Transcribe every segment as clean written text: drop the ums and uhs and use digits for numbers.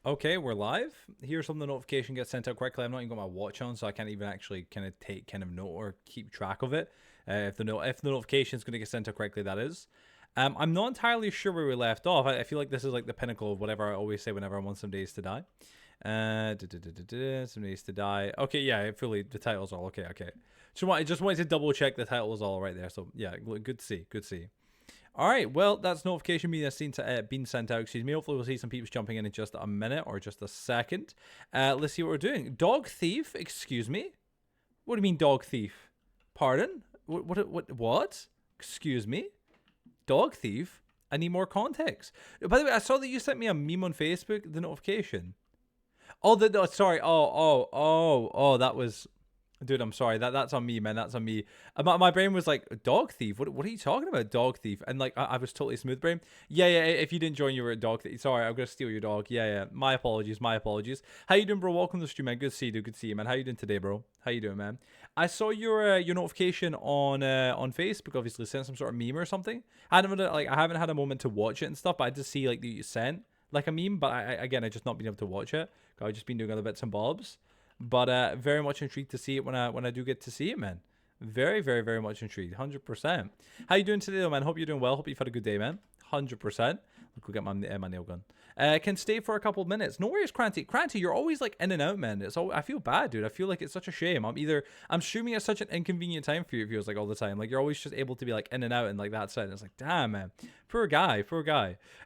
Okay, we're live. Here's some the notification gets sent out quickly. I'm not even got my watch on, so I can't even actually kind of take kind of note or keep track of it. If the notification is going to get sent out quickly, that is. I'm not entirely sure where we left off. I feel like this is like the pinnacle of whatever I always say whenever I want some days to die. Some days to die. Okay, yeah, fully the title's all okay. Okay, just wanted to double check the title was all right there. So yeah, good to see. Good to see. All right, well, that's notification being sent out. Excuse me. Hopefully, we'll see some people jumping in just a minute or just a second. Let's see what we're doing. Dog thief? Excuse me. What do you mean, dog thief? Pardon? What? Excuse me. Dog thief? I need more context. By the way, I saw that you sent me a meme on Facebook. The notification. Oh, sorry. Oh. That was. Dude, I'm sorry. That's on me, man. That's on me. My brain was like, dog thief? What are you talking about, dog thief? And like, I was totally smooth brain. Yeah. If you didn't join, you were a dog thief. Sorry, I'm gonna steal your dog. Yeah. My apologies. How you doing, bro? Welcome to the stream, man. Good to see you, dude. Good to see you, man. How you doing today, bro? How you doing, man? I saw your notification on Facebook. Obviously, sent some sort of meme or something. I haven't had a moment to watch it and stuff, but I just see like that you sent like a meme. But I just not been able to watch it. I've just been doing other bits and bobs. But very much intrigued to see it when I do get to see it, man. Very much intrigued. 100%. How you doing today, though, man? Hope you're doing well. Hope you've had a good day, man. 100%. Look, we'll get my nail gun. Can stay for a couple of minutes. No worries, Cranty. Cranty, you're always like in and out, man. I feel bad, dude. I feel like it's such a shame. I'm streaming at such an inconvenient time for you. It feels like all the time. Like you're always just able to be like in and out and like that's it. And it's like, damn, man. Poor guy.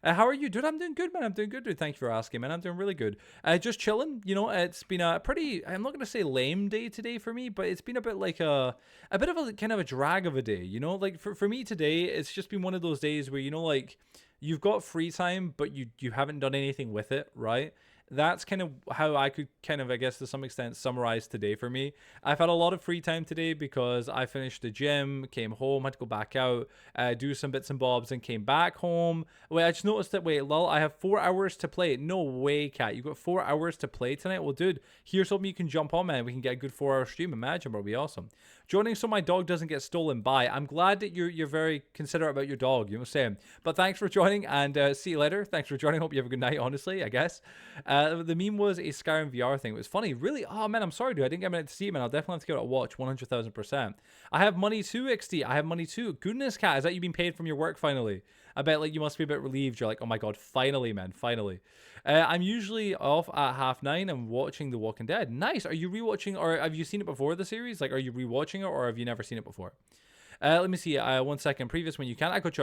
How are you, dude? I'm doing good, man. I'm doing good, dude. Thank you for asking, man. I'm doing really good. Just chilling. You know, it's been a pretty. I'm not gonna say lame day today for me, but it's been a bit like a bit of a kind of a drag of a day. You know, like for me today, it's just been one of those days where like. You've got free time, but you haven't done anything with it, right? That's kind of how I could kind of, I guess, to some extent, summarize today for me. I've had a lot of free time today because I finished the gym, came home, had to go back out, do some bits and bobs, and came back home. Wait, I just noticed that, wait, lol, I have 4 hours to play. No way, Cat. You've got 4 hours to play tonight? Well, dude, here's something you can jump on, man. We can get a good 4-hour stream. Imagine, bro. It'll be awesome. Joining so my dog doesn't get stolen by. I'm glad that you're very considerate about your dog, you know what I'm saying? But thanks for joining, and see you later. Thanks for joining. Hope you have a good night, honestly, I guess. The meme was a Skyrim VR thing. It was funny. Really? Oh, man, I'm sorry, dude. I didn't get a minute to see it, man. I'll definitely have to give it a watch. 100,000%. I have money too, XD. I have money too. Goodness, Cat. Is that you being paid from your work finally? I bet like you must be a bit relieved. You're like, oh my god, finally, man, finally. I'm usually off at 9:30 and watching The Walking Dead. Nice. Are you rewatching, or have you seen it before the series? Like, are you rewatching it, or have you never seen it before? Let me see. 1 second. Previous when you can. I got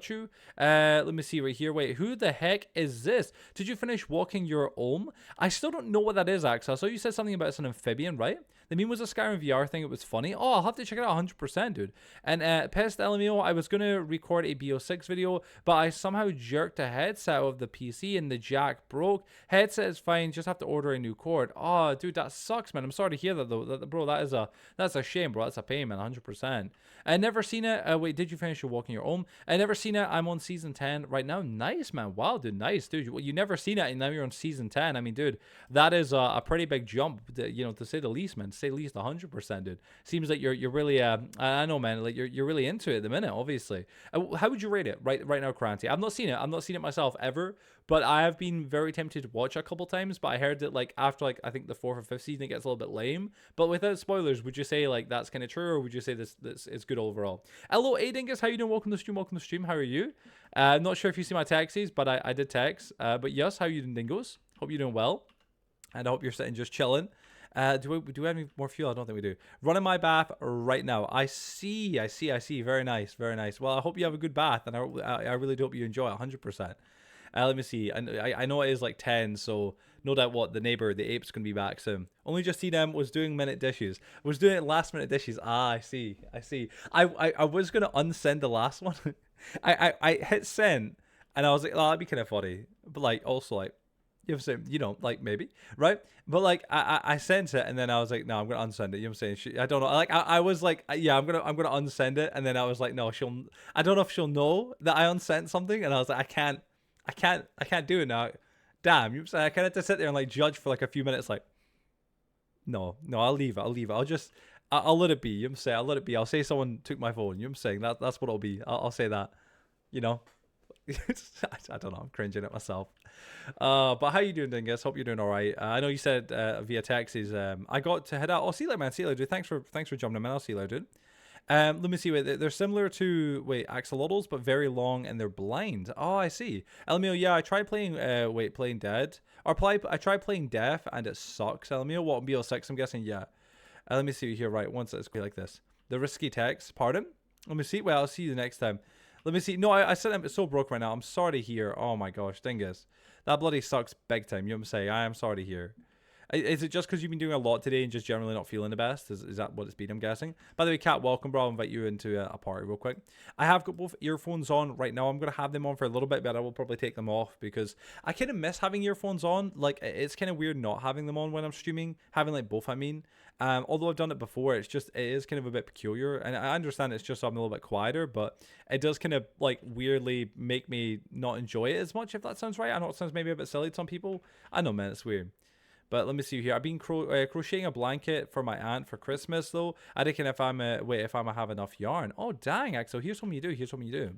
you. Let me see right here. Wait, who the heck is this? Did you finish walking your own? I still don't know what that is, Axel. So you said something about it's an amphibian, right? The meme was a Skyrim VR thing. It was funny. Oh, I'll have to check it out 100%, dude. And Pest LMAO, I was going to record a BO6 video, but I somehow jerked a headset out of the PC and the jack broke. Headset is fine. Just have to order a new cord. Oh, dude, that sucks, man. I'm sorry to hear that, though. Bro, that's a shame, bro. That's a pain, man. 100%. I never seen it. Wait, did you finish your walking your own? I never seen it. I'm on season 10 right now. Nice, man. Wow, dude. Nice, dude. You never seen it, and now you're on season 10. I mean, dude, that is a pretty big jump, to say the least, man. To say the least, 100%, dude. Seems like you're really, I know, man. Like you're really into it at the minute, obviously. How would you rate it right now, Cranty? I've not seen it myself ever, but I have been very tempted to watch a couple times. But I heard that like after like I think the 4th or 5th season, it gets a little bit lame. But without spoilers, would you say like that's kind of true, or would you say this is good overall? Hello, Adingus. How you doing? Welcome to the stream. How are you? I'm not sure if you see my texts, but I did text. But yes, how you doing, Dingos? Hope you're doing well, and I hope you're sitting just chilling. Do we have any more fuel? I don't think we do. Running my bath right now. I see. Very nice. Well, I hope you have a good bath, and I really do hope you enjoy it 100%. Let me see. I know it is like 10, so no doubt what the neighbor, the ape's gonna be back soon. Only just seen him was doing minute dishes. Was doing last minute dishes. Ah, I see. I was gonna unsend the last one. I hit send, and I was like, oh, that'd be kind of funny, but like also like. You know, like maybe, right? But like I sent it, and then I was like, no, I'm gonna unsend it. You know what I'm saying? I don't know. Like I was like, yeah, I'm gonna unsend it, and then I was like, no, I don't know if she'll know that I unsent something, and I was like, I can't do it now. Damn, you know what I'm saying? I kind of have to sit there and like judge for like a few minutes, like, no, I'll leave it. I'll let it be. You know what I'm saying? I'll let it be. I'll say someone took my phone. You know what I'm saying? That's what it'll be. I'll say that. You know. I don't know. I'm cringing at myself. But how you doing, Dingus? Hope you're doing all right. I know you said via text is I got to head out. Oh, see you later, man. See you later, dude. Thanks for jumping in, man. I'll see you later, dude. Let me see. Wait, they're similar to axolotls, but very long and they're blind. Oh, I see. LMO, yeah, I tried playing. Playing dead I tried playing deaf and it sucks. LMO, what BO6? I'm guessing, yeah. Let me see here. Right, once it's like this. The risky text. Pardon? Let me see. Well, I'll see you the next time. Let me see. No, I said I'm so broke right now. I'm sorry to hear. Oh my gosh, dingus. That bloody sucks big time. You know what I'm saying? I am sorry to hear. Is it just because you've been doing a lot today and just generally not feeling the best? Is that what it's been, I'm guessing? By the way, Kat, welcome, bro. I'll invite you into a party real quick. I have got both earphones on right now. I'm going to have them on for a little bit, but I will probably take them off because I kind of miss having earphones on. Like, it's kind of weird not having them on when I'm streaming. Having, like, both, I mean. Although I've done it before, it is kind of a bit peculiar. And I understand it's just so I'm a little bit quieter, but it does kind of, like, weirdly make me not enjoy it as much, if that sounds right. I know it sounds maybe a bit silly to some people. I know, man, it's weird. But let me see here. I've been crocheting a blanket for my aunt for Christmas, though. I reckon if I'm have enough yarn. Oh, dang, Axel. Here's what you do.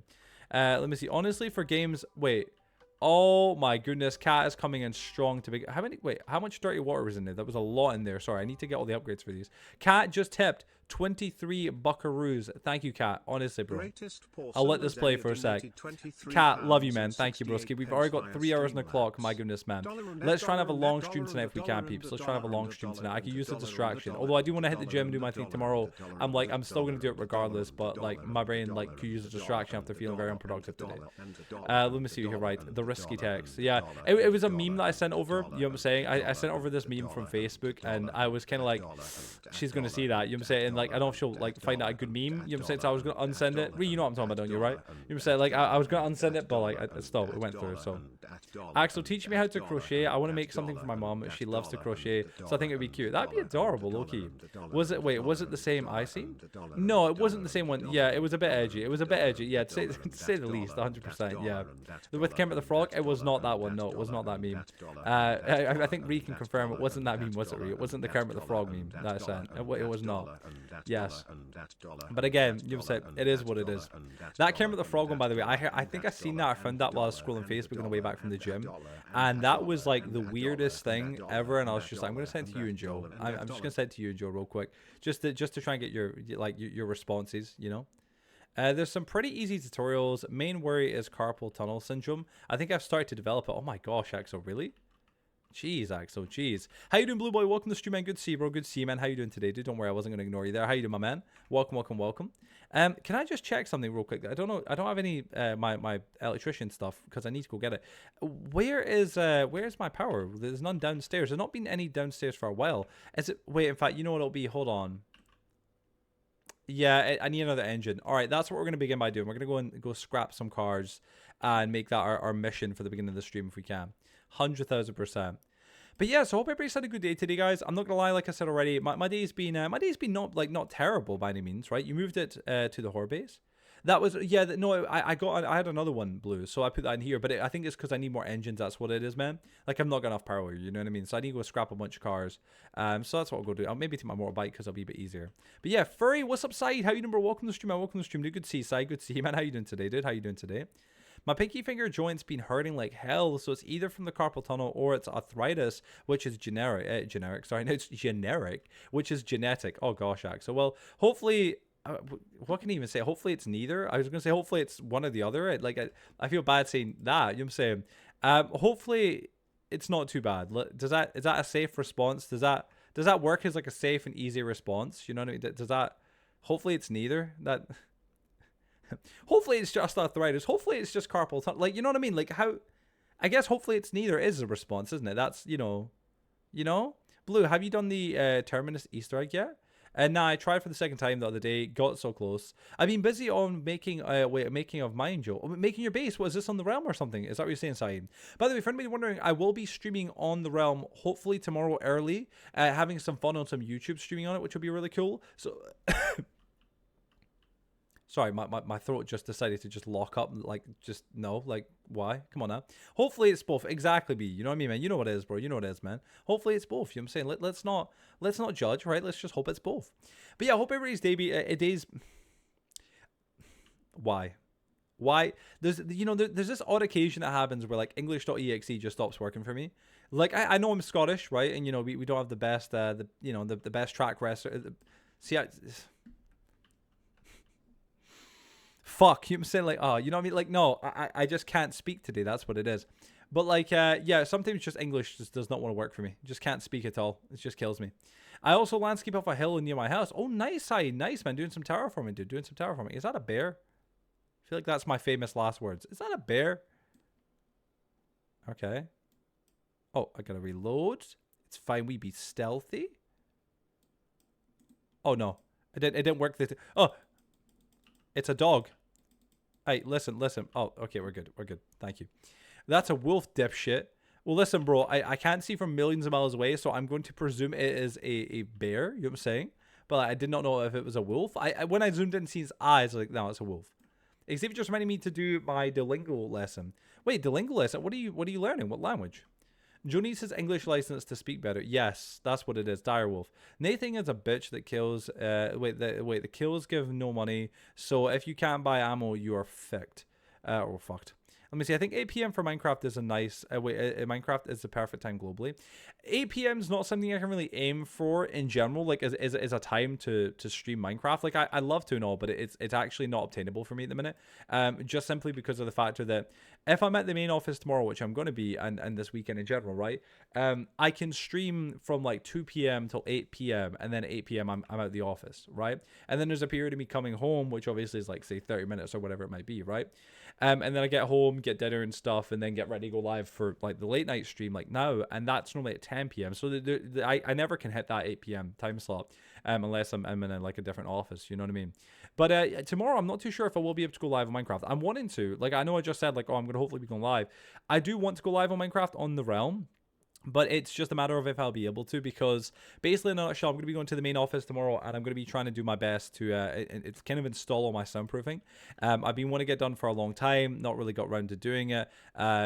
Let me see. Honestly, for games... Wait. Oh, my goodness. Cat is coming in strong to be... How much dirty water was in there? That was a lot in there. Sorry, I need to get all the upgrades for these. Cat just tipped 23 buckaroos. Thank you, Cat. Honestly, bro. I'll let this play for a sec. Cat, love you, man. Thank you, broski. We've already got 3 hours on the clock. My goodness, man. Let's try and have a long stream tonight if we can, peeps. Let's try and have a long stream tonight. I could use a distraction. Although I do want to hit the gym and do my thing tomorrow. I'm still going to do it regardless, but, like, my brain, like, could use a distraction after feeling very unproductive today. Let me see here, right. The risky text. Yeah, it was a meme that I sent over. You know what I'm saying? I sent over this meme from Facebook, and I was kind of like, she's going to see that. You know what I'm saying? And, like, I don't know if she'll, like, find that a good meme. You know what I'm saying? So I was going to unsend it. You know what I'm talking about, don't you, right? You know what I'm saying? Like, I was going to unsend it, but, like, it went through, so. Axel, teach me how to crochet. I want to make something for my mom. She loves to crochet, so I think it'd be cute. That'd be adorable, low-key. Was it the same I seen? No, it wasn't the same one. Yeah, it was a bit edgy. Yeah, to say the least, 100%, yeah. With Kermit the Frog, it was not that one. No, it was not that meme. I think Ree can confirm it wasn't that meme, was it, Ree? It wasn't the Kermit the Frog meme that I sent. It was not. Yes. But again, you've said it is what it is. That Kermit the Frog one, by the way, I think I seen that. I found that while I was scrolling Facebook on the way back from the gym, and that was like the weirdest thing ever. And I was just like, I'm gonna send it to you and Joe. I'm just gonna send it to you and Joe real quick, just to try and get your responses. You know. There's some pretty easy tutorials. Main worry is carpal tunnel syndrome. I think I've started to develop it. Oh my gosh, Axel, really? Jeez, Axel, jeez. How you doing, Blue Boy? Welcome to the stream, man. Good to see you, bro. Good to see you, man. How you doing today, dude? Don't worry, I wasn't going to ignore you there. How you doing, my man? Welcome. Can I just check something real quick? I don't know. I don't have any my electrician stuff because I need to go get it. Where's my power? There's none downstairs. There's not been any downstairs for a while. Is it? Wait, in fact, you know what it'll be? Hold on. Yeah, I need another engine. All right, that's what we're going to begin by doing. We're going to go scrap some cars and make that our mission for the beginning of the stream if we can. 100,000%. But yeah, so I hope everybody's had a good day today, guys. I'm not gonna lie, like I said already, my day's been not terrible by any means, right? You moved it to the horde base. That was no, I had another one, Blue, so I put that in here. But I think it's because I need more engines. That's what it is, man. Like I'm not got enough power, you know what I mean? So I need to go scrap a bunch of cars. So that's what I'll go do. I'll maybe take my motorbike because it'll be a bit easier. But yeah, Furry, what's up, Side? How you doing, bro? Welcome to the stream, man. Welcome to the stream, dude. Good to see you, Side. Good to see you, man. How you doing today, dude? How you doing today? My pinky finger joint's been hurting like hell, so it's either from the carpal tunnel or it's arthritis, which is generic, which is genetic. Oh gosh, Axel. Well, hopefully, what can I even say? Hopefully it's neither. I was going to say hopefully it's one or the other. I feel bad saying that, you know what I'm saying? Hopefully it's not too bad. Is that a safe response? Does that work as like a safe and easy response? You know what I mean? Does that, hopefully it's neither. That... Hopefully it's just arthritis. Hopefully it's just carpal tunnel. Like, you know what I mean? Like how, I guess hopefully it's neither is a response, isn't it? That's, you know. Blue, have you done the Terminus Easter egg yet? And nah, I tried for the second time the other day. Got so close. I've been busy on making of Catmanjoe. Oh, making your base. What is this on the Realm or something? Is that what you're saying, Saeed? By the way, for anybody wondering, I will be streaming on the Realm hopefully tomorrow early. Having some fun on some YouTube streaming on it, which will be really cool. So... Sorry, my throat just decided to just lock up, like, just, no, like, why? Come on now. Hopefully it's both. Exactly, B. You know what I mean, man? You know what it is, bro. You know what it is, man. Hopefully it's both. You know what I'm saying? Let's not judge, right? Let's just hope it's both. But yeah, I hope everybody's day be, day's... Why? Why? There's this odd occasion that happens where like English.exe just stops working for me. Like I know I'm Scottish, right? And we don't have the best the best track record. See, fuck, you saying like, oh, you know what I mean? Like, no, I just can't speak today. That's what it is. But like, yeah, sometimes just English just does not want to work for me. Just can't speak at all. It just kills me. I also landscape off a hill near my house. Oh, nice, nice, man. Doing some terraforming, dude. Doing some terraforming. Is that a bear? I feel like that's my famous last words. Is that a bear? Okay. Oh, I gotta reload. It's fine. We be stealthy. Oh no, it didn't work. Oh, it's a dog. Hey, listen. Oh, okay, we're good. Thank you. That's a wolf, dipshit. Well, listen, bro, I can't see from millions of miles away, so I'm going to presume it is a bear, you know what I'm saying? But I did not know if it was a wolf. When I zoomed in and seen his eyes, I was like, no, it's a wolf. Xavier just reminded me to do my Duolingo lesson. Wait, Duolingo lesson? What are you learning? What language? Joe needs his English license to speak better. Yes, that's what it is. Direwolf. Nathan is a bitch that kills. The kills give no money. So if you can't buy ammo, you are fucked. Or fucked. Let me see. I think 8 p.m. for Minecraft is a nice. Minecraft is the perfect time globally. 8 p.m. is not something I can really aim for in general. Like, is a time to stream Minecraft. Like, I love to and all, but it's actually not obtainable for me at the minute. Just simply because of the factor that if I'm at the main office tomorrow, which I'm going to be, and this weekend in general, right? I can stream from like 2 p.m. till 8 p.m. and then 8 p.m. I'm out the office, right? And then there's a period of me coming home, which obviously is like say 30 minutes or whatever it might be, right? And then I get home, get dinner and stuff, and then get ready to go live for like the late night stream like now, and that's normally at 10 p.m. So I never can hit that 8 p.m. time slot unless I'm in like a different office, you know what I mean? But tomorrow I'm not too sure if I will be able to go live on Minecraft. I'm wanting to. Like, I know I just said like, oh, I'm going to hopefully be going live. I do want to go live on Minecraft on the Realm. But it's just a matter of if I'll be able to, because basically in a nutshell, I'm going to be going to the main office tomorrow, and I'm going to be trying to do my best to it's kind of install all my soundproofing. I've been wanting to get done for a long time, not really got around to doing it.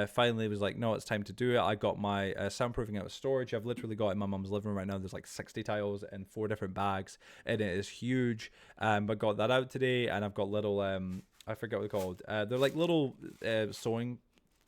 Finally was like, no, it's time to do it. I got my soundproofing out of storage. I've literally got it in my mum's living room right now. There's like 60 tiles in 4 different bags, and it is huge. But got that out today, and I've got little I forget what they're called. They're like little sewing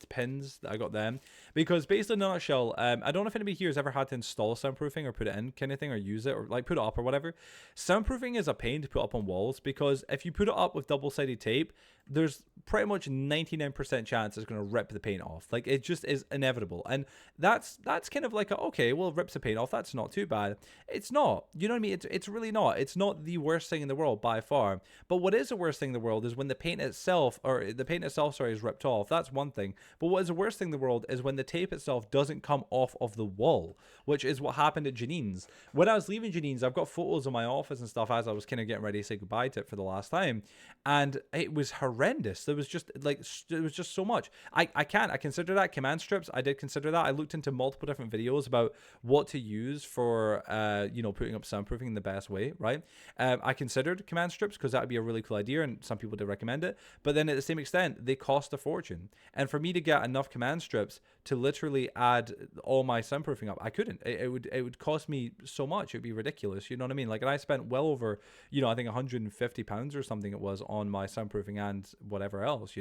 pins that I got them, because basically in a nutshell, I don't know if anybody here has ever had to install soundproofing or put it in kind of thing, or use it, or like put it up or whatever. Soundproofing is a pain to put up on walls, because if you put it up with double-sided tape, there's pretty much 99% chance it's going to rip the paint off. Like, it just is inevitable. And that's kind of like okay, well, it rips the paint off, that's not too bad. It's not, you know what I mean? It's really not. It's not the worst thing in the world by far. But what is the worst thing in the world is when the paint itself, sorry, is ripped off. That's one thing. But what is the worst thing in the world is when the tape itself doesn't come off of the wall, which is what happened at Janine's. When I was leaving Janine's, I've got photos of my office and stuff as I was kind of getting ready to say goodbye to it for the last time, and it was horrendous. There was just so much. I consider that command strips. I did consider that. I looked into multiple different videos about what to use for putting up soundproofing in the best way, right? I considered command strips because that would be a really cool idea, and some people did recommend it. But then at the same extent, they cost a fortune. And for me to get enough command strips to literally add all my soundproofing up, I couldn't. It would cost me so much. It would be ridiculous. You know what I mean? Like, and I spent well over, I think £150 or something it was on my soundproofing and whatever else,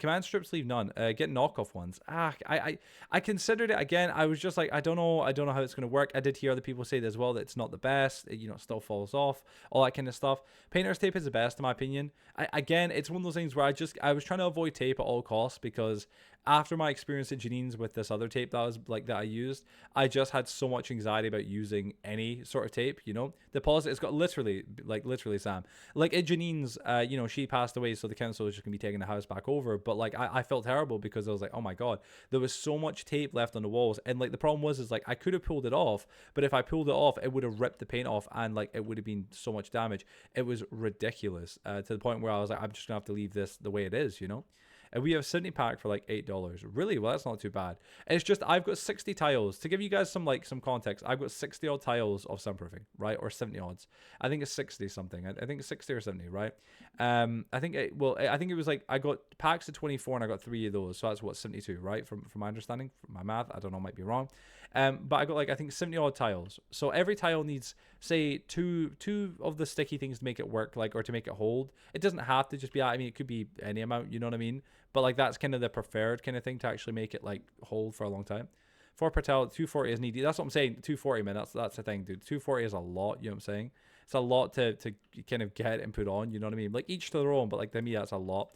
command strips leave none. Get knockoff ones. I considered it again. I was just like, I don't know how it's going to work. I did hear other people say as well that it's not the best. It still falls off, all that kind of stuff. Painter's tape is the best in my opinion. Again, it's one of those things where I was trying to avoid tape at all costs, because after my experience at Janine's with this other tape that I used, I just had so much anxiety about using any sort of tape. The positive, it's got literally Sam, like at Janine's, she passed away, so the council was just gonna be taking the house back over. But like I felt terrible, because I was like, oh my god, there was so much tape left on the walls, and like the problem was like I could have pulled it off, but if I pulled it off, it would have ripped the paint off, and like it would have been so much damage. It was ridiculous, to the point where I was like, I'm just gonna have to leave this the way it is. And we have 70 pack for like $8. Really? Well, that's not too bad. It's just I've got 60 tiles. To give you guys some context, I've got 60 odd tiles of soundproofing, right? Or 70 odds. I think it's 60 something. I think it's 60 or 70, right? I think it was like I got packs of 24 and I got 3 of those. So that's what, 72, right? From my understanding, from my math, I don't know, might be wrong. But I got like I think 70 odd tiles. So every tile needs, say, two of the sticky things to make it work, like, or to make it hold. It doesn't have to just be, I mean, it could be any amount, you know what I mean? But like that's kind of the preferred kind of thing to actually make it like hold for a long time. 4 per tile, 240 is needy. That's what I'm saying. 240, man. That's the thing, dude. 240 is a lot. You know what I'm saying? It's a lot to kind of get and put on. You know what I mean? Like each to their own, but like to me, that's a lot.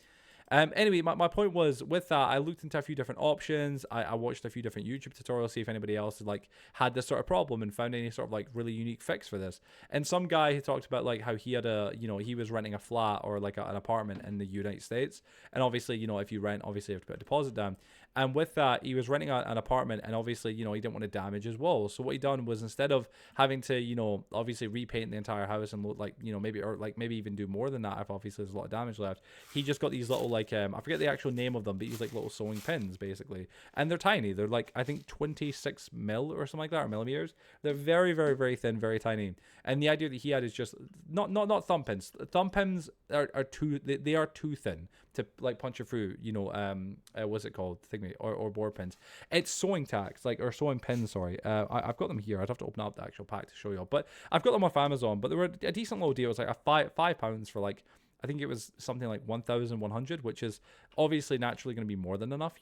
Anyway, my point was with that, I looked into a few different options. I watched a few different YouTube tutorials, see if anybody else had like had this sort of problem and found any sort of like really unique fix for this. And some guy who talked about like how he had he was renting a flat or like an apartment in the United States. And obviously, if you rent, obviously you have to put a deposit down. And with that, he was renting an apartment, and obviously, he didn't want to damage his walls. So what he done was, instead of having to, obviously repaint the entire house and like, maybe even do more than that if obviously there's a lot of damage left, he just got these little like I forget the actual name of them, but these like little sewing pins basically, and they're tiny. They're like I think 26 mil or something like that, or millimeters. They're very, very, very thin, very tiny. And the idea that he had is just not thumb pins. Thumb pins are too they are too thin to like punch it through, what's it called, thingy, or board pins. It's sewing tacks, like, or sewing pins, sorry. I've got them here. I'd have to open up the actual pack to show you, but I've got them off Amazon. But they were a decent little deal. It was like a £5 for like, I think it was something like 1,100, which is obviously naturally going to be more than enough,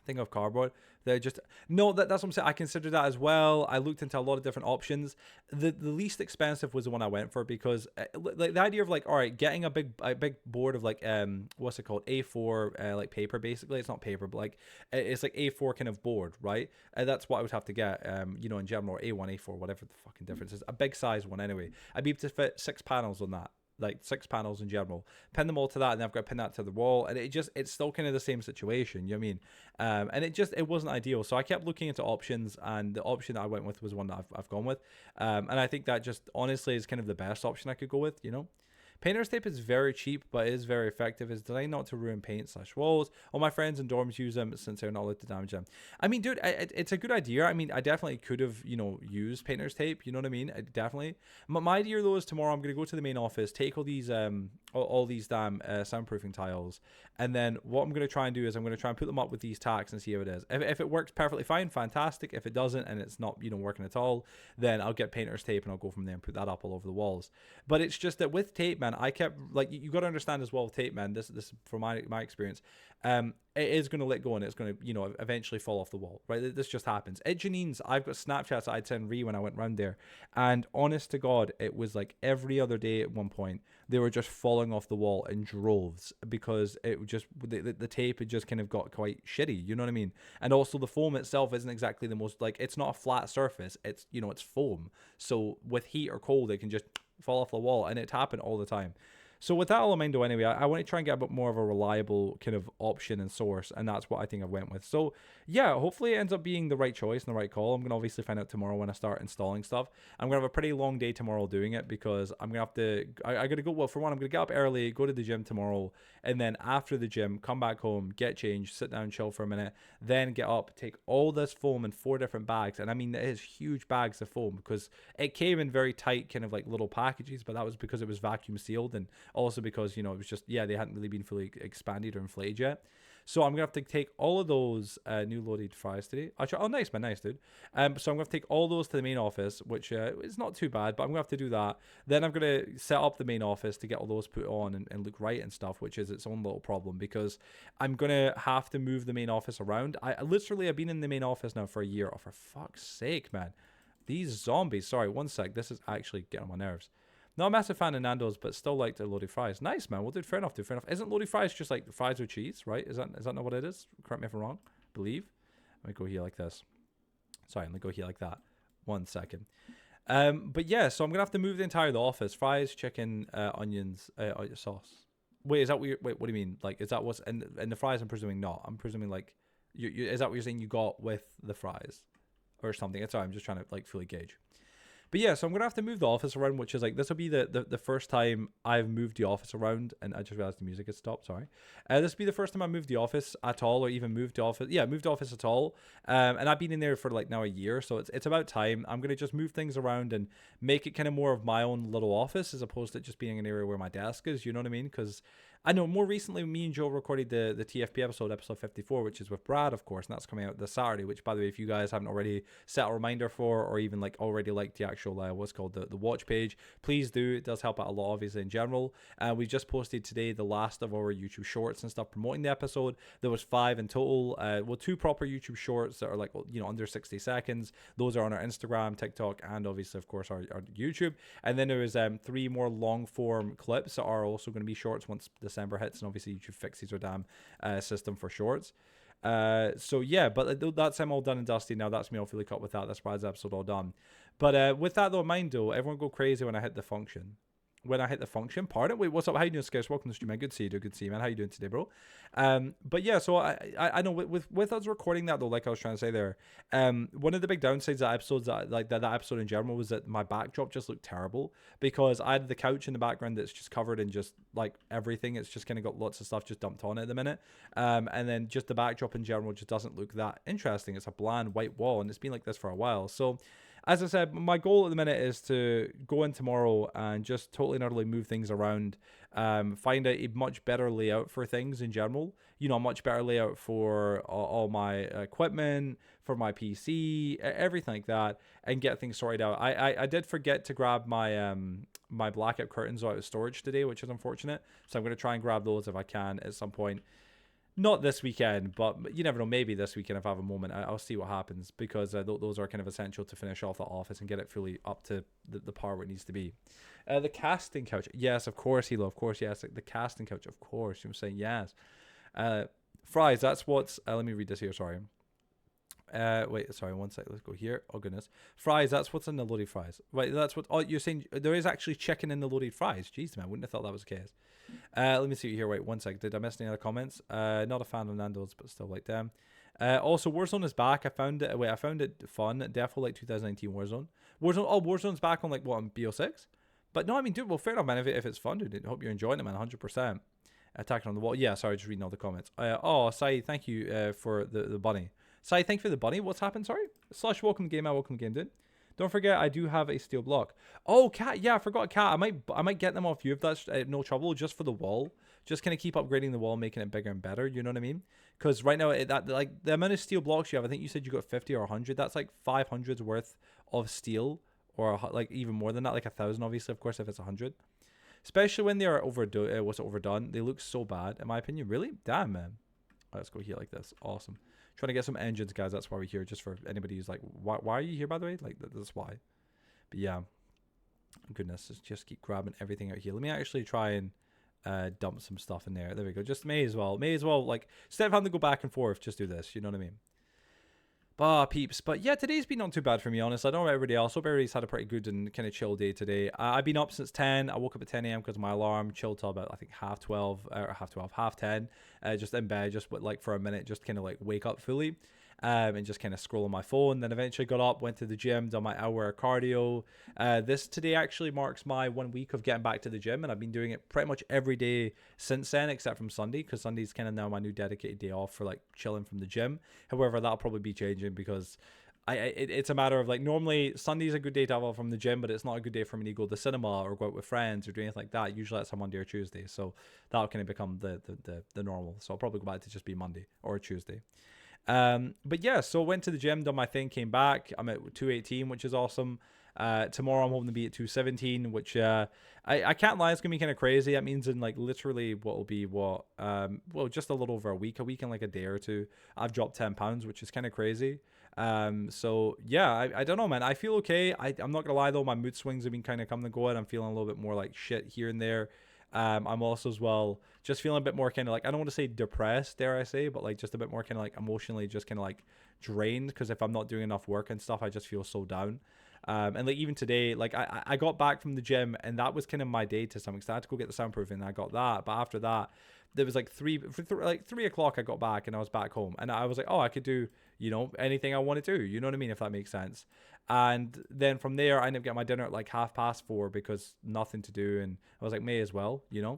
Think of cardboard. They're just that's what I'm saying. I considered that as well. I looked into a lot of different options. The least expensive was the one I went for, because like the idea of like, all right, getting a big board of like what's it called, A4 like paper, basically. It's not paper, but like it's like A4 kind of board, right? That's what I would have to get, in general, or A1, A4, whatever the fucking difference is. A big size one anyway. I'd be able to fit 6 panels on that. Like 6 panels in general, pin them all to that, and then I've got to pin that to the wall, and it's still kind of the same situation, you know what I mean? And it wasn't ideal. So I kept looking into options, and the option that I went with was one that I've gone with, and I think that just honestly is kind of the best option I could go with, Painter's tape is very cheap, but it is very effective. It's designed not to ruin paint/walls. All my friends in dorms use them since they're not allowed to damage them. I mean, dude, it's a good idea. I mean, I definitely could have, used painter's tape. You know what I mean? Definitely. My idea though is tomorrow I'm gonna go to the main office, take all these damn soundproofing tiles, and then what I'm gonna try and do is I'm gonna try and put them up with these tacks and see how it is. If it works perfectly fine, fantastic. If it doesn't and it's not working at all, then I'll get painter's tape and I'll go from there and put that up all over the walls. But it's just that with tape, man, I kept like, you got to understand as well with tape, man, this from my experience, it is going to let go and it's going to eventually fall off the wall, right? This just happens. At Janine's, I've got Snapchats I'd send Ree when I went round there, and honest to God, it was like every other day at one point they were just falling off the wall in droves, because it just the tape had just kind of got quite shitty, you know what I mean? And also the foam itself isn't exactly the most, like, it's not a flat surface, it's it's foam, so with heat or cold it can just fall off the wall, and it happened all the time. So with that all in mind though, anyway, I want to try and get a bit more of a reliable kind of option and source, and that's what I think I went with. So yeah, hopefully it ends up being the right choice and the right call. I'm going to obviously find out tomorrow when I start installing stuff. I'm going to have a pretty long day tomorrow doing it, because I'm going to have to, I got to go, well, for one, I'm going to get up early, go to the gym tomorrow, and then after the gym, come back home, get changed, sit down, chill for a minute, then get up, take all this foam in 4 different bags. And I mean, it is huge bags of foam, because it came in very tight kind of like little packages, but that was because it was vacuum sealed, and also because, it was just, they hadn't really been fully expanded or inflated yet. So I'm going to have to take all of those new loaded fries today. Oh, nice, man. Nice, dude. So I'm going to take all those to the main office, which is not too bad, but I'm going to have to do that. Then I'm going to set up the main office to get all those put on and look right and stuff, which is its own little problem, because I'm going to have to move the main office around. I've been in the main office now for a year. Oh, for fuck's sake, man. These zombies. Sorry, one sec. This is actually getting on my nerves. Not a massive fan of Nando's, but still like the loaded fries. Nice, man. Well, dude, fair enough, dude. Fair enough. Isn't loaded fries just like fries with cheese, right? Is that not what it is? Correct me if I'm wrong. Believe. Let me go here like this. Sorry, let me go here like that. 1 second. But yeah, so I'm gonna have to move the entire office. Fries, chicken, onions, sauce. Wait, is that what what do you mean? Like, is that what's in the fries? I'm presuming not. I'm presuming like, is that what you're saying you got with the fries or something? Sorry, I'm just trying to like fully gauge. But yeah, so I'm gonna have to move the office around, which is like this will be the first time I've moved the office around, and I just realized the music had stopped. Sorry, this will be the first time I moved the office at all, or even moved the office. Yeah, moved the office at all. And I've been in there for like now a year, so it's about time. I'm gonna just move things around and make it kind of more of my own little office as opposed to just being an area where my desk is. You know what I mean? Because I know more recently, me and Joe recorded the TFP episode 54, which is with Brad, of course, and that's coming out this Saturday. Which, by the way, if you guys haven't already set a reminder for, or even like already liked the actual what's called the watch page, please do. It does help out a lot, obviously, in general. We just posted today the last of our YouTube shorts and stuff promoting the episode. There was 5 in total. Well, 2 proper YouTube shorts that are like, you know, under 60 seconds. Those are on our Instagram, TikTok, and obviously, of course, our YouTube. And then there was 3 more long form clips that are also going to be shorts once December hits, and obviously YouTube fixes their damn system for shorts. So yeah, but that's I'm all done and dusty now. That's me all fully cut with that. That's Brad's episode all done. But with that though in mind though, everyone go crazy when I hit the function. When I hit the function, pardon. Wait, what's up? How you doing, Skish? Welcome to the stream, man. Good to see you, dude. Good to see you, man. How you doing today, bro? But yeah, so I know with us recording that though, like I was trying to say there, one of the big downsides of that episodes, that episode in general, was that my backdrop just looked terrible because I had the couch in the background that's just covered in just like everything. It's just kind of got lots of stuff just dumped on it at the minute, and then just the backdrop in general just doesn't look that interesting. It's a bland white wall, and it's been like this for a while. So as I said, my goal at the minute is to go in tomorrow and just totally and utterly move things around, find a much better layout for things in general. You know, a much better layout for all my equipment, for my PC, everything like that, and get things sorted out. I did forget to grab my my blackout curtains out of storage today, which is unfortunate. So I'm going to try and grab those if I can at some point. Not this weekend, but you never know. Maybe this weekend if I have a moment. I'll see what happens because those are kind of essential to finish off the office and get it fully up to the par where it needs to be. The casting couch. Yes, of course, Hilo. Of course, yes. The casting couch. Of course. I'm saying yes. Fries. That's what's... let me read this here. Sorry. Wait, sorry, one sec. Let's go here. Oh, goodness. Fries. That's what's in the loaded fries. Wait, that's what... Oh, you're saying there is actually chicken in the loaded fries. Jeez, man. Wouldn't have thought that was the case. Let me see here. Wait, one sec. Did I miss any other comments? Not a fan of Nando's, but still like them. Also, Warzone is back. I found it. Wait, I found it fun. Definitely like 2019 Warzone. Oh, Warzone's back on like what, on BO6? But no, I mean, dude. Well, fair enough, man. If it's fun, dude. I hope you're enjoying it, man. 100%. Attacking on the wall. Yeah, sorry, just reading all the comments. Oh, Sai, thank you for the bunny. Sai, thank you for the bunny. What's happened? Sorry. Slash welcome game. Welcome game, dude. Don't forget, I do have a steel block. Oh, Cat. Yeah, I forgot Cat. I might get them off you if that's no trouble, just for the wall. Just kind of keep upgrading the wall, making it bigger and better. You know what I mean? Because right now, like the amount of steel blocks you have, I think you said you got 50 or 100. That's like 500's worth of steel, or like even more than that, like 1,000, obviously, of course, if it's 100. Especially when they are overdone. They look so bad, in my opinion. Really? Damn, man. Let's go here like this. Awesome. Trying to get some engines, guys. That's why we're here. Just for anybody who's like, why are you here, by the way? Like, that's why. But yeah. Goodness. Just keep grabbing everything out here. Let me actually try and dump some stuff in there. There we go. Just may as well, like, instead of having to go back and forth, just do this. You know what I mean? Peeps. But yeah, today's been not too bad for me, honestly. I don't know about everybody else. Hope everybody's had a pretty good and kind of chill day today. I've been up since 10. I woke up at 10 a.m. because of my alarm. Chilled till about, I think, half 10. Just in bed, just like for a minute, just kind of like wake up fully. And just kind of scroll on my phone. Then eventually got up, went to the gym, done my hour of cardio. This today actually marks my 1 week of getting back to the gym, and I've been doing it pretty much every day since then, except from Sunday, because Sunday's kind of now my new dedicated day off for like chilling from the gym. However, that'll probably be changing because it's a matter of like, normally Sunday's a good day to have off from the gym, but it's not a good day for me to go to the cinema or go out with friends or do anything like that. Usually that's a Monday or Tuesday, so that'll kind of become the normal. So I'll probably go back to just be Monday or Tuesday. But yeah, so went to the gym, done my thing, came back. I'm at 218, which is awesome. Tomorrow I'm hoping to be at 217, which I can't lie, it's gonna be kind of crazy. That means in like literally well, just a little over a week and like a day or two, I've dropped 10 pounds, which is kind of crazy. So yeah, I don't know, man. I feel okay. I'm not gonna lie though, my mood swings have been kind of coming and going. I'm feeling a little bit more like shit here and there. I'm also as well just feeling a bit more kind of like, I don't want to say depressed, dare I say, but like just a bit more kind of like emotionally just kind of like drained, because if I'm not doing enough work and stuff, I just feel so down. And like even today, like I got back from the gym, and that was kind of my day to some extent. I had to go get the soundproofing, and I got that. But after that, there was like 3 o'clock. I got back, and I was back home, and I was like, oh, I could do anything I want to do. You know what I mean? If that makes sense. And then from there, I ended up getting my dinner at like 4:30 because nothing to do, and I was like, may as well, wait,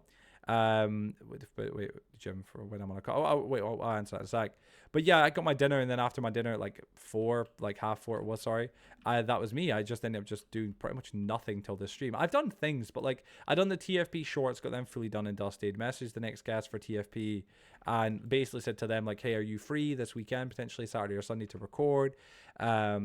gym for when I'm on a call. Wait, I'll answer that in a sec. But yeah, I got my dinner, and then after my dinner at like 4, like 4:30 it was, sorry. That was me. I just ended up just doing pretty much nothing till this stream. I've done things, but like I done the TFP shorts, got them fully done and dusted. Messaged the next guest for TFP, and basically said to them like, hey, are you free this weekend, potentially Saturday or Sunday to record?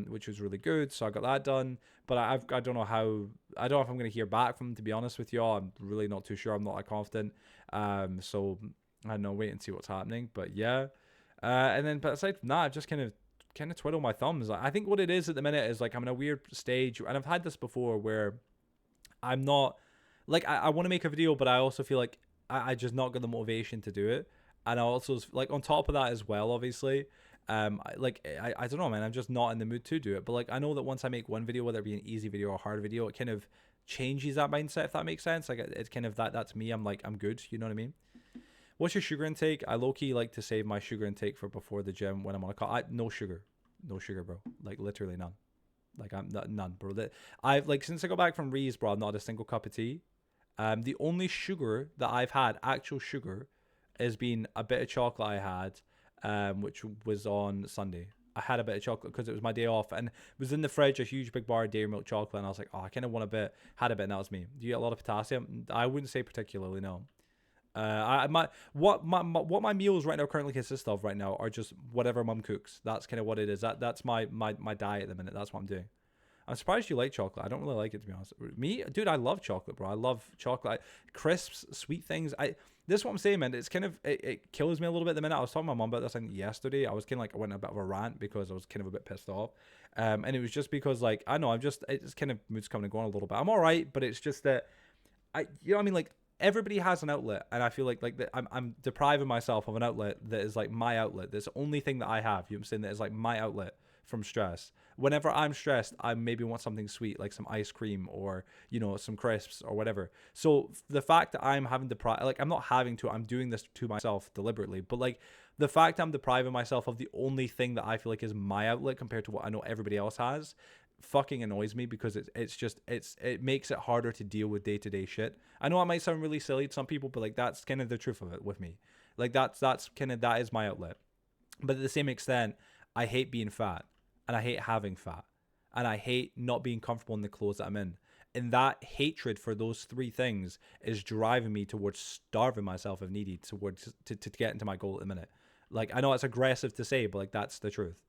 Which was really good. So I got that done. But I don't know I don't know if I'm going to hear back from them, to be honest with y'all. I'm really not too sure. I'm not that confident. So I don't know, wait and see what's happening. But yeah. But aside from that, I've just kind of twiddle my thumbs. I think what it is at the minute is like I'm in a weird stage, and I've had this before where I'm not like I want to make a video, but I also feel like I just not got the motivation to do it. And I also like on top of that as well, obviously, I don't know, man, I'm just not in the mood to do it. But like I know that once I make one video, whether it be an easy video or a hard video, it kind of changes that mindset, if that makes sense. Like it's kind of that's me. I'm like, I'm good, you know what I mean? What's your sugar intake? I low-key like to save my sugar intake for before the gym when I'm on a call. No sugar, bro. Like literally none. Like I'm not, none, bro. I've like since I got back from Rees, bro, I've not had a single cup of tea. The only sugar that I've had, actual sugar, has been a bit of chocolate I had, which was on Sunday. I had a bit of chocolate because it was my day off, and it was in the fridge, a huge big bar of dairy milk chocolate, and I was like, oh, I kind of want a bit. Had a bit, and that was me. Do you get a lot of potassium? I wouldn't say particularly, no. What my meals right now currently consist of right now are just whatever mum cooks. That's kind of what it is. That's my diet at the minute. That's what I'm doing. I'm surprised you like chocolate. I don't really like it, to be honest. Me, dude, I love chocolate, bro. I love chocolate, crisps, sweet things. This is what I'm saying, man. It's kind of it kills me a little bit at the minute. I was talking to my mum about this thing yesterday. I was kind of like I went on a bit of a rant because I was kind of a bit pissed off, and it was just because like I know it's kind of mood's coming and going a little bit. I'm all right, but it's just that you know what I mean, like. Everybody has an outlet, and I feel like I'm depriving myself of an outlet that is like my outlet. That's the only thing that I have. You know what I'm saying? That is like my outlet from stress. Whenever I'm stressed, I maybe want something sweet, like some ice cream or some crisps or whatever. So the fact that I'm having I'm not having to, I'm doing this to myself deliberately. But like the fact I'm depriving myself of the only thing that I feel like is my outlet compared to what I know everybody else has fucking annoys me because it makes it harder to deal with day-to-day shit. I know it might sound really silly to some people, but like that's kind of the truth of it with me. Like that is my outlet. But at the same extent, I hate being fat, and I hate having fat, and I hate not being comfortable in the clothes that I'm in. And that hatred for those three things is driving me towards starving myself if needed towards to get into my goal at the minute. Like I know it's aggressive to say, but like that's the truth.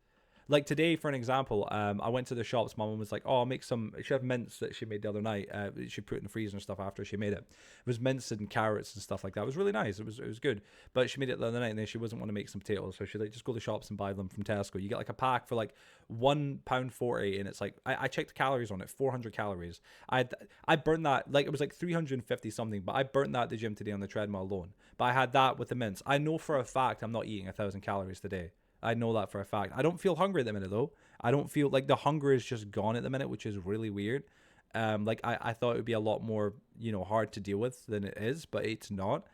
Like today, for an example, I went to the shops. My mom was like, "Oh, I'll make some." She had mince that she made the other night. She put it in the freezer and stuff after she made it. It was mince and carrots and stuff like that. It was really nice. It was good. But she made it the other night, and then she wasn't want to make some potatoes, so she like just go to the shops and buy them from Tesco. You get like a pack for like £1.40, and it's like I checked the calories on it, 400 calories. I burned that like it was like 350 something, but I burnt that at the gym today on the treadmill alone. But I had that with the mince. I know for a fact I'm not eating 1,000 calories today. I know that for a fact. I don't feel hungry at the minute though. I don't feel like the hunger is just gone at the minute, which is really weird. Like I thought it would be a lot more, hard to deal with than it is, but it's not.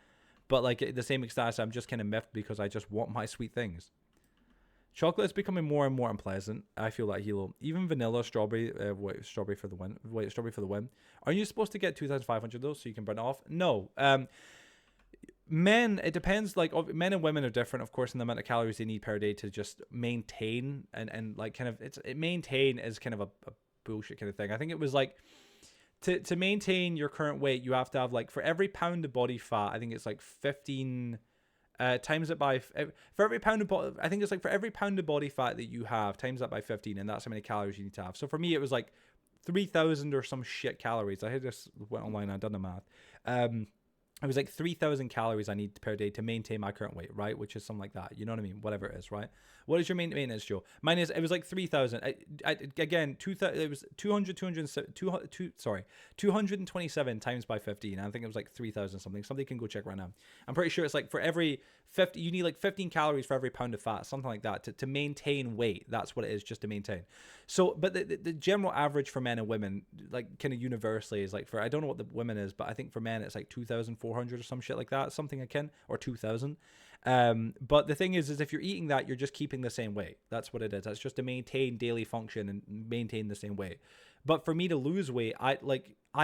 But like at the same extent, I'm just kind of miffed because I just want my sweet things. Chocolate is becoming more and more unpleasant. I feel that Hilo. Even vanilla, strawberry. Strawberry for the win. Strawberry for the win. Are you supposed to get 2,500 though, so you can burn it off? No. Men, it depends. Like men and women are different, of course, in the amount of calories they need per day to just maintain and like kind of maintain is kind of a bullshit kind of thing. I think it was like to maintain your current weight, you have to have like for every pound of body fat, I think it's like 15 times it by for every pound of body. I think it's like for every pound of body fat that you have, times that by 15, and that's how many calories you need to have. So for me, it was like 3,000 or some shit calories. I had just went online and done the math. it was like 3,000 calories I need per day to maintain my current weight, right? Which is something like that. You know what I mean? Whatever it is, right? What is your maintenance, Joe? Mine is, it was like 3,000. Again, 2,000, it was 227 times by 15. I think it was like 3,000 something. Somebody can go check right now. I'm pretty sure it's like for every 50, you need like 15 calories for every pound of fat, something like that, to maintain weight. That's what it is, just to maintain. So, but the general average for men and women, like kind of universally, is like, for, I don't know what the women is, but I think for men it's like 2,400 or some shit like that, something akin, or 2,000. But the thing is if you're eating that, you're just keeping the same weight. That's what it is. That's just to maintain daily function and maintain the same weight. But for me to lose weight, I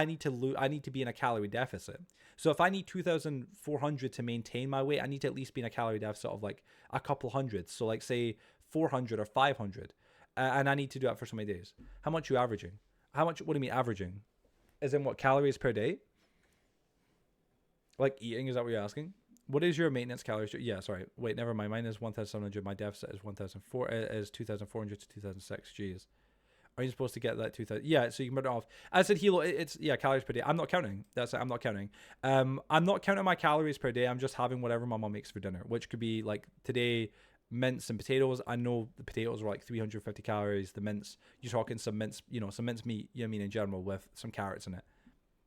need to be in a calorie deficit. So if I need 2,400 to maintain my weight, I need to at least be in a calorie deficit of like a couple hundred. So like say 400 or 500. And I need to do that for so many days. How much are you averaging? How much, what do you mean averaging? As in what, calories per day? Like eating, is that what you're asking? What is your maintenance calories? Yeah, sorry. Wait, never mind. Mine is 1,700. My deficit is 2,400 to 2,006. Jeez. Are you supposed to get that 2,000? Yeah, so you can put it off. I said, Hilo, it's, yeah, calories per day. I'm not counting. That's it. I'm not counting. I'm not counting my calories per day. I'm just having whatever my mom makes for dinner, which could be like today, mince and potatoes. I know the potatoes are like 350 calories. The mince, you're talking some mince, some mince meat, you know what I mean, in general, with some carrots in it.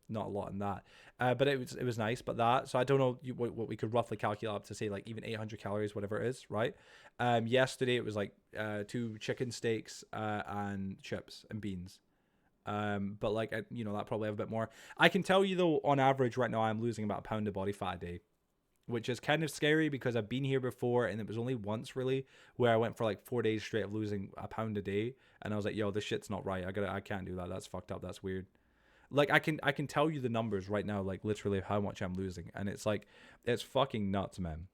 Not a lot in that, but it was nice. But that, so I don't know what we could roughly calculate up to, say like even 800 calories, whatever it is, right? Yesterday it was like 2 chicken steaks and chips and beans. But like that probably have a bit more. I can tell you though, on average right now I'm losing about a pound of body fat a day, which is kind of scary because I've been here before and it was only once really where I went for like 4 days straight of losing a pound a day, and I was like, yo, this shit's not right. I can't do that. That's fucked up. That's weird. Like I can tell you the numbers right now, like literally how much I'm losing, and it's like, it's fucking nuts, man.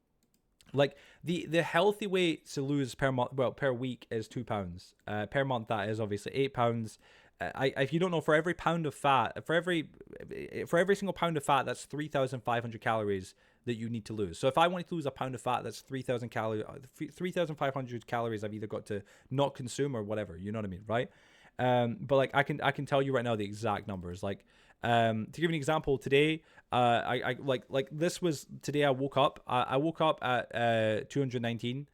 Like the healthy weight to lose per month, well, per week is 2 pounds. Per month that is obviously 8 pounds. If you don't know, for every pound of fat, for every single pound of fat, that's 3,500 calories that you need to lose. So if I want to lose a pound of fat, that's 3,500 calories I've either got to not consume or whatever. You know what I mean, right? But like I can tell you right now the exact numbers. Like to give you an example, today I like this was today. I woke up at 219,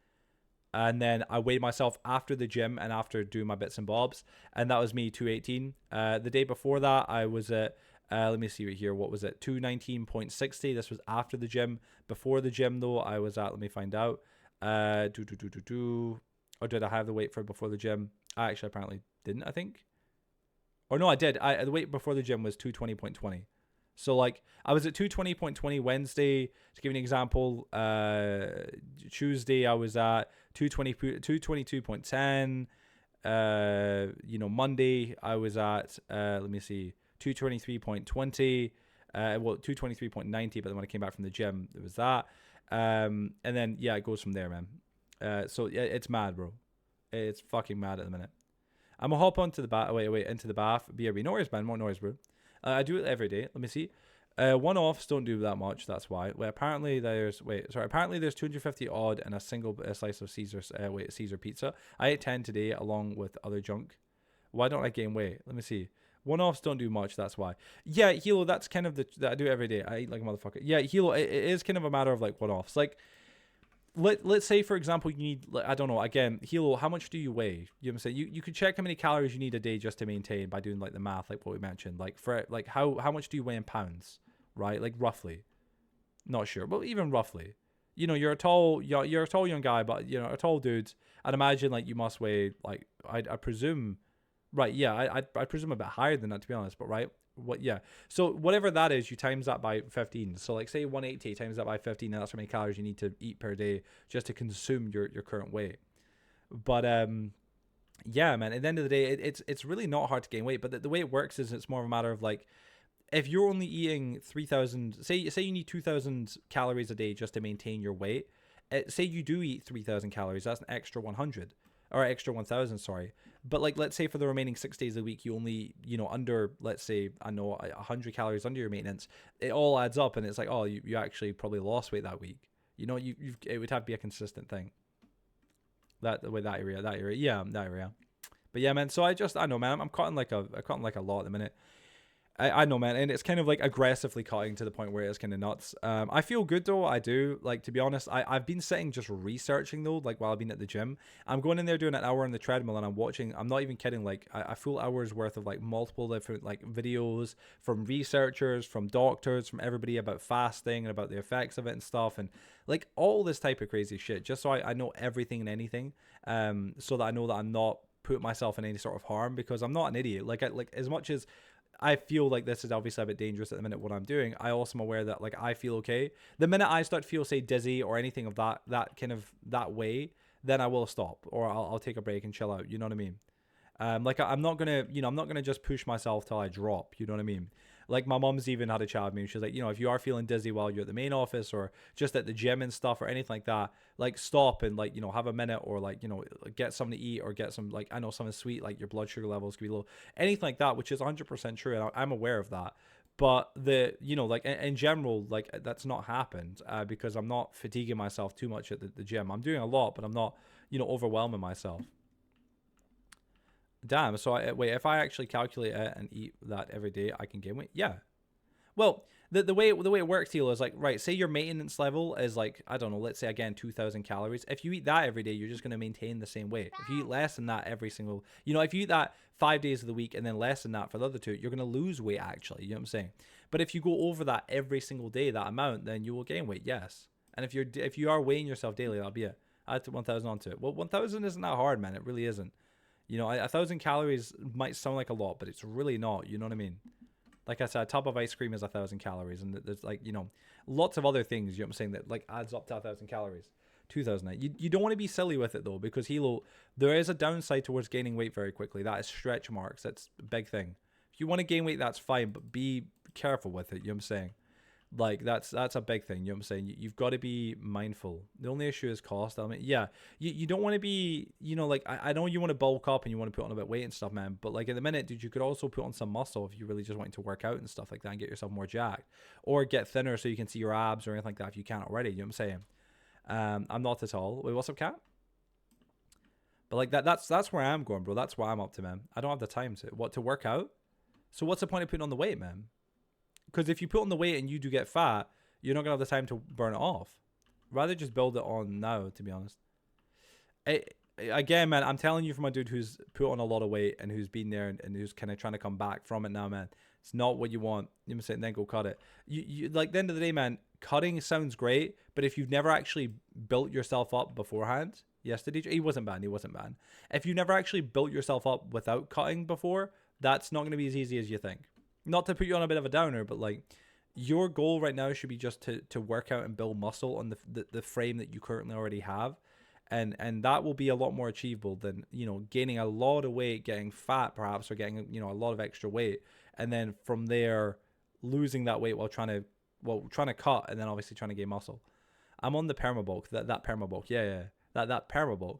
and then I weighed myself after the gym and after doing my bits and bobs, and that was me 218. The day before that I was at let me see right here, what was it, 219.60. This was after the gym. Before the gym though, I was at, let me find out, or did I have the weight for before the gym? I actually apparently didn't, I think. Or no, I did. The weight before the gym was 220.20. So like I was at 220.20 Wednesday. To give you an example, Tuesday I was at 222.10. Monday I was at let me see, 223.20. Well, 223.90, but then when I came back from the gym, it was that. And then yeah, it goes from there, man. So yeah, it's mad, bro. It's fucking mad at the minute. I'm gonna hop onto the bath. Into the bath. BRB. No worries, man. More noise, bro. I do it every day. Let me see. One-offs don't do that much. That's why. Apparently there's 250 odd and a single slice of Caesar pizza. I ate 10 today along with other junk. Why don't I gain weight? Let me see. One-offs don't do much. That's why. Yeah, Hilo. That's kind of that I do every day. I eat like a motherfucker. Yeah, Hilo. It is kind of a matter of like one-offs. Like, let's say, for example, you need, I don't know, again, Hilo, how much do you weigh? You know what I'm saying? You could check how many calories you need a day just to maintain by doing like the math, like what we mentioned. Like for like how much do you weigh in pounds, right? Like roughly. Not sure, but even roughly. You're a tall young guy, but a tall dude. I'd imagine like you must weigh like I presume, right? Yeah, I presume a bit higher than that, to be honest. But right, yeah. So whatever that is, you times that by 15. So like say 180 times that by 15, and that's how many calories you need to eat per day just to consume your current weight. But yeah, man. At the end of the day, it's really not hard to gain weight. But the way it works is it's more of a matter of like, if you're only eating 3,000, say you need 2,000 calories a day just to maintain your weight. Say you do eat 3,000 calories, that's an extra 100 or extra 1,000, sorry. But like, let's say for the remaining 6 days a week, you only, under, let's say, 100 calories under your maintenance. It all adds up, and it's like, oh, you actually probably lost weight that week. It would have to be a consistent thing. That area, yeah, that area. But yeah, man. So I know, man. I'm cutting like a lot at the minute. I know, man, and it's kind of like aggressively cutting to the point where it's kind of nuts. I feel good though. I do. Like, to be honest, I've been sitting just researching though. Like, while I've been at the gym, I'm going in there doing an hour on the treadmill, and I'm watching. I'm not even kidding. Like, a full hour's worth of like multiple different like videos from researchers, from doctors, from everybody about fasting and about the effects of it and stuff, and like all this type of crazy shit. Just so I know everything and anything. So that I know that I'm not putting myself in any sort of harm, because I'm not an idiot. Like, as much as I feel like this is obviously a bit dangerous at the minute what I'm doing, I also am aware that like I feel okay. The minute I start to feel, say, dizzy or anything of that kind of that way, then I will stop, or I'll take a break and chill out. You know what I mean? Like, I'm not gonna, I'm not gonna just push myself till I drop. You know what I mean? Like, my mom's even had a chat with me. She's like, if you are feeling dizzy while you're at the main office or just at the gym and stuff or anything like that, like, stop and like, have a minute, or like, get something to eat, or get some, like, I know, something sweet, like your blood sugar levels could be low, anything like that, which is 100% true, and I'm aware of that. But like, in general, like, that's not happened, because I'm not fatiguing myself too much at the gym. I'm doing a lot, but I'm not, overwhelming myself. Damn, so wait, if I actually calculate it and eat that every day, I can gain weight? Yeah. Well, the way it works, Teal, is like, right, say your maintenance level is like, I don't know, let's say again 2,000 calories. If you eat that every day, you're just going to maintain the same weight. If you eat less than that every single, if you eat that 5 days of the week and then less than that for the other 2, you're going to lose weight actually, you know what I'm saying? But if you go over that every single day, that amount, then you will gain weight, yes. And if you are weighing yourself daily, that'll be it. Add to 1,000 onto it. Well, 1,000 isn't that hard, man. It really isn't. 1,000 calories might sound like a lot, but it's really not. You know what I mean? Like I said, a tub of ice cream is 1,000 calories, and there's like, lots of other things. You know what I'm saying, that like adds up to 1,000 calories, 2,000. You don't want to be silly with it though, because there is a downside towards gaining weight very quickly. That is stretch marks. That's a big thing. If you want to gain weight, that's fine, but be careful with it. You know what I'm saying? Like, that's a big thing. You know what I'm saying? You've got to be mindful. The only issue is cost. I mean, yeah, you don't want to be, like, I know you want to bulk up and you want to put on a bit of weight and stuff, man, but like, at the minute, dude, you could also put on some muscle if you really just want to work out and stuff like that and get yourself more jacked, or get thinner so you can see your abs or anything like that if you can't already. You know what I'm saying? I'm not at all. Wait, what's up, Cat? But like, that's where I'm going, bro. That's what I'm up to, man. I don't have the time to work out. So what's the point of putting on the weight, man? Because if you put on the weight and you do get fat, you're not going to have the time to burn it off. Rather just build it on now, to be honest. Again, man, I'm telling you from a dude who's put on a lot of weight and who's been there and who's kind of trying to come back from it now, man. It's not what you want. You know what I'm saying? Then go cut it. You like, at the end of the day, man, cutting sounds great, but if you've never actually built yourself up beforehand, yesterday, he wasn't banned. If you never actually built yourself up without cutting before, that's not going to be as easy as you think. Not to put you on a bit of a downer, but like, your goal right now should be just to work out and build muscle on the frame that you currently already have, and that will be a lot more achievable than gaining a lot of weight, getting fat perhaps, or getting a lot of extra weight, and then from there losing that weight while trying to cut, and then obviously trying to gain muscle. I'm on the permabulk, that permabulk, yeah, that permabulk.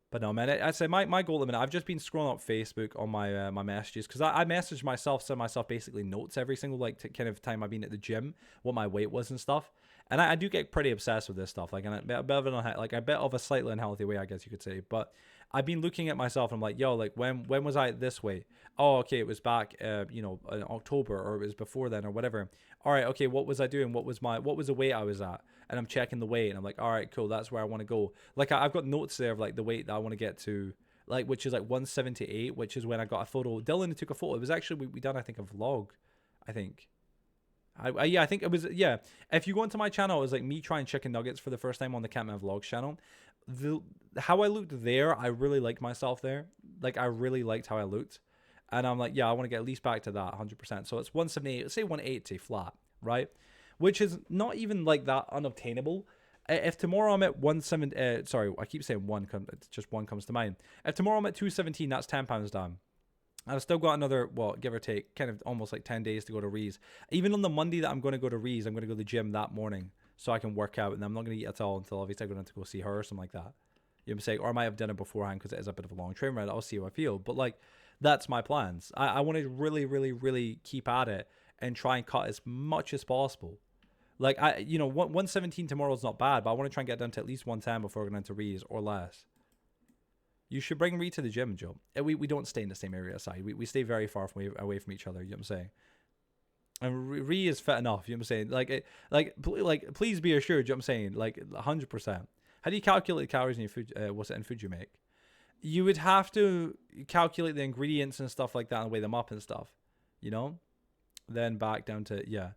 But no, man, I say my goal at the minute, I've just been scrolling up Facebook on my my messages, because I message myself, send myself basically notes every single kind of time I've been at the gym, what my weight was and stuff. And I do get pretty obsessed with this stuff, like, in a bit of a slightly unhealthy way, I guess you could say. But I've been looking at myself and I'm like, yo, like, when was I this way? Oh, okay, it was back, in October, or it was before then, or whatever. All right, okay, what was I doing? What was the weight I was at? And I'm checking the weight, and I'm like, all right, cool, that's where I want to go. Like, I've got notes there of like the weight that I want to get to, like, which is like 178, which is when I got a photo. Dylan took a photo. It was actually, we done, I think, a vlog, I think. I think it was, yeah. If you go into my channel, it was like me trying chicken nuggets for the first time on the Catman Vlogs channel. How I looked there, I really liked myself there. Like, I really liked how I looked. And I'm like, yeah, I want to get at least back to that 100%. So it's 178, let's say 180 flat, right? Which is not even like that unobtainable. If tomorrow I'm at 170, sorry, I keep saying one, just one comes to mind. If tomorrow I'm at 217, that's £10 down. And I've still got another, well, give or take, kind of almost like 10 days to go to Rees. Even on the Monday that I'm going to go to Rees, I'm going to go to the gym that morning so I can work out. And I'm not going to eat at all until obviously I'm going to go see her or something like that. You know what I'm saying? Or I might have dinner beforehand because it is a bit of a long train ride. I'll see how I feel. But like, that's my plans. I want to really, really, really keep at it and try and cut as much as possible. Like, 117 tomorrow is not bad, but I want to try and get down to at least 110 before going into Rees or less. You should bring Ree to the gym, Joe. We don't stay in the same area aside. We stay very far away from each other. You know what I'm saying? And Ree is fit enough. You know what I'm saying? Like, please be assured. You know what I'm saying? Like, 100%. How do you calculate the calories in your food? What's it in food you make? You would have to calculate the ingredients and stuff like that and weigh them up and stuff. You know? Then back down to, yeah.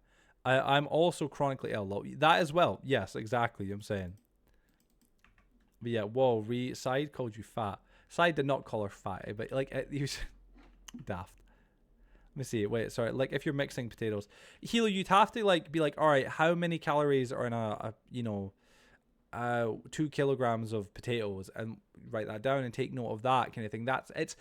I'm also chronically ill. That as well. Yes, exactly. You know what I'm saying? But yeah, whoa, Side called you fat. Side did not call her fat, but like, he was daft. Let me see. Wait, sorry. Like, if you're mixing potatoes, Hilo, you'd have to like be like, all right, how many calories are in a 2 kilograms of potatoes, and write that down and take note of that kind of thing. It's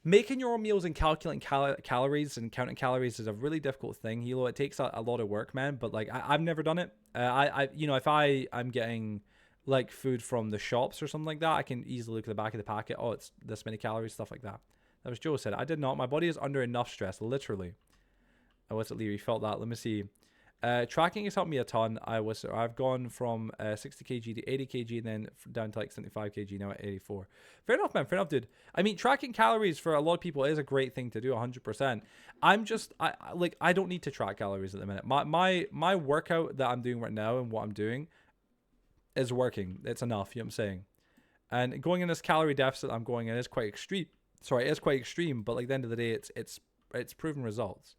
making your own meals and calculating calories and counting calories is a really difficult thing, Hilo. It takes a lot of work, man. But like, I've never done it. If I'm getting like food from the shops or something like that, I can easily look at the back of the packet. Oh, it's this many calories, stuff like that. That was Joe said. I did not. My body is under enough stress, literally. What's it, Leary? Felt that. Let me see. Tracking has helped me a ton. I've gone from 60 kg to 80 kg and then down to like 75 kg now at 84. Fair enough, man. Fair enough, dude. I mean, tracking calories for a lot of people is a great thing to do, 100%. I don't need to track calories at the minute. My workout that I'm doing right now and what I'm doing is working. It's enough, you know what I'm saying? And going in this calorie deficit I'm going in is quite extreme. Sorry, it's quite extreme, but like at the end of the day, it's proven results.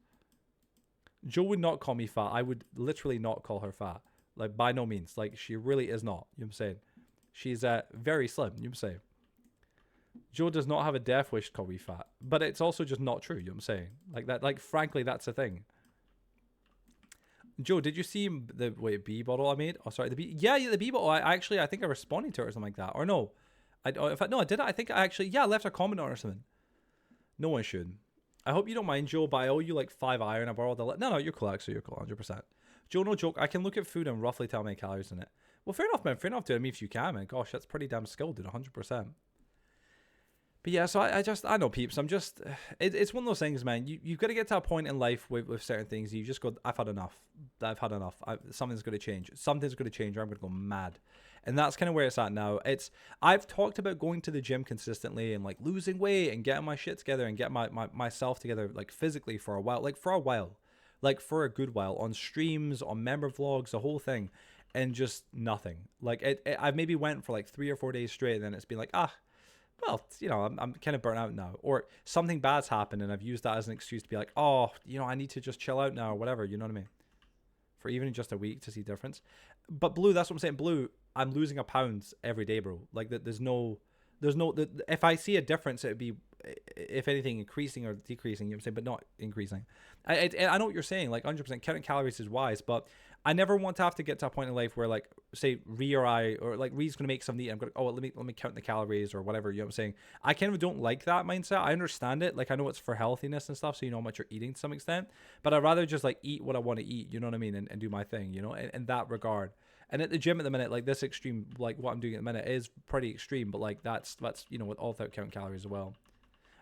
Joe would not call me fat. I would literally not call her fat. Like, by no means. Like, she really is not. You know what I'm saying? She's very slim. You know what I'm saying? Joe does not have a death wish to call me fat. But it's also just not true. You know what I'm saying? Like, that. Like, frankly, that's a thing. Joe, did you see the bee bottle I made? Oh, sorry, the bee. Yeah, the bee bottle. I think I responded to it or something like that. Or no, I did. I think I actually left a comment on it or something. No one should. I hope you don't mind, Joe, but I owe you like 5 iron. I borrowed the. No, you're cool. Actually, you're cool, 100%. Joe, no joke. I can look at food and roughly tell how many calories in it. Well, fair enough, man. Fair enough, dude. I mean, if you can, man. Gosh, that's pretty damn skilled, dude. 100%. But yeah, so I know, peeps. It's one of those things, man. You've got to get to a point in life with certain things. You just go, I've had enough. Something's going to change. Something's going to change or I'm going to go mad. And that's kind of where it's at now. I've talked about going to the gym consistently and like losing weight and getting my shit together and getting myself together like physically for a while. Like for a good while on streams, on member vlogs, the whole thing. And just nothing. Like I've maybe went for like 3 or 4 days straight and then it's been like, well, I'm kind of burnt out now, or something bad's happened and I've used that as an excuse to be like, oh, I need to just chill out now or whatever, you know what I mean? For even just a week to see difference. But Blue, that's what I'm saying. Blue, I'm losing a pound every day, bro. Like there's no, if I see a difference, it would be, if anything, increasing or decreasing, you know what I'm saying, but not increasing. I know what you're saying, like 100% counting calories is wise, but I never want to have to get to a point in life where like, say Ree or I, or like Ree's going to make something to eat. I'm going to, let me count the calories or whatever, you know what I'm saying? I kind of don't like that mindset. I understand it. Like I know it's for healthiness and stuff, so you know how much you're eating to some extent, but I'd rather just like eat what I want to eat, you know what I mean? And do my thing, in that regard. And at the gym at the minute, like this extreme, like what I'm doing at the minute is pretty extreme, but like that's with all without counting calories as well.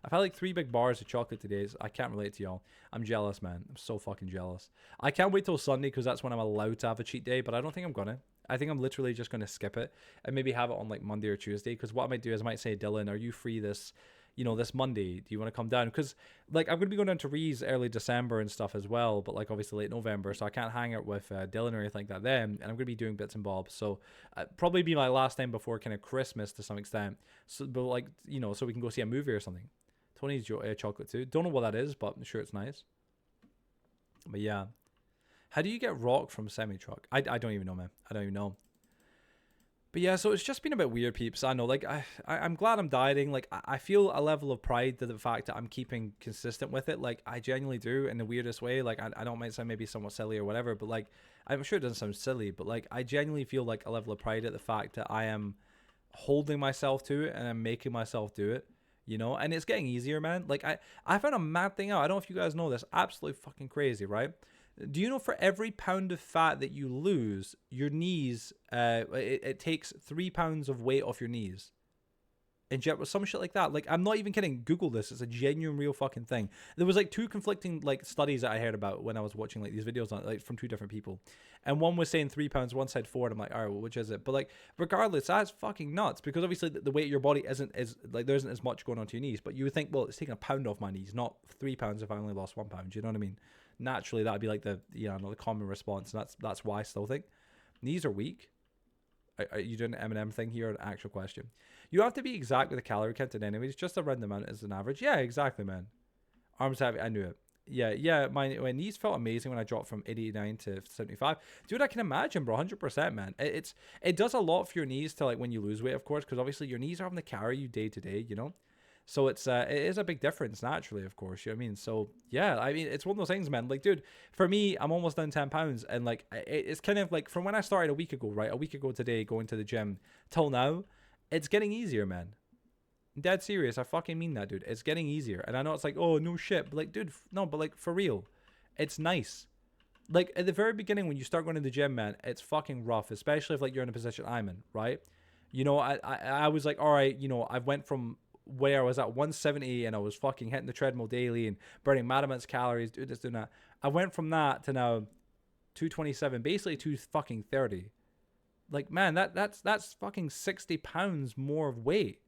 I've had like 3 big bars of chocolate today. I can't relate to y'all. I'm jealous, man. I'm so fucking jealous. I can't wait till Sunday because that's when I'm allowed to have a cheat day, but I don't think I'm gonna. I think I'm literally just gonna skip it and maybe have it on like Monday or Tuesday, because what I might do is I might say, Dylan, are you free this Monday? Do you want to come down? Because like I'm gonna be going down to Ree's early December and stuff as well, but like obviously late November, so I can't hang out with Dylan or anything like that then, and I'm gonna be doing bits and bobs, so probably be my last time before kind of Christmas to some extent. So, but like so we can go see a movie or something. Tony's chocolate too. Don't know what that is, but I'm sure it's nice. But yeah, how do you get rock from semi-truck? I don't even know, man. I don't even know. But yeah, so it's just been a bit weird, peeps. I know, like, I'm glad I'm dieting. Like, I feel a level of pride to the fact that I'm keeping consistent with it. Like, I genuinely do in the weirdest way. Like, I don't might sound maybe somewhat silly or whatever, but like, I'm sure it doesn't sound silly, but like, I genuinely feel like a level of pride at the fact that I am holding myself to it and I'm making myself do it. And it's getting easier, man. Like I found a mad thing out. I don't know if you guys know this. Absolutely fucking crazy, right? Do you know for every pound of fat that you lose, your knees, it takes 3 pounds of weight off your knees. inject with some shit like that. Like, I'm not even kidding. Google this. It's a genuine, real fucking thing. There was like two conflicting like studies that I heard about when I was watching like these videos on like from two different people, and one was saying £3, one said 4. And I'm like, all right, well, which is it? But like, regardless, that's fucking nuts because obviously the weight of your body isn't as like there isn't as much going onto your knees. But you would think, well, it's taking a pound off my knees, not £3 if I only lost £1. You know what I mean? Naturally, that'd be like the the common response, and that's why I still think knees are weak. Are you doing an M&M thing here? An actual question. You have to be exact with the calorie count anyways. Just a random amount as an average. Yeah, exactly, man. Arms heavy. I knew it. Yeah. My knees felt amazing when I dropped from 89 to 75. Dude, I can imagine, bro. 100%, man. It does a lot for your knees to like when you lose weight, of course, because obviously your knees are having to carry you day to day, you know. So it is a big difference naturally, of course. You know what I mean? So yeah, I mean it's one of those things, man. Like, dude, for me, I'm almost down 10 pounds, and like it's kind of like from when I started a week ago, right? A week ago today, going to the gym till now, it's getting easier, man. I'm dead serious. I fucking mean that, dude. It's getting easier, and I know it's like, oh no shit, but like, dude, no, but like for real, it's nice. Like at the very beginning when you start going to the gym, man, it's fucking rough, especially if like you're in a position I'm in, right? You know, I was like, all right, you know, I went from where I was at 170 and I was fucking hitting the treadmill daily and burning mad amounts of calories, doing this, doing that. I went from that to now 227, basically 230. Like, man, that's fucking 60 pounds more of weight.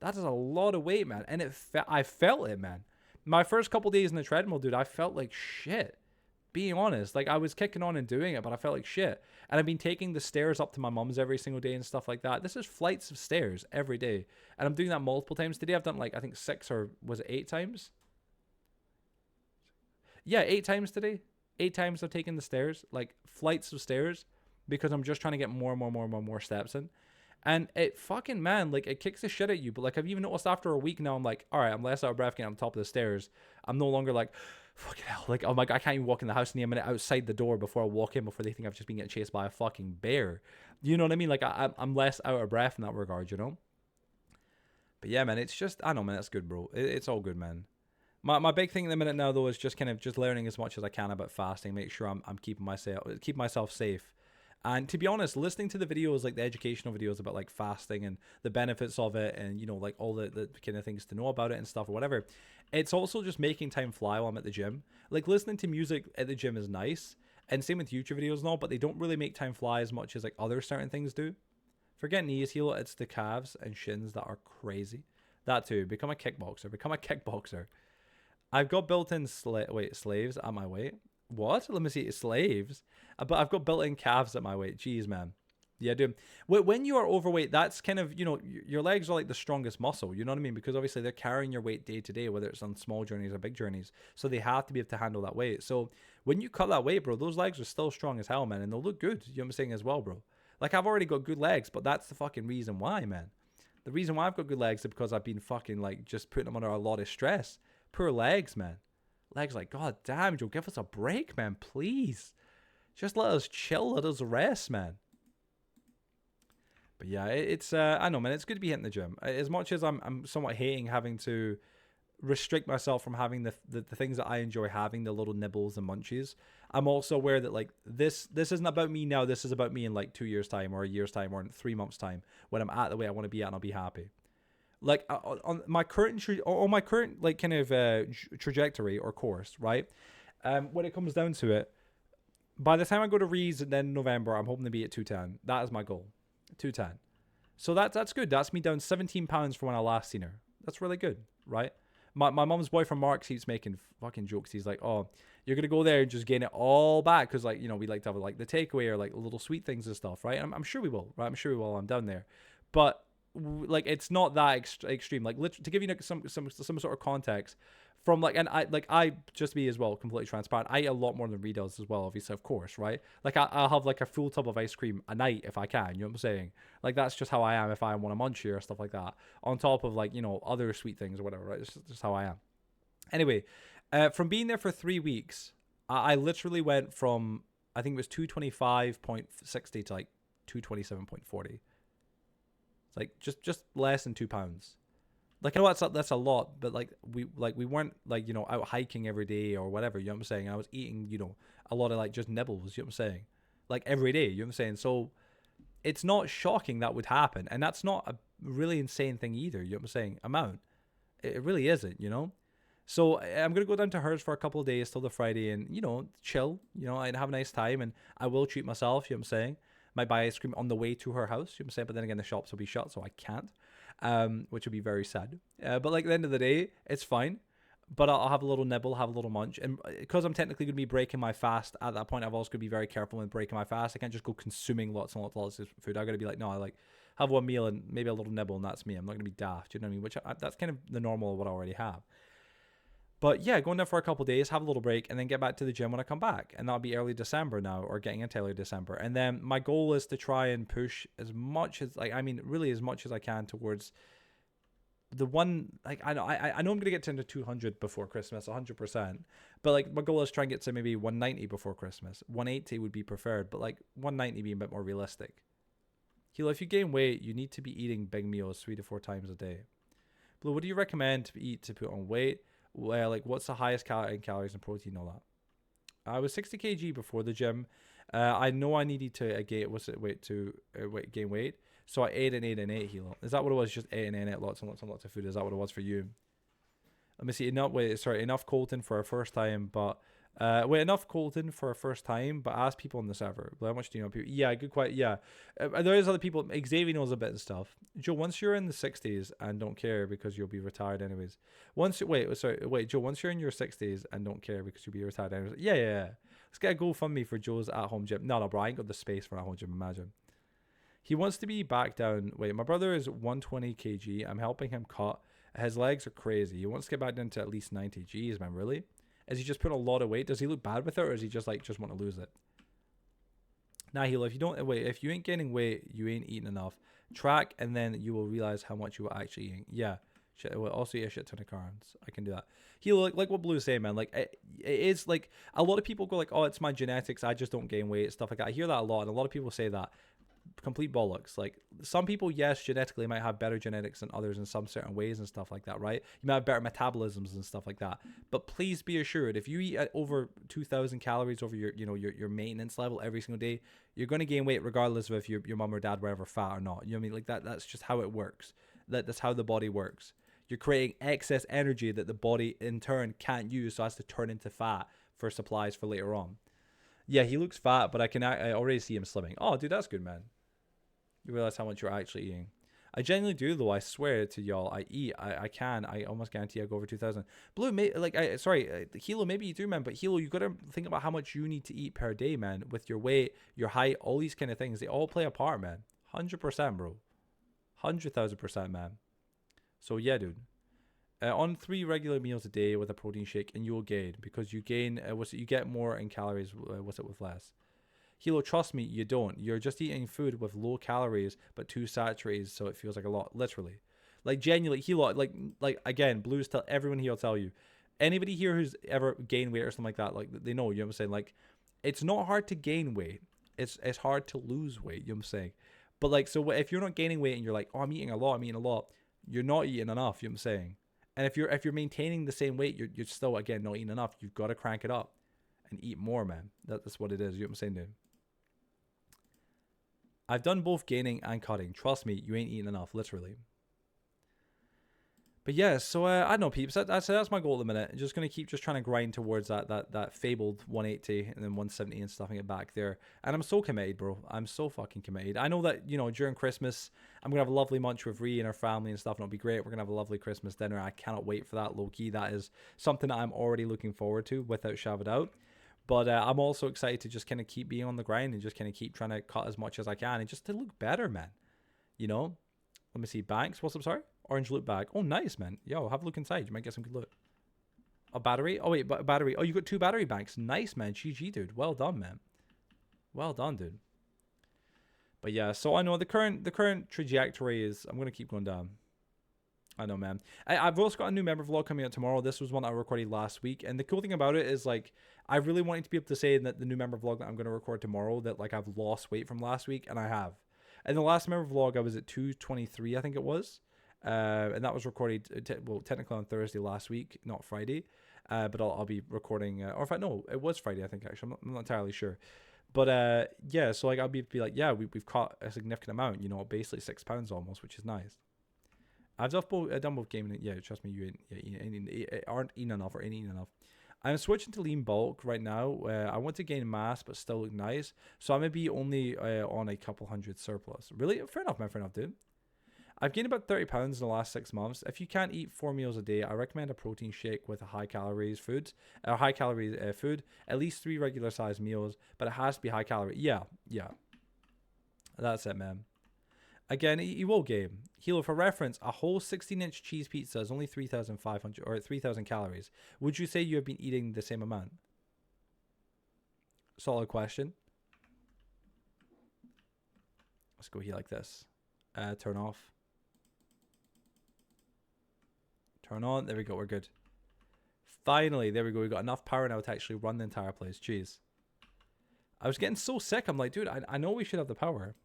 That is a lot of weight, man. And I felt it, man. My first couple days in the treadmill, dude, I felt like shit. Being honest, like I was kicking on and doing it, but I felt like shit. And I've been taking the stairs up to my mum's every single day and stuff like that. This is flights of stairs every day. And I'm doing that multiple times today. I've done like, I think 6 or was it 8 times? Yeah, 8 times today. 8 times I've taken the stairs, like flights of stairs, because I'm just trying to get more steps in. And it fucking, man, like it kicks the shit at you. But like I've even noticed after a week now, I'm like, all right, I'm less out of breath getting on top of the stairs. I'm no longer like, fucking hell, like, oh my God, I can't even walk in the house near a minute outside the door before I walk in before they think I've just been getting chased by a fucking bear. You know what I mean? Like I'm less out of breath in that regard, you know? But yeah, man, it's just, I know, man, that's good, bro. It's all good, man. My big thing in the minute now though is just kind of just learning as much as I can about fasting, make sure I'm keeping myself safe. And to be honest, listening to the videos, like the educational videos about like fasting and the benefits of it and, you know, like all the kind of things to know about it and stuff or whatever, it's also just making time fly while I'm at the gym. Like listening to music at the gym is nice. And same with YouTube videos and all, but they don't really make time fly as much as like other certain things do. Forget knees, heel, it's the calves and shins that are crazy. That too, become a kickboxer. I've got built-in slaves at my weight. What? Let me see. Slaves. But I've got built-in calves at my weight. Jeez, man. Yeah, dude. When you are overweight, that's kind of, you know, your legs are like the strongest muscle. You know what I mean? Because obviously they're carrying your weight day to day, whether it's on small journeys or big journeys. So they have to be able to handle that weight. So when you cut that weight, bro, those legs are still strong as hell, man. And they'll look good. You know what I'm saying as well, bro? Like I've already got good legs, but that's the fucking reason why, man. The reason why I've got good legs is because I've been fucking like just putting them under a lot of stress. Poor legs, man. Legs like, God damn, Joe, give us a break, man, please. Just let us chill, let us rest, man. But yeah, it's I know, man, it's good to be hitting the gym. As much as I'm somewhat hating having to restrict myself from having the things that I enjoy having, the little nibbles and munchies, I'm also aware that like this isn't about me now. This is about me in like 2 years time or a year's time or in 3 months time when I'm at the way I want to be at and I'll be happy. Like on my current like kind of trajectory or course, right? When it comes down to it, by the time I go to Rees and then November, I'm hoping to be at 210. That is my goal, 210. So that's good. That's me down 17 pounds from when I last seen her. That's really good, right? My mom's boyfriend Mark keeps making fucking jokes. He's like, oh, you're gonna go there and just gain it all back because like, you know, we like to have like the takeaway or like little sweet things and stuff, right? I'm sure we will, right? I'm sure we will while I'm down there, but like it's not that extreme. Like to give you like, some sort of context from like, and I just to be as well completely transparent, I eat a lot more than Reed does as well, obviously, of course, right? Like I'll have like a full tub of ice cream a night if I can, you know what I'm saying? Like that's just how I am if I want a munchie or stuff like that, on top of like, you know, other sweet things or whatever, right? It's just how I am. Anyway, from being there for 3 weeks, I literally went from, I think it was 225.60 to like 227.40. Like just less than £2. Like I know that's a lot, but like we weren't like, you know, out hiking every day or whatever, you know what I'm saying? I was eating, you know, a lot of like just nibbles, you know what I'm saying? Like every day, you know what I'm saying? So it's not shocking that would happen, and that's not really insane thing either. You know what I'm saying? Amount. It really isn't, you know? So I'm going to go down to hers for a couple of days till the Friday and, you know, chill, you know, and have a nice time. And I will treat myself, you know what I'm saying? Might buy ice cream on the way to her house, you know what I'm saying? But then again, the shops will be shut, so I can't, which will be very sad. But like at the end of the day, it's fine. But I'll have a little nibble, have a little munch. And because I'm technically going to be breaking my fast at that point, I've also got to be very careful with breaking my fast. I can't just go consuming lots and lots and lots of food. I've got to be like, no, I like have one meal and maybe a little nibble, and that's me. I'm not going to be daft, you know what I mean? Which that's kind of the normal of what I already have. But yeah, going there for a couple of days, have a little break, and then get back to the gym when I come back. And that'll be early December now, or getting into early December. And then my goal is to try and push as much as, like, I mean, really as much as I can towards the one, like, I know I'm going to get to into 200 before Christmas, 100%. But, like, my goal is try and get to maybe 190 before Christmas. 180 would be preferred, but, like, 190 being a bit more realistic. Hilo, if you gain weight, you need to be eating big meals 3 to 4 times a day. Blue, what do you recommend to eat to put on weight? Well, like, what's the highest calories and protein, all that? I was 60 kg before the gym. I know I needed to gain weight. So I ate and ate and ate, Hilo. Is that what it was? Just ate and ate lots and lots and lots of food. Is that what it was for you? Let me see. Enough Colton for our first time, but enough Colton for our first time, but ask people on the server. How much do you know? People? Yeah, good. Quite. Yeah, there is other people. Xavier knows a bit and stuff. Joe, once you're in the 60s and don't care because you'll be retired anyways. Once Joe, once you're in your 60s and don't care because you'll be retired anyways. Yeah. Let's get a GoFundMe for Joe's at-home gym. No, bro, I ain't got the space for at-home gym. Imagine. He wants to be back down. Wait, my brother is 120 kg. I'm helping him cut. His legs are crazy. He wants to get back down to at least 90. Jeez, man, really? Is he just putting a lot of weight? Does he look bad with it, or is he just want to lose it? Nah, Hilo, if you ain't gaining weight, you ain't eating enough. Track, and then you will realize how much you are actually eating. Yeah, shit. Well, also eat a shit ton of carbs. I can do that. Hilo, like what Blue's saying, man. Like it is like a lot of people go like, oh, it's my genetics. I just don't gain weight, stuff like that. I hear that a lot, and a lot of people say that. Complete bollocks. Like some people, yes, genetically might have better genetics than others in some certain ways and stuff like that, right? You might have better metabolisms and stuff like that. But please be assured, if you eat at over 2,000 calories over your maintenance level every single day, you're going to gain weight regardless of if your mom or dad were ever fat or not. You know what I mean? Like that's just how it works. That's how the body works. You're creating excess energy that the body in turn can't use, so it has to turn into fat for supplies for later on. Yeah, he looks fat, but I already see him slimming. Oh, dude, that's good, man. You realize how much you're actually eating. I genuinely do, though. I swear to y'all, I eat. I almost guarantee I go over 2,000. Blue, Hilo, maybe you do, man. But Hilo, you got to think about how much you need to eat per day, man. With your weight, your height, all these kind of things. They all play a part, man. 100%, bro. 100,000%, man. So, yeah, dude. On 3 regular meals a day with a protein shake, and you will gain. Because you gain, you get more in calories, with less. Hilo, trust me, you don't. You're just eating food with low calories, but too saturated, so it feels like a lot. Literally. Like, genuinely, Hilo, like again, Blues, everyone here will tell you. Anybody here who's ever gained weight or something like that, like, they know, you know what I'm saying? Like, it's not hard to gain weight. It's hard to lose weight, you know what I'm saying? But, like, so if you're not gaining weight and you're like, oh, I'm eating a lot, you're not eating enough, you know what I'm saying? And if you're maintaining the same weight, you're still, again, not eating enough. You've got to crank it up and eat more, man. That's what it is, you know what I'm saying, dude? I've done both gaining and cutting. Trust me, you ain't eating enough, literally. But yeah, so I don't know, peeps. That's my goal at the minute. I'm just gonna keep trying to grind towards that fabled 180 and then 170 and stuffing it back there. And I'm so committed, bro. I'm so fucking committed. I know that, you know, during Christmas I'm gonna have a lovely munch with Ree and her family and stuff, and it'll be great. We're gonna have a lovely Christmas dinner. I cannot wait for that, low key. That is something that I'm already looking forward to, without shadow of a doubt. But I'm also excited to just kind of keep being on the grind and just kind of keep trying to cut as much as I can and just to look better, man. You know? Let me see. Banks. What's up? Sorry? Orange loot bag. Oh, nice, man. Yo, have a look inside. You might get some good loot. A battery? Oh, wait. Battery. Oh, you got 2 battery banks. Nice, man. GG, dude. Well done, man. Well done, dude. But yeah, so I know the current trajectory is I'm going to keep going down. I know, man. I've also got a new member vlog coming out tomorrow. This was one I recorded last week. And the cool thing about it is, like, I really wanted to be able to say that the new member vlog that I'm going to record tomorrow, that, like, I've lost weight from last week. And I have. And the last member vlog, I was at 223, I think it was. And that was recorded, technically on Thursday last week, not Friday. But I'll be recording, or in fact, no, it was Friday, I think, actually. I'm not entirely sure. But, yeah, so, like, I'll be like, yeah, we've caught a significant amount, you know, basically £6 almost, which is nice. I've done both gaming. Yeah, trust me, you aren't eating enough or ain't eating enough. I'm switching to lean bulk right now. I want to gain mass but still look nice. So I'm going to be only on a couple hundred surplus. Really? Fair enough, man. Fair enough, dude. I've gained about 30 pounds in the last 6 months. If you can't eat 4 meals a day, I recommend a protein shake with a high calories food, at least 3 regular sized meals, but it has to be high calorie. Yeah. That's it, man. Again, you will gain. Hilo, for reference, a whole 16-inch cheese pizza is only 3,500 or 3,000 calories. Would you say you have been eating the same amount? Solid question. Let's go here like this. Turn off. Turn on. There we go. We're good. Finally, there we go. We got enough power now to actually run the entire place. Jeez. I was getting so sick. I'm like, dude, I know we should have the power.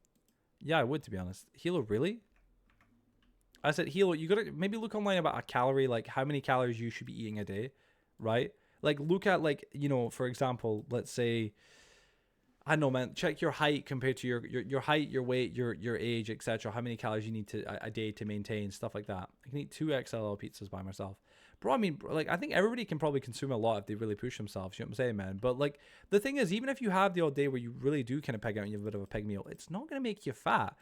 Yeah, I would, to be honest. Hilo, really? I said, Hilo, you gotta maybe look online about a calorie, like how many calories you should be eating a day, right? Like, look at, like, you know, for example, let's say, I don't know, man, check your height compared to your height, your weight, your age, etc. How many calories you need to a day to maintain, stuff like that. I can eat 2 XLL pizzas by myself. Bro, I mean, like, I think everybody can probably consume a lot if they really push themselves, you know what I'm saying, man? But, like, the thing is, even if you have the odd day where you really do kind of peg out and you have a bit of a pig meal, it's not going to make you fat.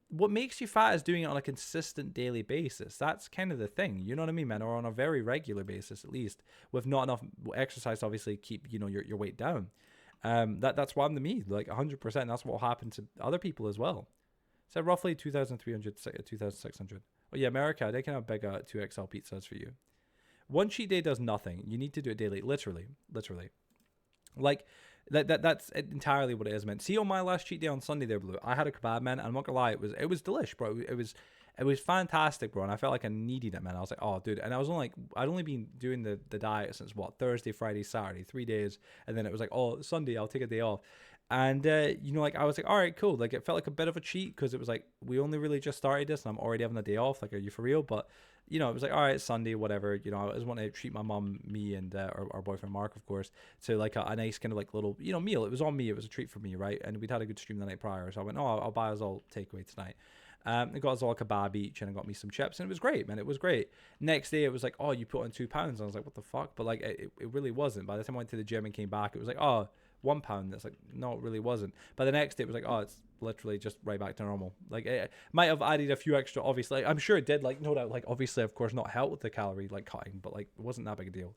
What makes you fat is doing it on a consistent daily basis. That's kind of the thing, you know what I mean, man? Or on a very regular basis, at least, with not enough exercise to obviously keep, you know, your weight down. That's why I'm the me, like 100%. That's what will happen to other people as well. So roughly 2,300, 2,600. Oh yeah, America, they can have big 2XL pizzas for you. One cheat day does nothing. You need to do it daily, literally. Like that's entirely what it is, man. See, on my last cheat day on Sunday there, Blue, I had a kebab, man, and I'm not gonna lie, it was delish, bro. It was fantastic, bro, and I felt like I needed it, man. I was like, oh, dude, and I'd only been doing the diet since what, Thursday, Friday, Saturday, 3 days, and then it was like, oh, Sunday, I'll take a day off. And you know, like, I was like, all right, cool. Like, it felt like a bit of a cheat because it was like, we only really just started this and I'm already having a day off. Like, are you for real? But you know, it was like, all right, Sunday, whatever. You know, I just want to treat my mom, me, and our boyfriend Mark, of course, to like a nice kind of like little, you know, meal. It was on me. It was a treat for me, right? And we'd had a good stream the night prior, so I went, oh, I'll buy us all takeaway tonight. It got us all a kebab each, and it got me some chips, and it was great, man. It was great. Next day, it was like, oh, you put on 2 pounds. And I was like, what the fuck? But like, it really wasn't. By the time I went to the gym and came back, it was like, oh, 1 pound. That's like, no, it really wasn't. But the next day, it was like, oh, it's literally just right back to normal. Like, it might have added a few extra, obviously. Like, I'm sure it did, like, no doubt, like, obviously, of course, not help with the calorie, like, cutting, but like, it wasn't that big a deal.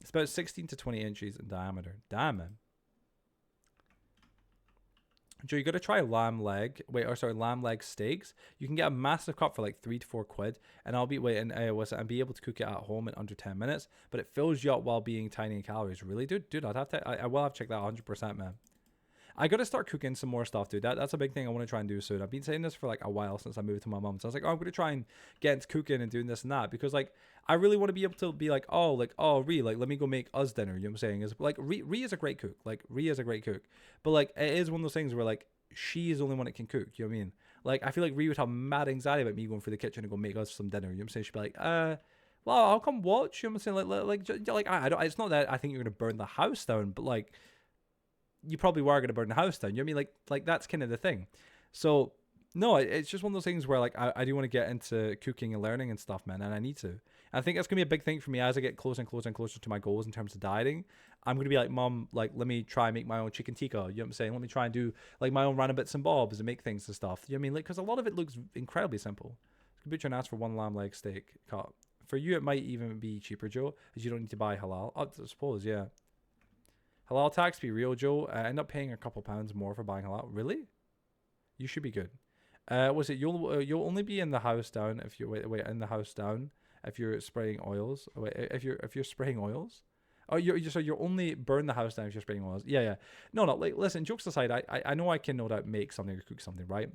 It's about 16 to 20 inches in diameter. Damn, man. Joe, you got to try lamb leg steaks. You can get a massive cut for like 3 to 4 quid, and I'll be and be able to cook it at home in under 10 minutes. But it fills you up while being tiny in calories. Really, dude, I will have to check that 100%, man. I got to start cooking some more stuff, dude. That's a big thing I want to try and do soon. I've been saying this for like a while since I moved to my mom. So I was like, oh, I'm going to try and get into cooking and doing this and that because like I really want to be able to be like, Ree, like let me go make us dinner. You know what I'm saying? Is like Ree is a great cook. Like Ree is a great cook. But like it is one of those things where like she is the only one that can cook. You know what I mean? Like I feel like Ree would have mad anxiety about me going through the kitchen and go make us some dinner. You know what I'm saying? She'd be like, well, I'll come watch. You know what I'm saying? Like I don't. It's not that I think you're gonna burn the house down, but like you probably were going to burn the house down. You know what I mean? Like that's kind of the thing. So no, it's just one of those things where like I do want to get into cooking and learning and stuff, man, and I need to. And I think that's gonna be a big thing for me as I get closer and closer and closer to my goals in terms of dieting. I'm gonna be like, Mom, like let me try and make my own chicken tikka. You know what I'm saying? Let me try and do like my own random bits and bobs and make things and stuff. You know what I mean? Like because a lot of it looks incredibly simple. Kombucha and ask for 1 lamb leg steak cut. For you, it might even be cheaper, Joe, as you don't need to buy halal. I suppose, yeah. Halal tax be real, Joe. End up paying a couple pounds more for buying halal. Really? You should be good. Was it you'll only be in the house down if you wait in the house down if you're spraying oils. Wait, if you're spraying oils. Oh, you're only burn the house down if you're spraying oils. Yeah. No. Like listen. Jokes aside, I know I can no doubt make something or cook something, right?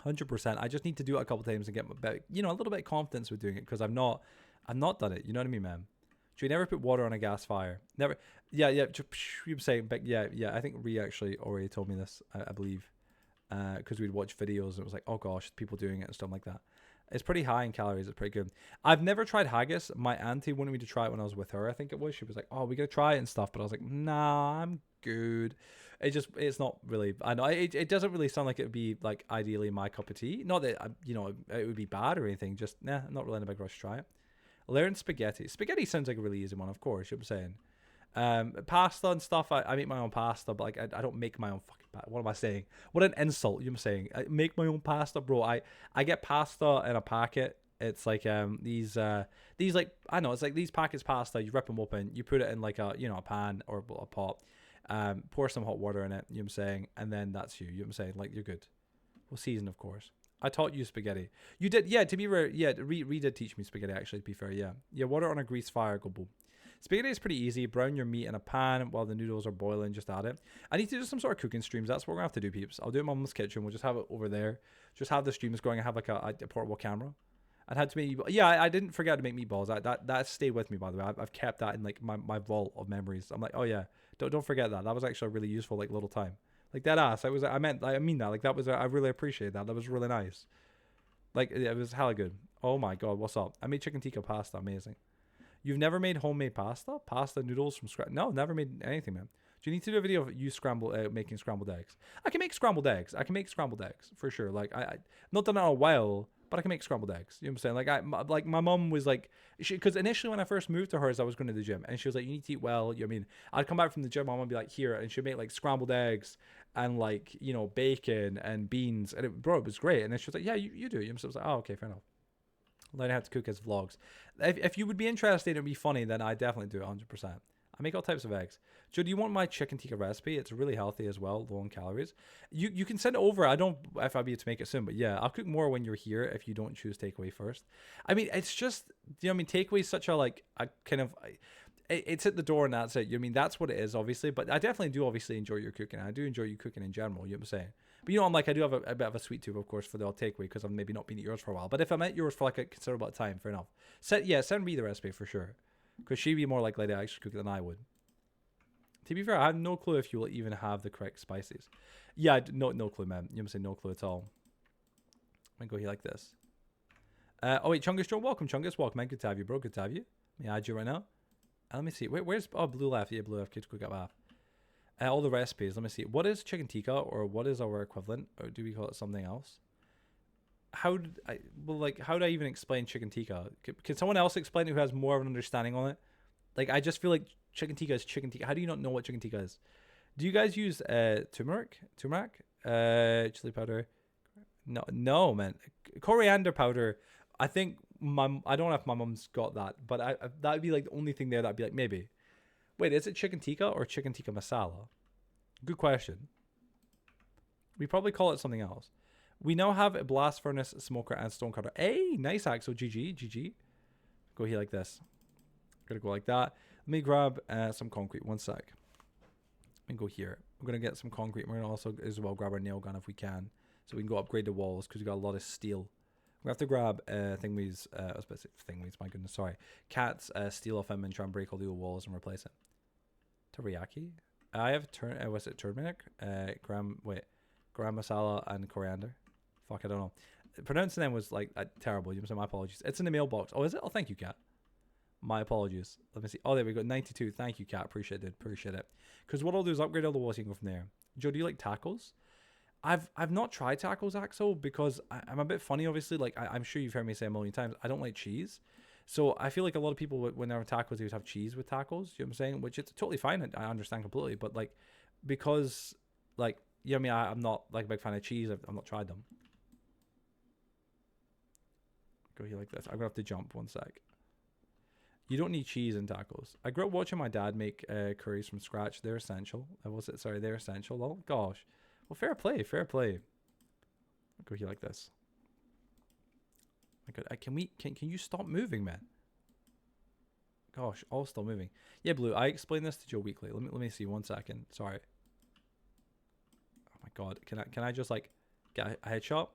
100%. I just need to do it a couple times and get a little bit of confidence with doing it because I've not done it. You know what I mean, man? Should we never put water on a gas fire? Never. Yeah. You're saying, but yeah. I think Ree actually already told me this. I believe, because we'd watch videos and it was like, oh gosh, people doing it and stuff like that. It's pretty high in calories. It's pretty good. I've never tried haggis. My auntie wanted me to try it when I was with her. I think it was. She was like, oh, we gotta try it and stuff. But I was like, nah, I'm good. It's not really. I know it doesn't really sound like it would be like ideally my cup of tea. Not that it would be bad or anything. Just nah, I'm not really in a big rush to try it. Learn spaghetti. Spaghetti sounds like a really easy one, of course. You know what I'm saying? Pasta and stuff. I make my own pasta, but like I don't make my own fucking. What am I saying? What an insult! You know what I'm saying? I make my own pasta, bro. I get pasta in a packet. It's like these like I know it's like these packets of pasta. You rip them open. You put it in like a pan or a pot. Pour some hot water in it. You know what I'm saying? And then that's you. You know what I'm saying? Like you're good. Well, season of course. I taught you spaghetti. You did, yeah. To be fair, yeah. Ree did teach me spaghetti. Actually, to be fair, yeah. Yeah, water on a grease fire. Go boom. Spaghetti is pretty easy. Brown your meat in a pan while the noodles are boiling. Just add it. I need to do some sort of cooking streams. That's what we're gonna have to do, peeps. I'll do it in my mum's kitchen. We'll just have it over there. Just have the streams going. And have like a portable camera. I had to make. Yeah, I didn't forget to make meatballs. That stayed with me, by the way. I've kept that in like my vault of memories. I'm like, oh yeah, don't forget that. That was actually a really useful like little time. Like that ass. I mean that. Like that was. I really appreciate that. That was really nice. Like it was hella good. Oh my god, what's up? I made chicken tikka pasta. Amazing. You've never made homemade pasta? Pasta noodles from scratch? No, never made anything, man. Do you need to do a video of you making scrambled eggs? I can make scrambled eggs. I can make scrambled eggs for sure. Like I not done it in a while, but I can make scrambled eggs. You know what I'm saying? Like my mom was like, because initially when I first moved to hers, I was going to the gym, and she was like, you need to eat well. You know what I mean? I'd come back from the gym, my mom would be like, here, and she'd make like scrambled eggs and like bacon and beans, and it was great. And then she was like, yeah, you do. So I was like, oh, okay, fair enough. Learning how to cook as vlogs. If you would be interested, it'd be funny. Then I definitely do it 100%. I make all types of eggs. Joe, do you want my chicken tikka recipe? It's really healthy as well, low in calories. You can send it over. I don't if I'll be able to make it soon, but yeah, I'll cook more when you're here if you don't choose takeaway first. I mean, it's just takeaway is such a like a kind of it's at the door and that's it. You know what I mean, that's what it is, obviously. But I definitely do obviously enjoy your cooking. I do enjoy you cooking in general. You know what I'm saying? But I'm like I do have a bit of a sweet tooth, of course, for the old takeaway because I've maybe not been at yours for a while. But if I'm at yours for like a considerable time, fair enough. Send me the recipe for sure, because she'd be more likely to actually cook it than I would. To be fair, I have no clue if you will even have the correct spices. Yeah, no clue, man. You know what I'm saying? No clue at all. I'm going to go here like this. Oh, wait, Chungus Joe. Welcome, Chungus. Welcome, man. Good to have you, bro. Good to have you. Let me add you right now. Let me see. Where's... Oh, blue left. Yeah, blue left. Kids quick up half. All the recipes. Let me see. What is chicken tikka, or what is our equivalent? Or do we call it something else? How do I even explain chicken tikka? Can someone else explain it who has more of an understanding on it? Like, I just feel like chicken tikka is chicken tikka. How do you not know what chicken tikka is? Do you guys use turmeric, chili powder? No, man. Coriander powder. I think I don't know if my mum's got that, but that'd be like the only thing there that'd be like maybe. Wait, is it chicken tikka or chicken tikka masala? Good question. We probably call it something else. We now have a blast furnace, smoker, and stone cutter. Hey, nice Axel. GG. Go here like this. Gonna go like that. Let me grab some concrete. One sec. And go here. We're gonna get some concrete. We're gonna also as well grab our nail gun if we can, so we can go upgrade the walls because we got a lot of steel. We have to grab thingies. I was about to say thingies. My goodness, sorry. Cat's steel off him and try and break all the old walls and replace it. Teriyaki. I have was it turmeric? Gram masala and coriander. Fuck, I don't know. Pronouncing them was like terrible. You must say my apologies. It's in the mailbox. Oh, is it? Oh, thank you, Cat. My apologies. Let me see. Oh, there we go. 92. Thank you, Cat. Appreciate it. Because what I'll do is upgrade all the walls. You can go from there. Joe, do you like tacos? I've not tried tacos, Axel, because I'm a bit funny, obviously. Like, I'm sure you've heard me say a million times, I don't like cheese. So I feel like a lot of people, when they have tacos, they would have cheese with tacos. You know what I'm saying? Which it's totally fine. I understand completely. But, like, because, like, you know what I mean? I'm not, like, a big fan of cheese. I've not tried them. Go here like this. I'm going to have to jump one sec. You don't need cheese in tacos. I grew up watching my dad make curries from scratch. They're essential. They're essential. Oh, gosh. Well, fair play. I'll go here like this. My God, can you stop moving, man? Gosh, all still moving. Yeah, Blue. I explained this to Joe weekly. Let me see 1 second. Sorry. Oh my God. Can I just like get a headshot?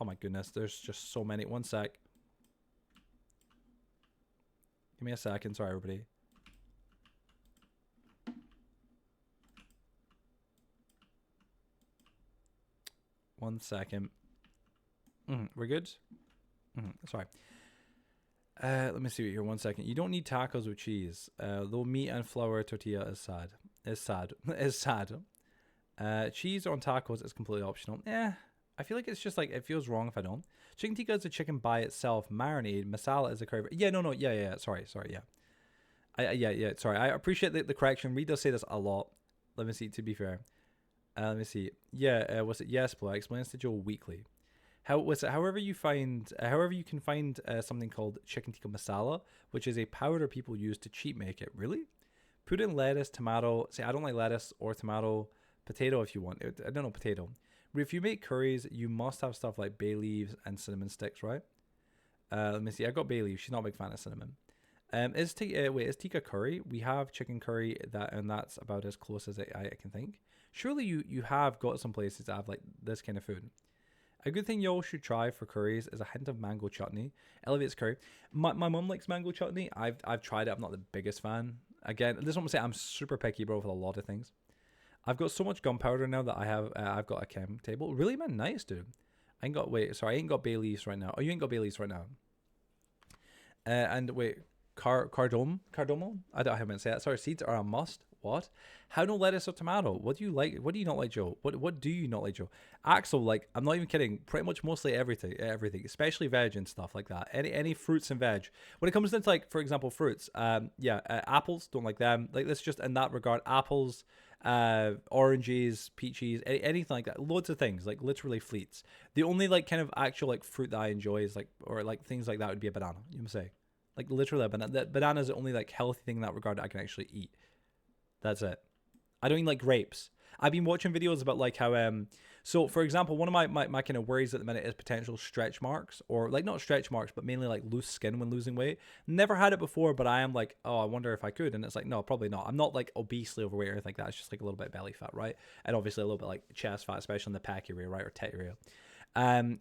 Oh my goodness. There's just so many. 1 sec. Give me a second. Sorry, everybody. One second. We're good? Sorry. Let me see here. 1 second. You don't need tacos with cheese. Though meat and flour tortilla is sad. It's sad. It's sad. Cheese on tacos is completely optional. I feel like it's just like, it feels wrong if I don't. Chicken tikka is a chicken by itself. Marinade. Masala is a curry. Yeah, no. Yeah. Sorry, yeah. Yeah. Sorry. I appreciate the correction. Reed does say this a lot. Let me see, to be fair. Let me see. Yeah, was it? Yes, Blue. Explains to Joe weekly. How was it? However you can find something called chicken tikka masala, which is a powder people use to cheat make it. Really? Put in lettuce, tomato. See, I don't like lettuce or tomato. Potato if you want. I don't know, potato. But if you make curries, you must have stuff like bay leaves and cinnamon sticks, right? Let me see. I got bay leaves. She's not a big fan of cinnamon. Is tikka curry? We have chicken curry and that's about as close as I can think. Surely you have got some places that have like this kind of food. A good thing y'all should try for curries is a hint of mango chutney. Elevates curry. My mum likes mango chutney. I've tried it. I'm not the biggest fan. Again, this is what I'm saying. I'm super picky, bro, with a lot of things. I've got so much gunpowder now that I've got a chem table. Really, man, nice, dude. I ain't got I ain't got bay leaves right now. Oh, you ain't got bay leaves right now. And wait, cardomo? I don't know how to say that. Sorry, seeds are a must. What? How no lettuce or tomato? What do you like? What do you not like, Joe? What do you not like, Joe? Axel, like, I'm not even kidding. Pretty much mostly everything, especially veg and stuff like that. Any fruits and veg. When it comes to like, for example, fruits, apples, don't like them. Like, that's just in that regard. Apples, oranges, peaches, anything like that. Loads of things, like literally fleets. The only like kind of actual like fruit that I enjoy is like, or like things like that would be a banana. You know what I'm saying? Like literally a banana. That banana is the only like healthy thing in that regard that I can actually eat. That's it. I don't even like grapes. I've been watching videos about like how so for example, one of my kind of worries at the minute is potential stretch marks, or like not stretch marks, but mainly like loose skin when losing weight. Never had it before, but I am like, oh, I wonder if I could. And it's like, no, probably not. I'm not like obesely overweight or anything like that. It's just like a little bit of belly fat, right? And obviously a little bit like chest fat, especially in the pec area, right? Or tit area.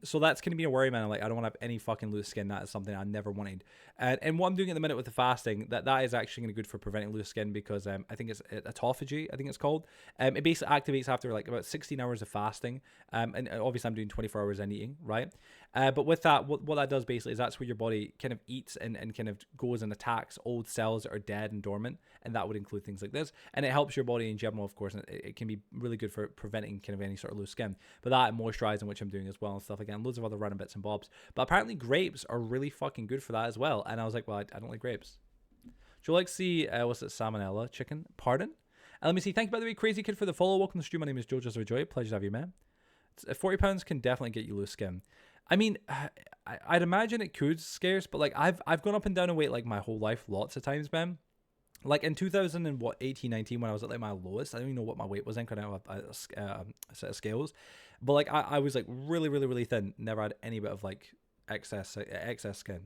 So that's going to be a worry, man. I'm like, I don't want to have any fucking loose skin. That is something I never wanted. And what I'm doing at the minute with the fasting, that is actually going to be good for preventing loose skin, because I think it's autophagy, I think it's called. It basically activates after like about 16 hours of fasting. And obviously I'm doing 24 hours in eating, right? But with that, what that does basically is that's where your body kind of eats and kind of goes and attacks old cells that are dead and dormant. And that would include things like this. And it helps your body in general, of course. And it can be really good for preventing kind of any sort of loose skin. But that and moisturizing, which I'm doing as well and stuff again. Loads of other random bits and bobs. But apparently grapes are really fucking good for that as well. And I was like, well, I don't like grapes. Do you like see, what's it, salmonella chicken? Pardon? And let me see. Thank you, by the way, Crazy Kid, for the follow. Welcome to the stream. My name is Joe. Just Joy. Pleasure to have you, man. 40 pounds can definitely get you loose skin. I mean, I'd imagine it could, scarce, but like I've gone up and down in weight like my whole life, lots of times, man. Like in 2018, 19, when I was at like my lowest, I don't even know what my weight was in, because I don't have a set of scales. But like I was like really, really, really thin. Never had any bit of like excess skin.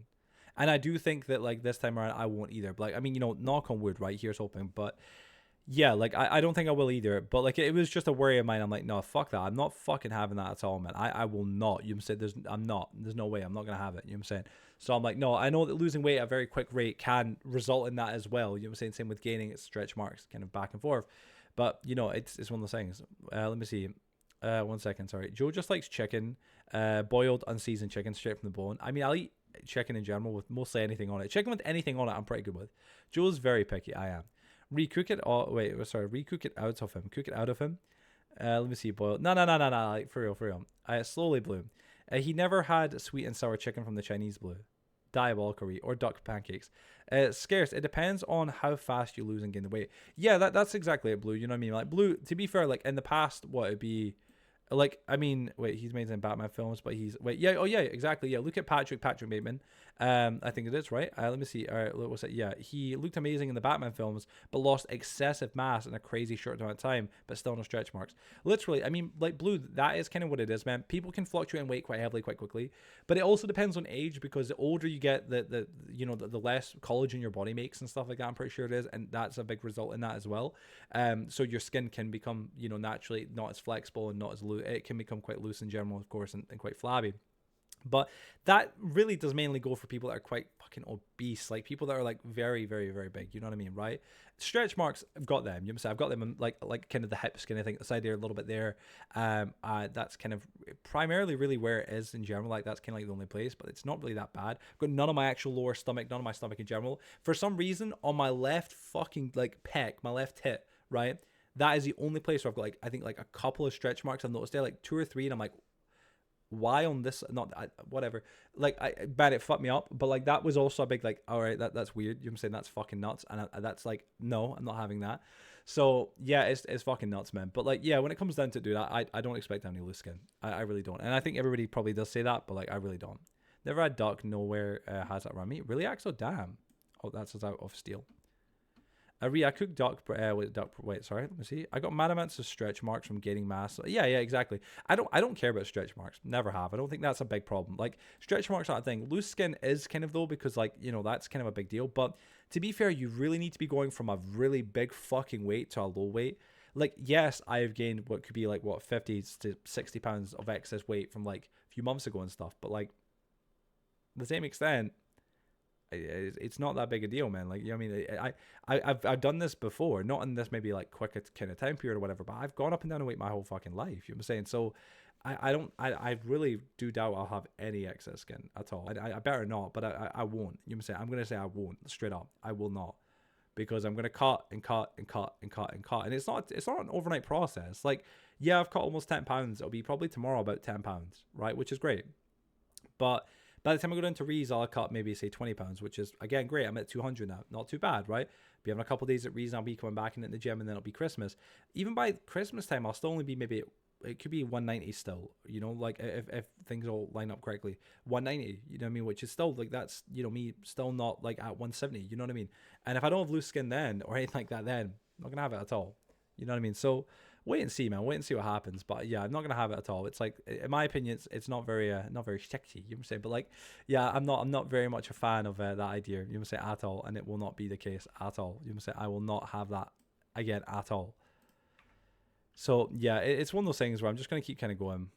And I do think that like this time around I won't either. But like, I mean, you know, knock on wood, right? Here's hoping. But yeah, like I don't think I will either. But like it was just a worry of mine. I'm like, no, fuck that. I'm not fucking having that at all, man. I will not. You know what I'm saying? There's no way. I'm not gonna have it. You know what I'm saying? So I'm like, no, I know that losing weight at a very quick rate can result in that as well. You know what I'm saying? Same with gaining, it's stretch marks, kind of back and forth. But you know, it's one of those things. Let me see. 1 second, sorry. Joe just likes chicken, boiled, unseasoned chicken straight from the bone. I mean, I'll eat chicken in general with mostly anything on it. Chicken with anything on it, I'm pretty good with. Joe's very picky. I am. Recook it. Oh wait, sorry. Recook it out of him. Cook it out of him. Let me see. Boil. No. Like for real. Slowly Blue. He never had sweet and sour chicken from the Chinese Blue. Diabolical, or duck pancakes. Scarce. It depends on how fast you lose and gain the weight. Yeah, that's exactly it, Blue. You know what I mean? Like Blue. To be fair, like in the past, what it'd be. Like, I mean, wait, he's made some Batman films, but exactly. Yeah, look at Patrick Bateman. I think it is, right? Let me see. All right, what's that? Yeah, he looked amazing in the Batman films, but lost excessive mass in a crazy short amount of time, but still no stretch marks. Literally, I mean, like Blue, that is kind of what it is, man. People can fluctuate in weight quite heavily, quite quickly, but it also depends on age, because the older you get, the less collagen your body makes and stuff like that. I'm pretty sure it is, and that's a big result in that as well. So your skin can become, naturally not as flexible and not as loose. It can become quite loose in general, of course, and quite flabby. But that really does mainly go for people that are quite fucking obese, like people that are like very, very, very big. You know what I mean, right? Stretch marks, I've got them. You know what I'm saying? I've got them in like kind of the hip skin. I think the side there a little bit there. That's kind of primarily really where it is in general. Like that's kind of like the only place, but it's not really that bad. I've got none of my actual lower stomach, none of my stomach in general. For some reason, on my left fucking like pec, my left hip, right? that is the only place where I've got like, I think like a couple of stretch marks I've noticed there, like 2 or 3, and I'm like, why on this? Not whatever. Like man, it fucked me up. But like that was also a big like, all right, that's weird. You know what I'm saying? That's fucking nuts. And that's like, no, I'm not having that. So yeah, it's fucking nuts, man. But like, yeah, when it comes down to it, dude, I don't expect any loose skin. I really don't. And I think everybody probably does say that, but like I really don't. Never had duck. Nowhere has that around me. Really, Axel? Damn. Oh, that's out of steel. I cooked duck. Wait, sorry. Let me see. I got mad amounts of stretch marks from gaining mass. Yeah, exactly. I don't care about stretch marks. Never have. I don't think that's a big problem. Like stretch marks aren't a thing. Loose skin is kind of though, because like, you know, that's kind of a big deal. But to be fair, you really need to be going from a really big fucking weight to a low weight. Like, yes, I have gained what could be like 50 to 60 pounds of excess weight from like a few months ago and stuff. But like, to the same extent, it's not that big a deal, man. Like, you know what I mean? I've done this before, not in this maybe like quick kind of time period or whatever, but I've gone up and down in weight my whole fucking life. You know what I'm saying? So I really do doubt I'll have any excess skin at all. I better not, but I won't. You know what I'm saying? I'm going to say I won't, straight up. I will not, because I'm going to cut and cut and cut and cut and cut. And it's not an overnight process. Like, yeah, I've cut almost 10 pounds. It'll be probably tomorrow about 10 pounds, right? Which is great. But by the time I go down to Rees, I'll cut maybe say 20 pounds, which is again great. I'm at 200 now, not too bad, right? Be having a couple of days at Rees, I'll be coming back in the gym, and then it'll be Christmas. Even by Christmas time, I'll still only be maybe, it could be 190 still, you know, like if things all line up correctly, 190, you know what I mean? Which is still like, that's, you know, me still not like at 170, you know what I mean? And if I don't have loose skin then or anything like that, then I'm not gonna have it at all, you know what I mean? So wait and see, man. Wait and see what happens. But yeah, I'm not gonna have it at all. It's like, in my opinion, it's not very sexy. You know what I'm saying? But like, yeah, I'm not very much a fan of that idea. You know what I'm saying? At all, and it will not be the case at all. You know what I'm saying? I will not have that again at all. So yeah, it's one of those things where I'm just gonna keep kind of going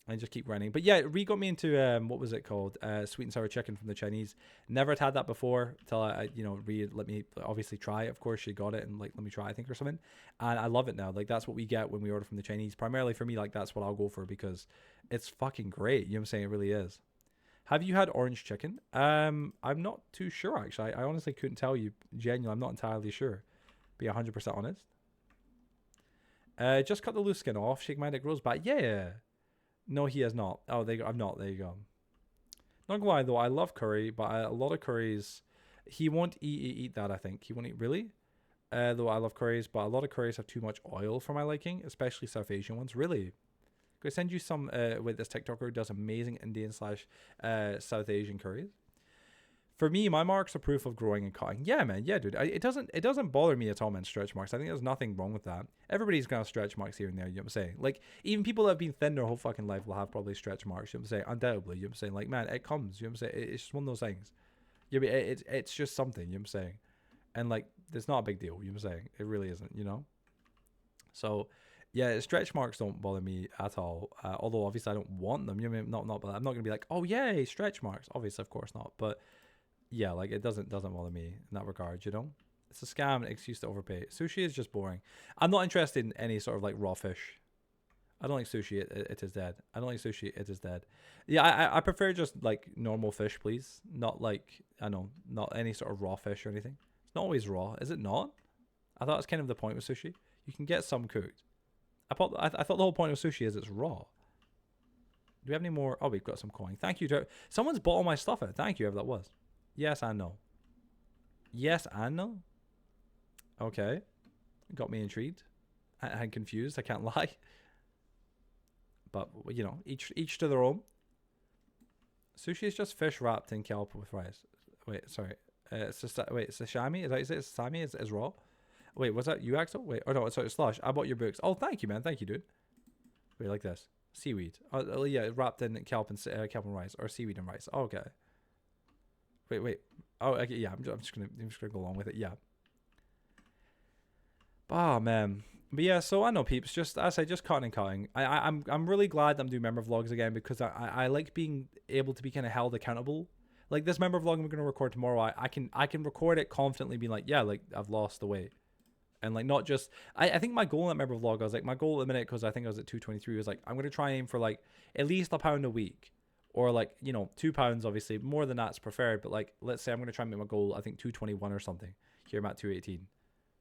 and just keep running. But yeah, Ree got me into what was it called? Sweet and sour chicken from the Chinese. Never had that before till I you know, Ree let me obviously try it. Of course, she got it and like, let me try, I think, or something. And I love it now. Like, that's what we get when we order from the Chinese. Primarily for me, like, that's what I'll go for because it's fucking great. You know what I'm saying? It really is. Have you had orange chicken? I'm not too sure, actually. I honestly couldn't tell you. Genuinely, I'm not entirely sure. Be 100% honest. Just cut the loose skin off. Shake my head, it grows back. Yeah. No, he has not. Oh, I'm not. There you go. Not gonna lie though, I love curry, but a lot of curries, he won't eat that. I think he won't eat, really. Though I love curries, but a lot of curries have too much oil for my liking, especially South Asian ones. Really. Gonna send you some with this TikToker who does amazing Indian / South Asian curries. For me, my marks are proof of growing and cutting. Yeah, man. Yeah, dude. It doesn't bother me at all, man, stretch marks. I think there's nothing wrong with that. Everybody's gonna have stretch marks here and there, you know what I'm saying? Like, even people that have been thin their whole fucking life will have probably stretch marks, you know what I'm saying? Undoubtedly, you know what I'm saying? Like, man, it comes, you know what I'm saying? It's just one of those things. Yeah, but it's just something, you know what I'm saying? And like, it's not a big deal, you know what I'm saying? It really isn't, you know? So yeah, stretch marks don't bother me at all. Although obviously I don't want them. You know what I mean? Not, but I'm not gonna be like, oh yay, stretch marks. Obviously, of course not. But yeah, like, it doesn't bother me in that regard, you know? It's a scam, an excuse to overpay. Sushi is just boring. I'm not interested in any sort of like raw fish. I don't like sushi, it is dead. I don't like sushi, it is dead. Yeah, I prefer just like normal fish, please. Not like, I know, not any sort of raw fish or anything. It's not always raw, is it not? I thought that's kind of the point with sushi. You can get some cooked. I thought the whole point of sushi is it's raw. Do we have any more? Oh, we've got some coin. Thank you. Someone's bought all my stuff out. Thank you, whoever that was. Yes and no. Yes and no? Okay. Got me intrigued and confused, I can't lie. But, you know, each to their own. Sushi is just fish wrapped in kelp with rice. Wait, sorry. Sashimi? Is that what you say? Sashimi is raw? Wait, was that you, Axel? Wait, oh no, sorry, Slush. I bought your books. Oh, thank you, man. Thank you, dude. Wait, like this. Seaweed. Oh yeah, wrapped in kelp and rice. Or seaweed and rice. Oh, okay. Wait. Oh, okay, yeah. I'm just gonna go along with it. Yeah. Oh man. But yeah, so I know, peeps. Just as I just cutting and cutting. I'm really glad I'm doing member vlogs again because I like being able to be kind of held accountable. Like this member vlog I'm gonna record tomorrow. I can record it confidently, being like, yeah, like I've lost the weight. And like, not just, I think my goal in that member vlog, I was like, my goal at the minute, because I think I was at 223, was like, I'm going to try and aim for like at least £1 a week, or like, you know, £2, obviously more than that's preferred. But like, let's say I'm going to try and make my goal, I think 221 or something. Here I'm at 218.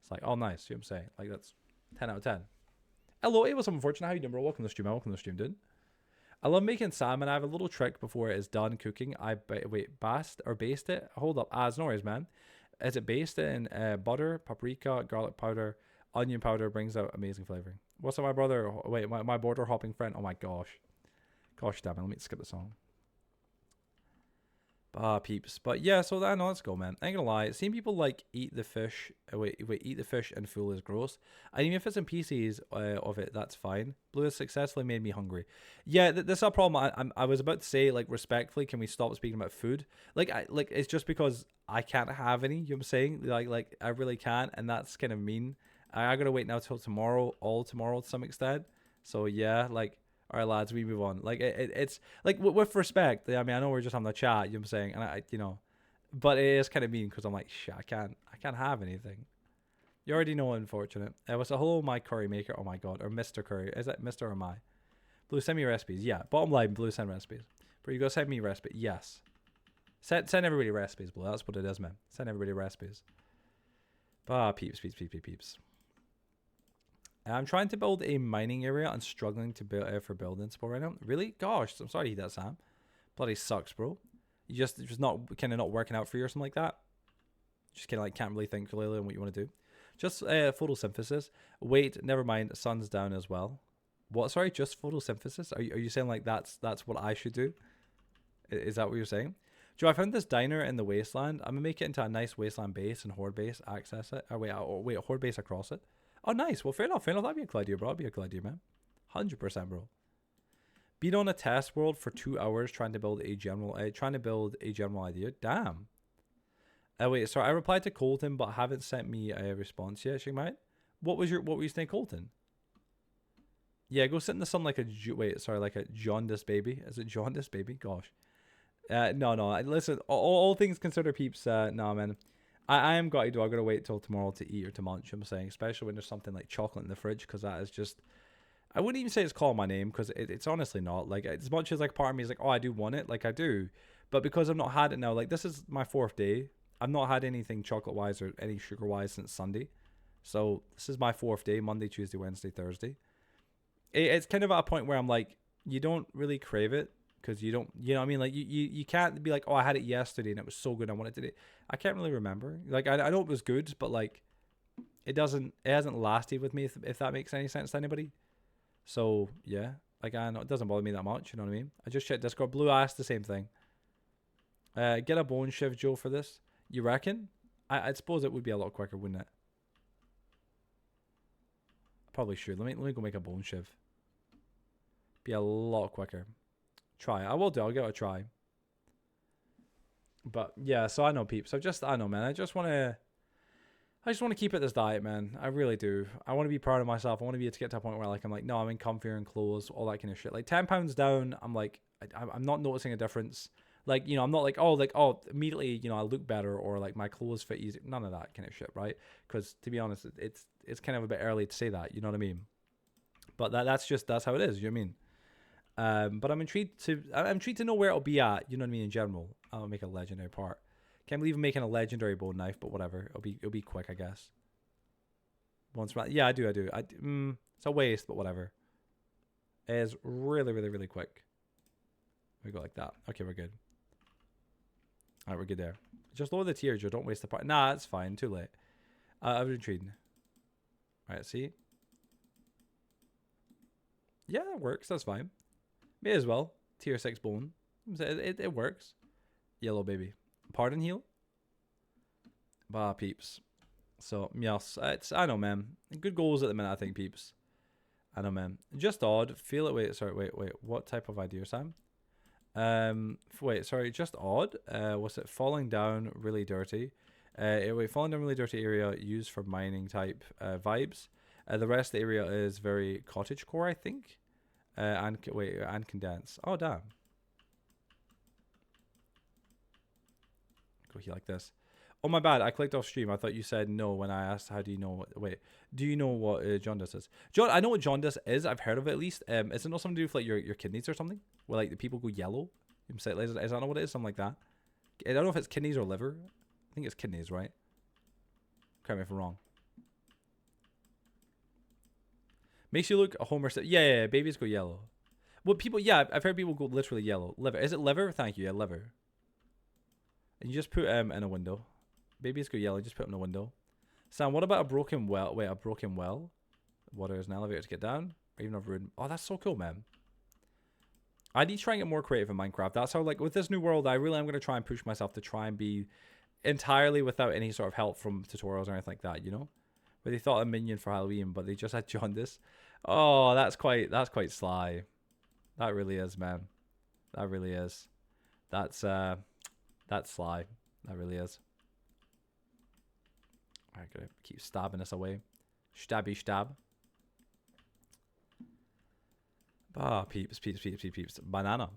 It's like, oh nice, you know what I'm saying? Like, that's 10 out of 10. Hello, it was unfortunate. How you doing, bro? Welcome to the stream. Welcome to the stream, dude. I love making salmon. I have a little trick before it is done cooking. Baste it. Hold up. It's no worries, man. Is it based in butter, paprika, garlic powder, onion powder? Brings out amazing flavoring. What's up, my brother? Wait, my border hopping friend. Oh my gosh. Gosh damn it. Let me skip the song. Peeps. But yeah, so I know, let's go, man. I ain't gonna lie. Seeing people like eat the fish. Eat the fish and full is gross. And even if it's in pieces of it, that's fine. Blue has successfully made me hungry. Yeah, this is a problem. I was about to say, like, respectfully, can we stop speaking about food? Like, it's just because I can't have any. You know what I'm saying? Like I really can't, and that's kind of mean. I gotta wait now till tomorrow, all tomorrow to some extent. So yeah, like. All right, lads, we move on. Like it's like with respect. I mean, I know we're just on the chat. You know what I'm saying? And I but it is kind of mean because I'm like, shit, I can't have anything. You already know, unfortunate. It was a hello, my curry maker. Oh my god, or Mr. Curry. Is that Mr. or my? Blue, send me recipes. Yeah, bottom line, Blue, send recipes. But you go send me recipes. Yes. Send everybody recipes, Blue. That's what it is, man. Send everybody recipes. Peeps. I'm trying to build a mining area and struggling to build for building support right now. Really? Gosh, I'm sorry to hear that, Sam. Bloody sucks, bro. You just not kind of not working out for you or something like that. Just kind of like can't really think clearly on what you want to do. Just photosynthesis. Wait, never mind. Sun's down as well. What? Sorry, just photosynthesis. Are you saying like that's what I should do? Is that what you're saying? Joe, I found this diner in the wasteland. I'm gonna make it into a nice wasteland base and horde base. Access it. Wait, horde base across it. Oh, nice. Well, fair enough. That'd be a cool idea, bro. That'd be a cool idea, man. 100%, bro. Been on a test world for 2 hours trying to build a general idea. Damn. Wait, sorry. I replied to Colton, but haven't sent me a response yet. Shigmite. What were you saying, Colton? Yeah, go sit in the sun like a jaundice baby. Is it jaundice baby? Gosh. No. Listen, all things considered, peeps. Nah, man. I am gutted. I gotta wait till tomorrow to eat or to munch. I'm saying, especially when there's something like chocolate in the fridge, because that is just. I wouldn't even say it's calling my name, because it's honestly not. Like, as much as like part of me is like, oh, I do want it, like I do, but because I've not had it now, like this is my 4th day. I've not had anything chocolate wise or any sugar wise since Sunday, so this is my 4th day: Monday, Tuesday, Wednesday, Thursday. It's kind of at a point where I'm like, you don't really crave it. Because you don't, you know what I mean? Like, you can't be like, oh, I had it yesterday and it was so good, I wanted to do it. I can't really remember. Like, I know it was good, but like, it hasn't lasted with me, if that makes any sense to anybody. So, yeah. Like, I know it doesn't bother me that much, you know what I mean? I just checked Discord. Blue asked the same thing. Get a bone shiv, Joe, for this. You reckon? I suppose it would be a lot quicker, wouldn't it? I probably should. Let me go make a bone shiv. Be a lot quicker. Try. I will do. I'll give it a try. But yeah, so I know, peeps. I know, man. I just want to keep at this diet, man. I really do. I want to be proud of myself. I want to be able to get to a point where like I'm like, no, I'm in comfier and clothes, all that kind of shit. Like 10 pounds down, I'm like, I'm not noticing a difference. Like, you know, I'm not like, oh, immediately, you know, I look better or like my clothes fit easy. None of that kind of shit, right? Because to be honest, it's kind of a bit early to say that. You know what I mean? But that's how it is. You know what I mean? But I'm intrigued to know where it'll be at. You know what I mean? In general, I'll make a legendary part. Can't believe I'm making a legendary bone knife, but whatever. It'll be quick, I guess. Once, yeah, I do. It's a waste, but whatever. It is really, really, really quick. We go like that. Okay, we're good. All right, we're good there. Just lower the tier, Joe. Don't waste the part. Nah, it's fine. Too late. I've been treating. All right, see. Yeah, that works. That's fine. May as well. Tier 6 bone. It works. Yellow baby. Pardon heal? Peeps. So, yes. I know, man. Good goals at the minute, I think, peeps. I know, man. Just odd. Feel it. Wait. What type of idea, Sam? Just odd. What's it? Falling down really dirty. Falling down really dirty area used for mining type vibes. The rest of the area is very cottagecore, I think. And condense. Oh, damn. Go here like this. Oh, my bad. I clicked off stream. I thought you said no when I asked how do you know what... do you know what jaundice is? John, I know what jaundice is. I've heard of it at least. Is it not something to do with like your kidneys or something? Where like the people go yellow? Is that not what it is? Something like that? I don't know if it's kidneys or liver. I think it's kidneys, right? Correct me if I'm wrong. Makes you look a Homer. Yeah, babies go yellow. Well, people, yeah, I've heard people go literally yellow. Liver. Is it liver? Thank you. Yeah, liver. And you just put in a window. Babies go yellow. Just put them in a window. Sam, what about a broken well? Wait, a broken well? Water is an elevator to get down. Or even a rude. Oh, that's so cool, man. I need to try and get more creative in Minecraft. That's how, like, with this new world, I really am going to try and push myself to try and be entirely without any sort of help from tutorials or anything like that, you know? Where they thought a minion for Halloween, but they just had jaundice. Oh, that's quite sly. That really is, man. That really is. That's sly. That really is. I gotta keep stabbing this away. Stabby stab. Ah, peeps. Banana.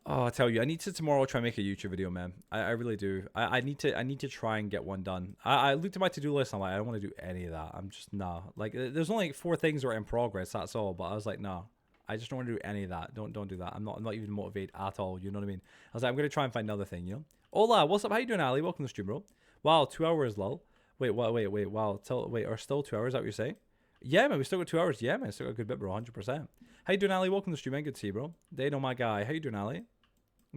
Oh, I tell you, I need to tomorrow try and make a YouTube video, man. I really do. I need to try and get one done. I looked at my to-do list and I'm like, I don't want to do any of that. I'm just nah. Like, there's only like 4 things that are in progress, that's all. But I was like, nah. I just don't want to do any of that. Don't do that. I'm not even motivated at all. You know what I mean? I was like, I'm gonna try and find another thing, you know? Hola, what's up? How you doing, Ali? Welcome to the stream, bro. Wow, 2 hours, lol. Wait, what? Wait. Wow, are still 2 hours? Is that what you're saying? Yeah, man, we still got 2 hours. Yeah, man, still got a good bit, bro. 100%. How you doing, Ali? Welcome to the stream, man. Good to see you, bro. They know my guy. How you doing, Ali?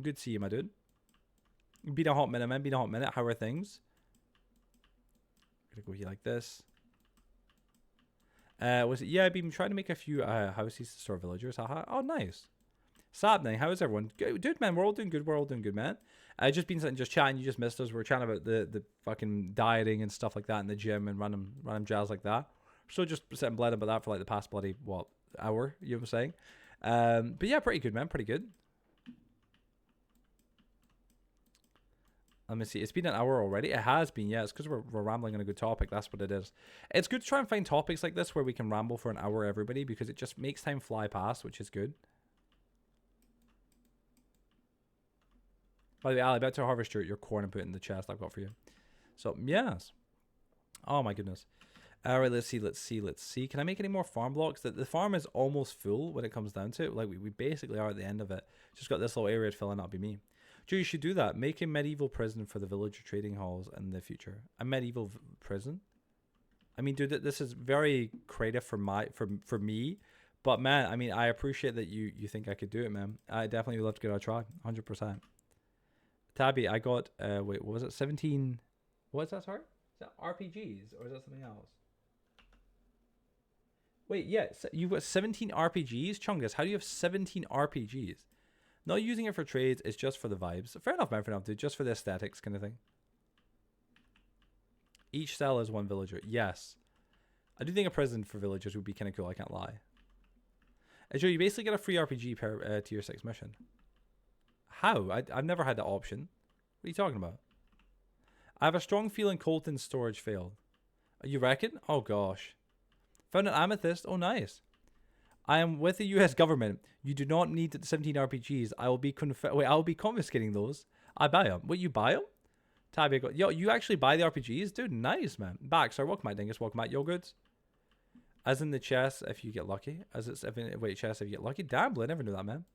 Good to see you, my dude. Been a hot minute, man. Been a hot minute. How are things? Gonna go here like this. Was it? Yeah, I've been trying to make a few houses to store villagers. Haha. Oh, nice. Saddening. How is everyone? Good, dude, man. We're all doing good. We're all doing good, man. Just been sitting, just chatting. You just missed us. We're chatting about the fucking dieting and stuff like that in the gym and random jazz like that. So just sitting bled about that for like the past bloody hour. You know what I'm saying? But yeah, pretty good, man. Pretty good. Let me see. It's been an hour already. It has been, yeah. It's because we're rambling on a good topic. That's what it is. It's good to try and find topics like this where we can ramble for an hour, everybody, because it just makes time fly past, which is good. By the way, Ali, about to harvest your corn and put it in the chest I've got for you. So, yes. Oh, my goodness. All right, let's see. Can I make any more farm blocks? The farm is almost full when it comes down to it. Like, we basically are at the end of it. Just got this little area to fill in. That'll be me. Joe, you should do that. Make a medieval prison for the villager trading halls in the future. A medieval prison? I mean, dude, this is very creative for me. But, man, I mean, I appreciate that you think I could do it, man. I definitely would love to give it a try. 100%. Tabby, I got, wait, what was it? 17... What is that, sorry? Is that RPGs? Or is that something else? Wait, yeah, so you've got 17 RPGs? Chungus, how do you have 17 RPGs? Not using it for trades, it's just for the vibes. Fair enough, man, fair enough, dude. Just for the aesthetics kind of thing. Each cell is one villager. Yes. I do think a prison for villagers would be kind of cool, I can't lie. Joe, you basically get a free RPG per tier 6 mission. How? I've never had that option. What are you talking about? I have a strong feeling Colton's storage failed. You reckon? Oh, gosh. Found an amethyst. Oh, nice. I am with the U.S. government. You do not need 17 RPGs. I will be confiscating those. I buy them. What, you buy them? Tabby, yo, you actually buy the RPGs? Dude, nice, man. Back, sorry, welcome back, Dingus. Welcome back, yo goods. As in the chest, if you get lucky. Chest if you get lucky. Damn, I never knew that, man.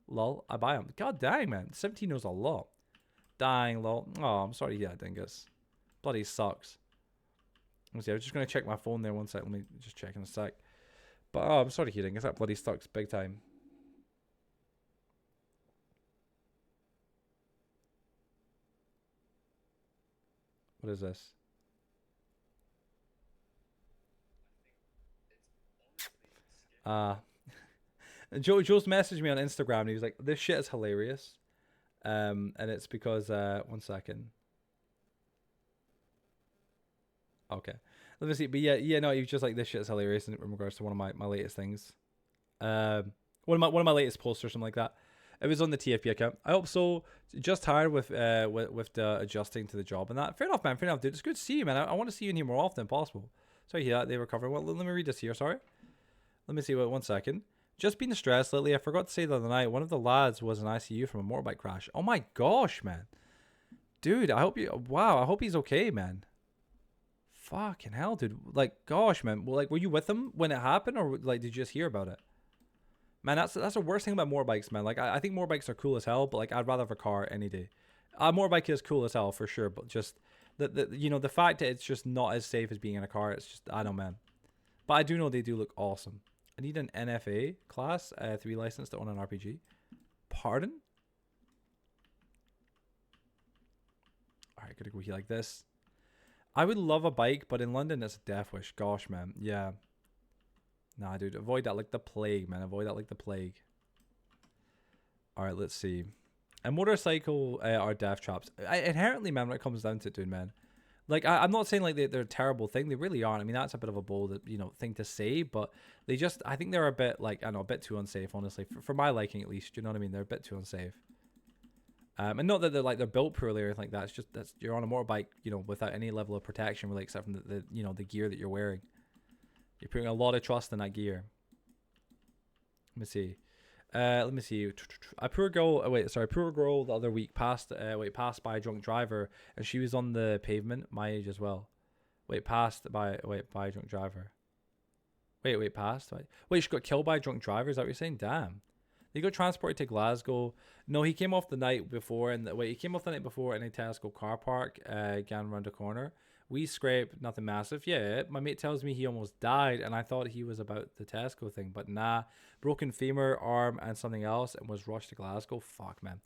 Lol, I buy them. God dang, man. 17 knows a lot. Dang, lol. Oh, I'm sorry to hear that, Dingus. Bloody sucks. Let me see, I was just going to check my phone there one sec. Let me just check in a sec. But, oh, I'm sorry to hear Dingus. That bloody sucks big time. What is this? Joe's messaged me on Instagram and he was like, this shit is hilarious. And it's because, one second. Okay. Let me see. But yeah, no, he was just like, this shit is hilarious in regards to one of my latest things. One of my latest posts or something like that. It was on the TFP account. I hope so. Just tired with the adjusting to the job and that. Fair enough, man. Fair enough, dude. It's good to see you, man. I want to see you in here more often if possible. Sorry, yeah, they were covering. Well, let me read this here. Sorry. Let me see. Wait, one second. Just been stressed lately. I forgot to say the other night. One of the lads was in ICU from a motorbike crash. Oh my gosh, man. Dude, I hope you. Wow, I hope he's okay, man. Fucking hell, dude. Like, gosh, man. Well, like, were you with him when it happened, or like, did you just hear about it? Man, that's the worst thing about motorbikes, man. Like, I think motorbikes are cool as hell, but like, I'd rather have a car any day. A motorbike is cool as hell for sure, but just the fact that it's just not as safe as being in a car. It's just, I don't know, man. But I do know they do look awesome. I need an NFA class 3 license to own an RPG. Pardon? Alright, gotta go here like this. I would love a bike, but in London it's a death wish. Gosh, man. Yeah. Nah, dude. Avoid that like the plague, man. Avoid that like the plague. Alright, let's see. A motorcycle are death traps. Inherently, man, when it comes down to it, dude, man. Like, I'm not saying like they're a terrible thing. They really aren't. I mean, that's a bit of a bold, thing to say. But they just, I think they're a bit, like, I don't know, a bit too unsafe, honestly. For my liking, at least. You know what I mean? They're a bit too unsafe. And not that they're built poorly or anything like that. It's just you're on a motorbike, without any level of protection, really, except from the gear that you're wearing. You're putting a lot of trust in that gear. Let me see. A poor girl. Poor girl the other week passed by a drunk driver, and she was on the pavement, my age as well. Passed by a drunk driver. She got killed by a drunk driver. Is that what you're saying? Damn. He got transported to Glasgow. No, he came off the night before, in a Tesco car park, down around the corner. We scraped, nothing massive. Yeah, my mate tells me he almost died, and I thought he was about the Tesco thing, but nah. Broken femur, arm, and something else, and was rushed to Glasgow. Fuck, man.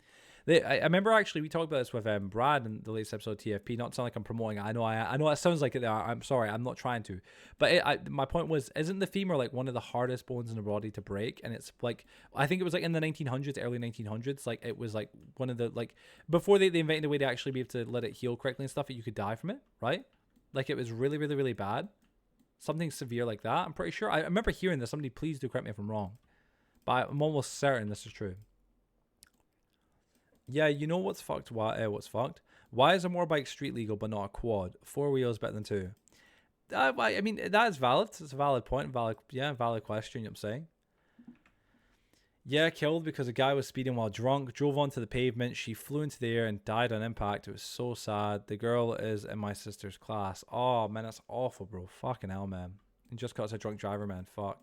I remember actually we talked about this with Brad in the latest episode of TFP. Not to sound like I'm promoting it. I know it sounds like it. I'm sorry. I'm not trying to. But my point was, isn't the femur like one of the hardest bones in the body to break? And it's like, I think it was like in the 1900s, early 1900s. Like it was like one of the, like before they invented a way to actually be able to let it heal correctly and stuff, that you could die from it, right? Like it was really, really, really bad. Something severe like that. I'm pretty sure. I remember hearing this. Somebody please do correct me if I'm wrong. But I'm almost certain this is true. Yeah, you know what's fucked? What's fucked? Why is a motorbike street legal but not a quad? 4 wheels better than 2. I mean, that is valid. It's a valid point. Valid question, you know what I'm saying? Yeah, killed because a guy was speeding while drunk, drove onto the pavement. She flew into the air and died on impact. It was so sad. The girl is in my sister's class. Oh, man, that's awful, bro. Fucking hell, man. And just cause a drunk driver, man. Fuck.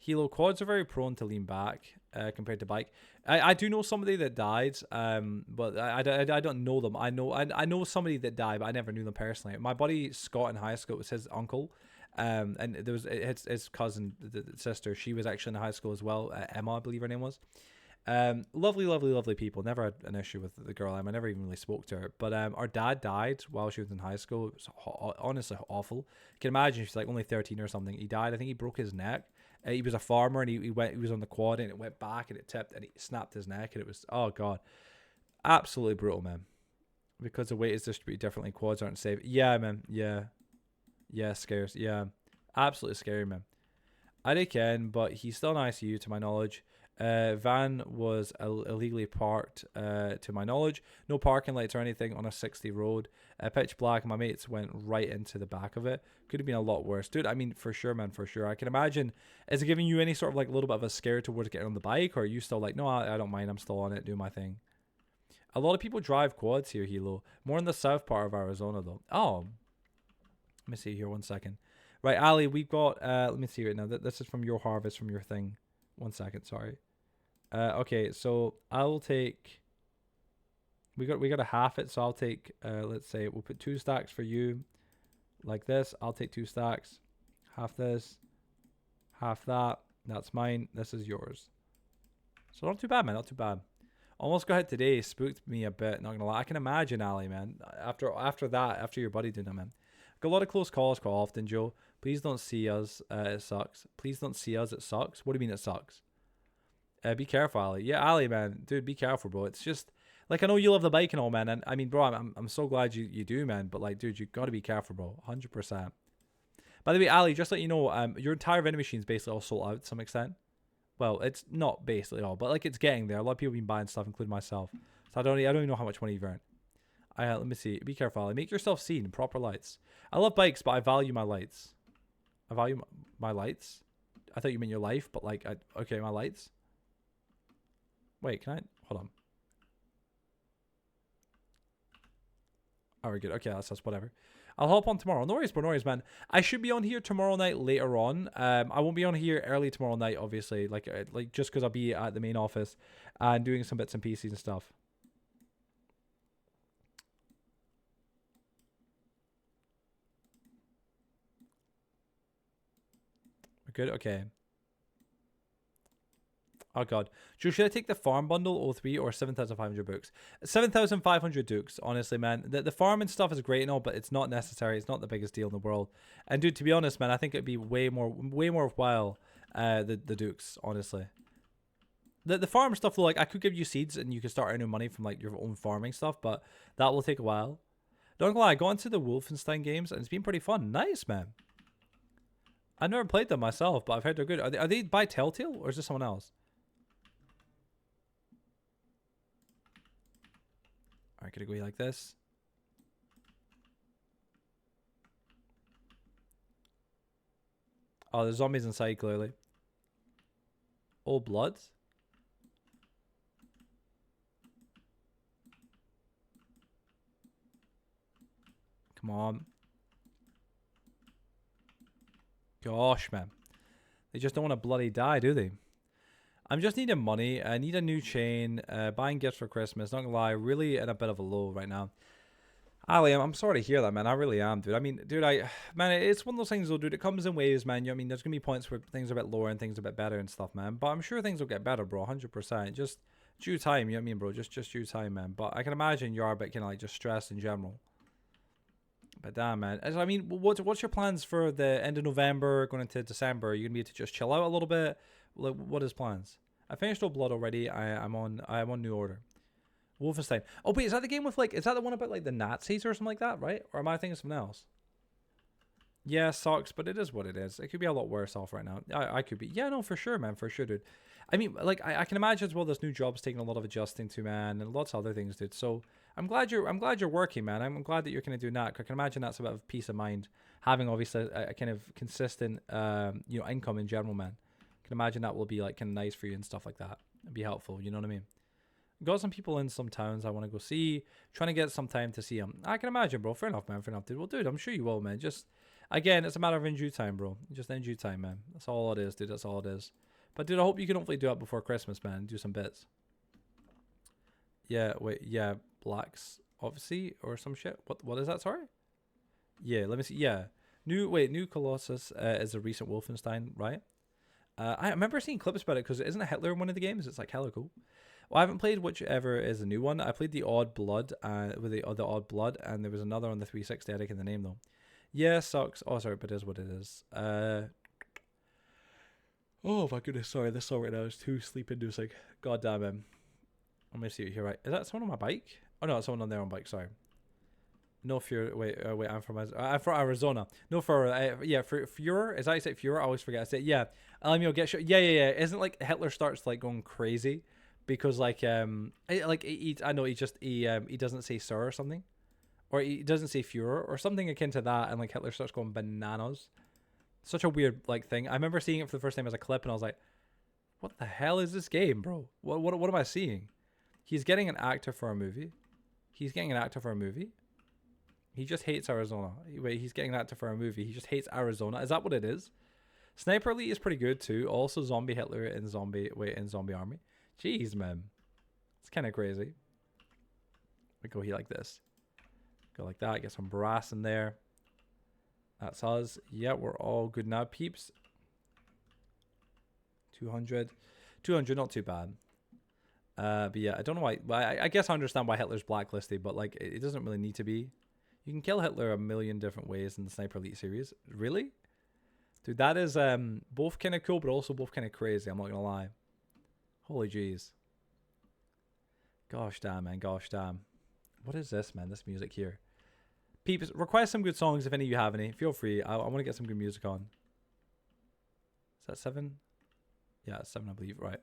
Helo quads are very prone to lean back compared to bike. I do know somebody that died, but I don't know them. I know somebody that died, but I never knew them personally. My buddy Scott in high school, it was his uncle, and there was his cousin, the sister. She was actually in high school as well. Emma, I believe her name was. Lovely people. Never had an issue with the girl Emma. I never even really spoke to her. But our dad died while she was in high school. It was honestly awful. You can imagine she's like only 13 or something. He died. I think he broke his neck. He was a farmer, and he was on the quad, and it went back, and it tipped, and he snapped his neck, and it was, oh god, absolutely brutal, man. Because the weight is distributed differently, quads aren't safe. Yeah, man. Yeah, scarce. Yeah, absolutely scary, man. I think Ken, but he's still in ICU to my knowledge. Van was illegally parked to my knowledge. No parking lights or anything on a 60 road. Pitch black. My mates went right into the back of it. Could have been a lot worse, dude. I mean, for sure, man, for sure. I can imagine. Is it giving you any sort of like a little bit of a scare towards getting on the bike, or are you still like, no, I don't mind. I'm still on it, doing my thing. A lot of people drive quads here, Hilo. More in the south part of Arizona, though. Oh, let me see here. 1 second. Right, Ali, we've got. Let me see right now. This is from your harvest, from your thing. 1 second, sorry. Okay, so I'll take. We got to half it, so I'll take. Let's say we'll put 2 stacks for you, like this. I'll take 2 stacks, half this, half that. That's mine. This is yours. So not too bad, man. Not too bad. Almost got hit today. Spooked me a bit. Not gonna lie. I can imagine, Ali, man. After that, after your buddy did that, man. Got a lot of close calls quite often, Joe. Please don't see us. It sucks. Please don't see us. It sucks. What do you mean it sucks? Be careful, Ali. Yeah, Ali, man. Dude, be careful, bro. It's just, like, I know you love the bike and all, man. And I mean, bro, I'm so glad you do, man. But, like, dude, you got to be careful, bro. 100%. By the way, Ali, just let you know, your entire vending machine is basically all sold out to some extent. Well, it's not basically all, but, like, it's getting there. A lot of people have been buying stuff, including myself. So I don't even know how much money you've earned. Let me see. Be careful, Ali. Make yourself seen. Proper lights. I love bikes, but I value my lights. I value my lights? I thought you meant your life, but, like, okay, my lights. Wait, can I? Hold on. Alright, good. Okay, that's whatever. I'll hop on tomorrow. No worries, bro. No worries, man. I should be on here tomorrow night later on. I won't be on here early tomorrow night, obviously. Like just because I'll be at the main office and doing some bits and pieces and stuff. Good. Okay. Oh god. Should I take the farm bundle 03 or 7,500 books? 7,500 dukes, honestly, man. The farming stuff is great and all, but it's not necessary. It's not the biggest deal in the world. And dude, to be honest, man, I think it'd be way more worthwhile the dukes, honestly. The farm stuff though, like I could give you seeds and you could start earning money from like your own farming stuff, but that will take a while. Don't gonna lie, I got into the Wolfenstein games and it's been pretty fun. Nice, man. I've never played them myself, but I've heard they're good. Are they by Telltale or is this someone else? Alright, could it go like this? Oh, there's zombies inside, clearly. Old blood? Come on. Gosh, man. They just don't want to bloody die, do they? I'm just needing money. I need a new chain. Buying gifts for Christmas. Not gonna lie, really in a bit of a low right now. Ali, I'm sorry to hear that, man. I really am, dude. I mean, dude, man, it's one of those things, though, dude. It comes in waves, man. You know what I mean? There's gonna be points where things are a bit lower and things are a bit better and stuff, man. But I'm sure things will get better, bro. 100%. Just due time, you know what I mean, bro? Just due time, man. But I can imagine you are a bit kind of like just stressed in general. But damn, man. I mean, what's your plans for the end of November, going into December? Are you gonna be able to just chill out a little bit? Like, what is plans? I finished Old Blood already. I'm on New Order. Wolfenstein. Oh wait, is that the game with like? Is that the one about like the Nazis or something like that? Right? Or am I thinking of something else? Yeah, sucks, but it is what it is. It could be a lot worse off right now. I could be. Yeah, no, for sure, man, for sure, dude. I mean, like I can imagine as well. This new job's taking a lot of adjusting to, man, and lots of other things, dude. So I'm glad you're working, man. I'm glad that you're kind of doing that. I can imagine that's a bit of peace of mind, having obviously a kind of consistent, income in general, man. I can imagine that will be like kind of nice for you and stuff like that. It'd be helpful, you know what I mean? Got some people in some towns I want to go see. Trying to get some time to see them. I can imagine, bro. Fair enough, man. Fair enough, dude. Well, dude, I'm sure you will, man. Just, again, it's a matter of in due time, bro. Just in due time, man. That's all it is, dude. That's all it is. But, dude, I hope you can hopefully do it before Christmas, man. Do some bits. Yeah, wait. Yeah, Blacks, obviously, or some shit. What is that, sorry? Yeah, let me see. Yeah. New Colossus is a recent Wolfenstein, right? I remember seeing clips about it because isn't it Hitler in one of the games? It's like hella cool. Well, I haven't played whichever is the new one. I played the Odd Blood, with the Odd Blood, and there was another on the 360. I didn't get the name though. Yeah, sucks. Oh, sorry, but it is what it is. Oh my goodness, sorry. This song right now is too sleep-inducing. God damn it. Let me see what you're right. Is that someone on my bike? Oh no, it's someone on their own bike. Sorry. No Fuhrer. Wait. I'm from Arizona. No Fuhrer. Yeah, Fuhrer. Is that how you say Fuhrer? I always forget. I say yeah. Get shot. Yeah. Isn't like Hitler starts like going crazy because I know he doesn't say sir or something, or he doesn't say Fuhrer or something akin to that, and like Hitler starts going bananas. Such a weird like thing. I remember seeing it for the first time as a clip, and I was like, "What the hell is this game, bro? What am I seeing?" He's getting an actor for a movie. He just hates Arizona. Wait, he's getting an actor for a movie. He just hates Arizona. Is that what it is? Sniper Elite is pretty good too. Also, Zombie Hitler in Zombie Army. Jeez, man, it's kind of crazy. We go here like this. Go like that. Get some brass in there. That's us. Yeah, we're all good now, peeps. 200, not too bad. But yeah, I don't know why. I guess I understand why Hitler's blacklisted, but like, it doesn't really need to be. You can kill Hitler a million different ways in the Sniper Elite series. Really? Dude, that is both kind of cool, but also both kind of crazy. I'm not going to lie. Holy jeez. Gosh damn, man. Gosh damn. What is this, man? This music here. Peeps, request some good songs if any of you have any. Feel free. I want to get some good music on. Is that 7? Yeah, it's 7, I believe. Right.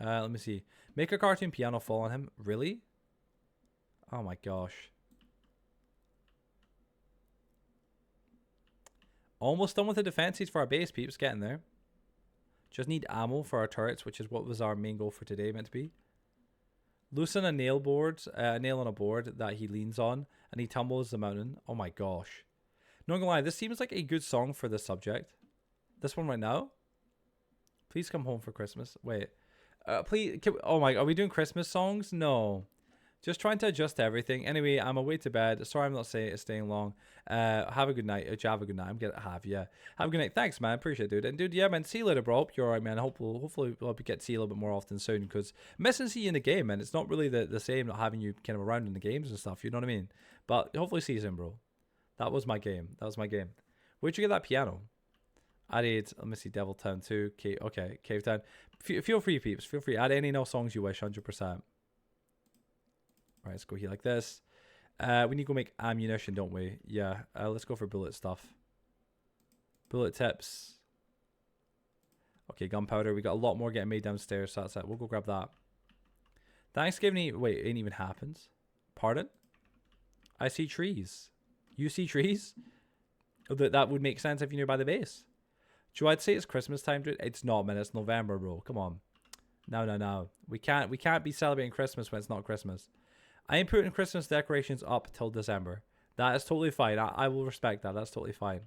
Let me see. Make a cartoon piano fall on him. Really? Oh my gosh. Almost done with the defenses for our base, peeps. Getting there. Just need ammo for our turrets, which is what was our main goal for today meant to be. Loosen a nail on a board that he leans on, and he tumbles the mountain. Oh my gosh. Not gonna lie, this seems like a good song for this subject. This one right now. Please come home for Christmas. Wait. Please. Oh my. Are we doing Christmas songs? No. Just trying to adjust everything. Anyway, I'm away to bed. Sorry, I'm not staying long. Have a good night. Have a good night. I'm gonna have yeah. Have a good night. Thanks, man. Appreciate it, dude. And dude, yeah, man. See you later, bro. Hope you're alright, man. Hopefully we'll get to see you a little bit more often soon. Because missing see you in the game, man. It's not really the same not having you kind of around in the games and stuff. You know what I mean? But hopefully see you soon, bro. That was my game. That was my game. Where'd you get that piano? Added. Let me see. Devil Town 2. Okay. Cave Town. Feel free, peeps. Feel free. Add any no songs you wish. 100%. Right, let's go here like this. We need to go make ammunition, don't we? Yeah. Let's go for bullet stuff. Bullet tips. Okay, gunpowder. We got a lot more getting made downstairs, so that's it. We'll go grab that. Thanksgiving. Wait, it ain't even happened. Pardon? I see trees. You see trees? That would make sense if you're nearby the base. Joe, I'd say it's Christmas time, dude. It's not, man. It's November, bro. Come on. No. We can't be celebrating Christmas when it's not Christmas. I ain't putting Christmas decorations up till December. That is totally fine. I will respect that. That's totally fine.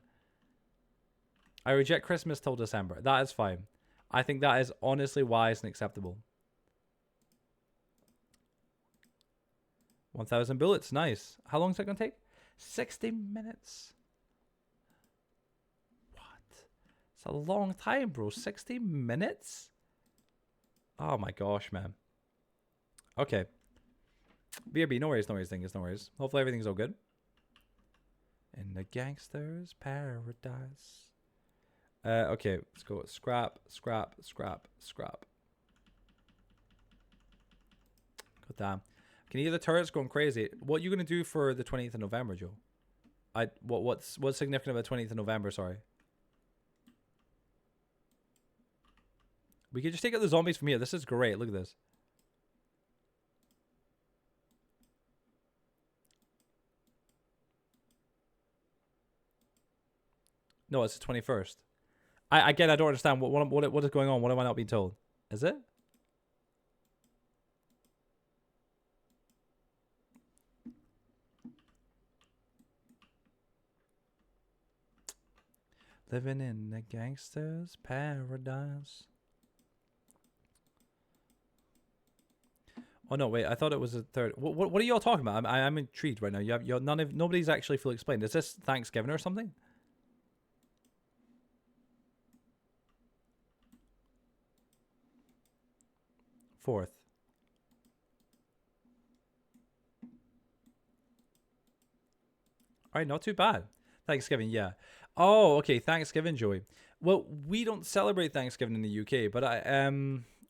I reject Christmas till December. That is fine. I think that is honestly wise and acceptable. 1,000 bullets. Nice. How long is that going to take? 60 minutes. What? It's a long time, bro. 60 minutes? Oh my gosh, man. Okay. BRB, no worries, dingus, no worries. Hopefully everything's all good. In the gangster's paradise. Okay, let's go. Scrap. God damn. Can you hear the turrets going crazy? What are you gonna do for the 20th of November, Joe? What's significant about 20th of November? Sorry. We could just take out the zombies from here. This is great. Look at this. No, it's the 21st. Again, I don't understand what is going on. What am I not being told? Is it? Living in the gangster's paradise. Oh no, wait! I thought it was the third. What are y'all talking about? I'm intrigued right now. Nobody's actually fully explained. Is this Thanksgiving or something? Fourth. All right, not too bad. Thanksgiving, yeah. Oh, okay. Thanksgiving, Joey. Well, we don't celebrate Thanksgiving in the UK, but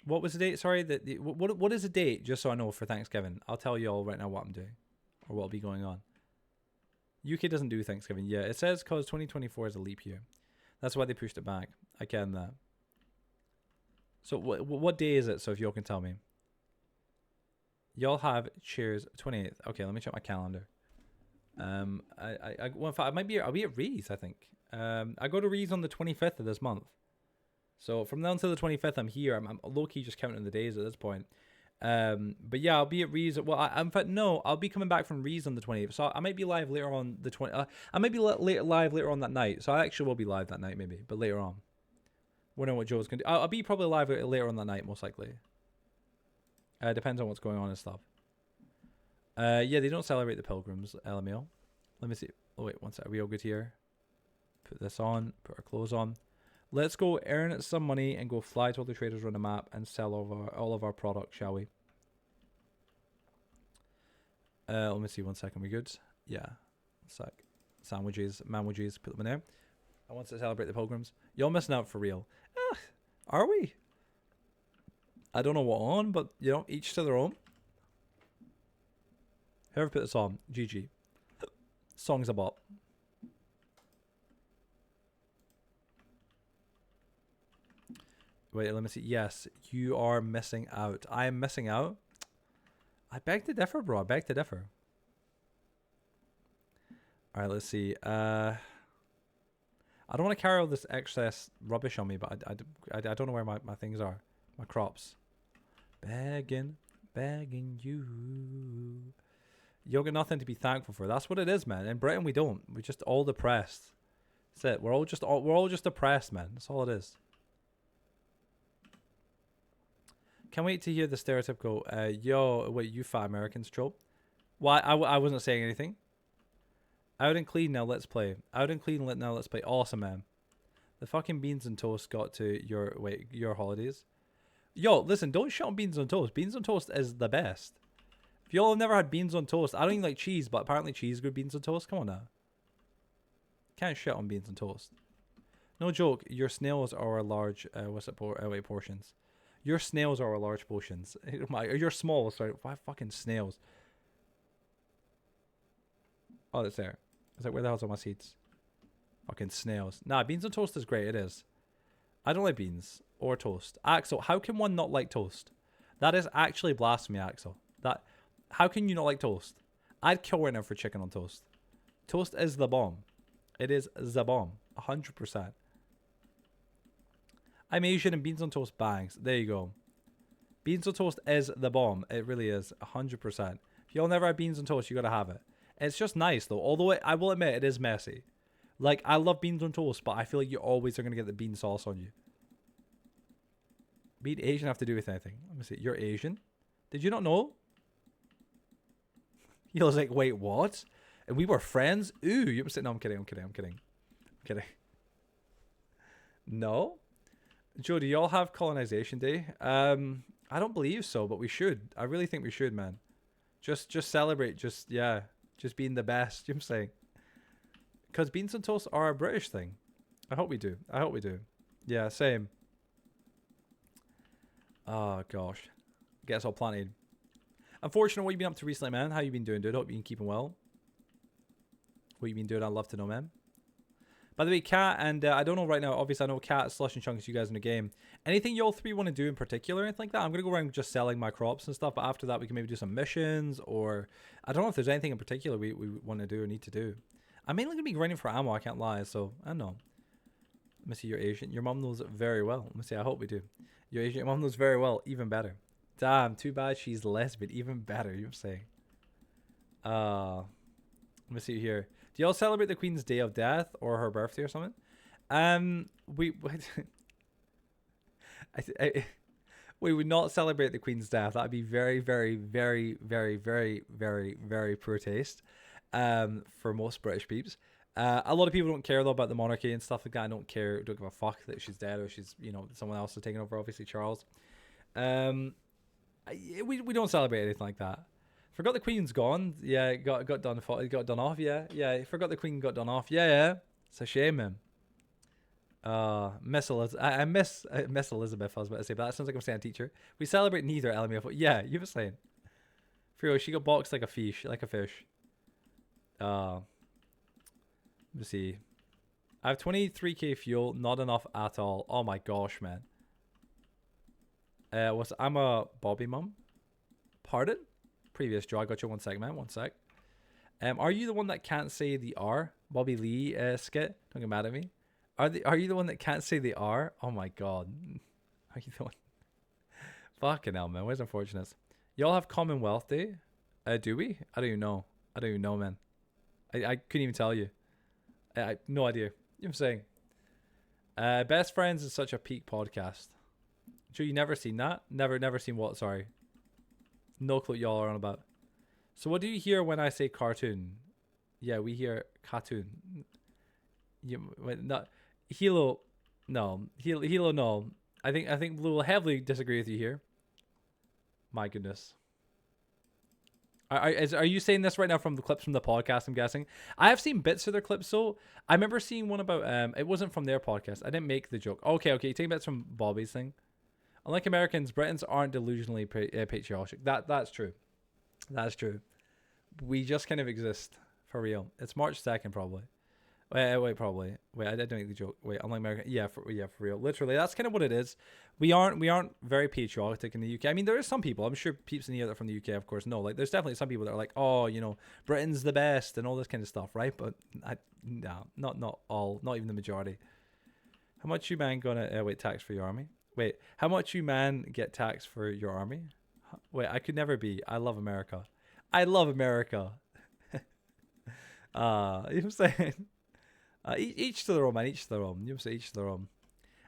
what was the date? Sorry, what is the date? Just so I know for Thanksgiving, I'll tell you all right now what I'm doing, or what'll be going on. UK doesn't do Thanksgiving. Yeah, it says because 2024 is a leap year. That's why they pushed it back. I can that. So what day is it? So if y'all can tell me. Y'all have cheers 28th. Okay, let me check my calendar. Well, in fact, I'll be at Rees, I think. I go to Rees on the 25th of this month. So from now until the 25th, I'm here. I'm low-key just counting the days at this point. But yeah, I'll be at Rees. Well, in fact, no, I'll be coming back from Rees on the 20th. So I might be live later on the 20th. I might be live later on that night. So I actually will be live that night, maybe, but later on. Wondering what Joe's going to do. I'll be probably live later on that night, most likely. Depends on what's going on and stuff. Yeah, they don't celebrate the pilgrims, LMAO. Let me see. Oh, wait, one sec. Are we all good here? Put this on. Put our clothes on. Let's go earn some money and go fly to all the traders around the map and sell all of our products, shall we? Let me see. 1 second. We good? Yeah. 1 sec. Sandwiches, manwiches. Put them in there. I want to celebrate the pilgrims. Y'all missing out for real. Are we? I don't know what on, but, you know, each to their own. Whoever put this on, GG. Song's a bop. Wait, let me see. Yes, you are missing out. I am missing out. I beg to differ, bro. I beg to differ. All right, let's see. I don't want to carry all this excess rubbish on me, but I don't know where my things are. My crops. Begging you. You'll get nothing to be thankful for. That's what it is, man. In Britain, we don't. We're just all depressed. That's it. We're all just depressed, man. That's all it is. Can't wait to hear the stereotypical, yo, wait, you fat Americans trope. Well, I wasn't saying anything. Out and clean now, let's play. Out and clean now, let's play. Awesome, man. The fucking beans and toast got to your holidays. Yo, listen, don't shut on beans on toast. Beans on toast is the best. If y'all have never had beans on toast, I don't even like cheese, but apparently cheese is good beans on toast. Come on now. Can't shit on beans on toast. No joke, your snails are large, portions. Your snails are large portions. Your small, sorry. Why fucking snails? Oh, it's there. It's like, where the hell's all my seeds? Fucking snails. Nah, beans on toast is great. It is. I don't like beans or toast. Axel, how can one not like toast? That is actually blasphemy, Axel. How can you not like toast? I'd kill right now for chicken on toast. Toast is the bomb. It is the bomb. 100%. I'm Asian and beans on toast bangs. There you go. Beans on toast is the bomb. It really is. 100%. If y'all never had beans on toast, you gotta have it. It's just nice though. Although I will admit it is messy. Like, I love beans on toast, but I feel like you always are gonna get the bean sauce on you. Being Asian have to do with anything. Let me see. You're Asian? Did you not know? He was like, wait, what? And we were friends? Ooh, you no, I'm kidding. No? Joe, do y'all have colonization day? I don't believe so, but we should. I really think we should, man. Just celebrate. Just being the best. You know what I'm saying? Because beans and toast are a British thing. I hope we do. Yeah, same. Oh, gosh. Gets all planted. Unfortunately, what you been up to recently, man? How you been doing, dude? Hope you been keeping well. What you been doing? I'd love to know, man. By the way, Cat and I don't know right now. Obviously, I know Cat, Slush, and Chunks, you guys in the game. Anything y'all three want to do in particular, anything like that? I'm gonna go around just selling my crops and stuff. But after that, we can maybe do some missions, or I don't know if there's anything in particular we want to do or need to do. I'm mainly gonna be grinding for ammo. I can't lie. So I don't know. Let me see. You're Asian. Your mom knows it very well. Let me see. I hope we do. You're Asian. Your mom knows very well. Even better. Damn. Too bad she's lesbian. Even better. You're saying. Let me see here. Do y'all celebrate the Queen's Day of Death or her birthday or something? We would not celebrate the Queen's death. That'd be very, very, very, very, very, very, very poor taste. For most British peeps. A lot of people don't care though about the monarchy and stuff like that. I don't care. Don't give a fuck that she's dead or she's, you know, someone else is taking over. Obviously, Charles. We don't celebrate anything like that. Forgot the Queen's gone. Yeah, it got done off. Yeah. Forgot the Queen got done off. Yeah. It's a shame, man. Miss Elizabeth. I miss Elizabeth. I was about to say, but that sounds like I'm saying teacher. We celebrate neither. LMF. Yeah, you were saying. Frio, she got boxed like a fish. Let me see. I have 23k fuel. Not enough at all. Oh my gosh, man. I'm a Bobby mum. Pardon? Previous Joe, I got you 1 sec, man. 1 sec. Are you the one that can't say the R? Bobby Lee skit? Don't get mad at me. Are you the one that can't say the R? Oh my god. Are you the one? Fucking hell, man. Where's Unfortunates? Y'all have Commonwealth Day? Do we? I don't even know, man. I couldn't even tell you. I no idea. You know what I'm saying? Best Friends is such a peak podcast. Joe, you never seen that? Never seen what? Sorry. No clue what y'all are on about. So what do you hear when I say cartoon? Yeah, we hear cartoon. Not Hilo. No, Hilo. No, I think Blue will heavily disagree with you here. My goodness. Are you saying this right now from the clips from the podcast? I'm guessing. I have seen bits of their clips. So I remember seeing one about it wasn't from their podcast. I didn't make the joke. Okay. You take bits from Bobby's thing. Unlike Americans, Britons aren't delusionally patriotic. That's true. That's true. We just kind of exist for real. It's March 2nd probably. Wait, probably. Wait, I didn't make the joke. Wait, unlike American. Yeah, for real. Literally, that's kind of what it is. We aren't very patriotic in the UK. I mean, there are some people. I'm sure peeps in the other from the UK, of course, no. Like, there's definitely some people that are like, oh, you know, Britain's the best and all this kind of stuff, right? But no, not all. Not even the majority. How much you man gonna tax for your army? Wait, how much you man get taxed for your army? Wait, I could never be. I love America. You know what I'm saying? Each to their own, man. Each to their own. You say each to their own.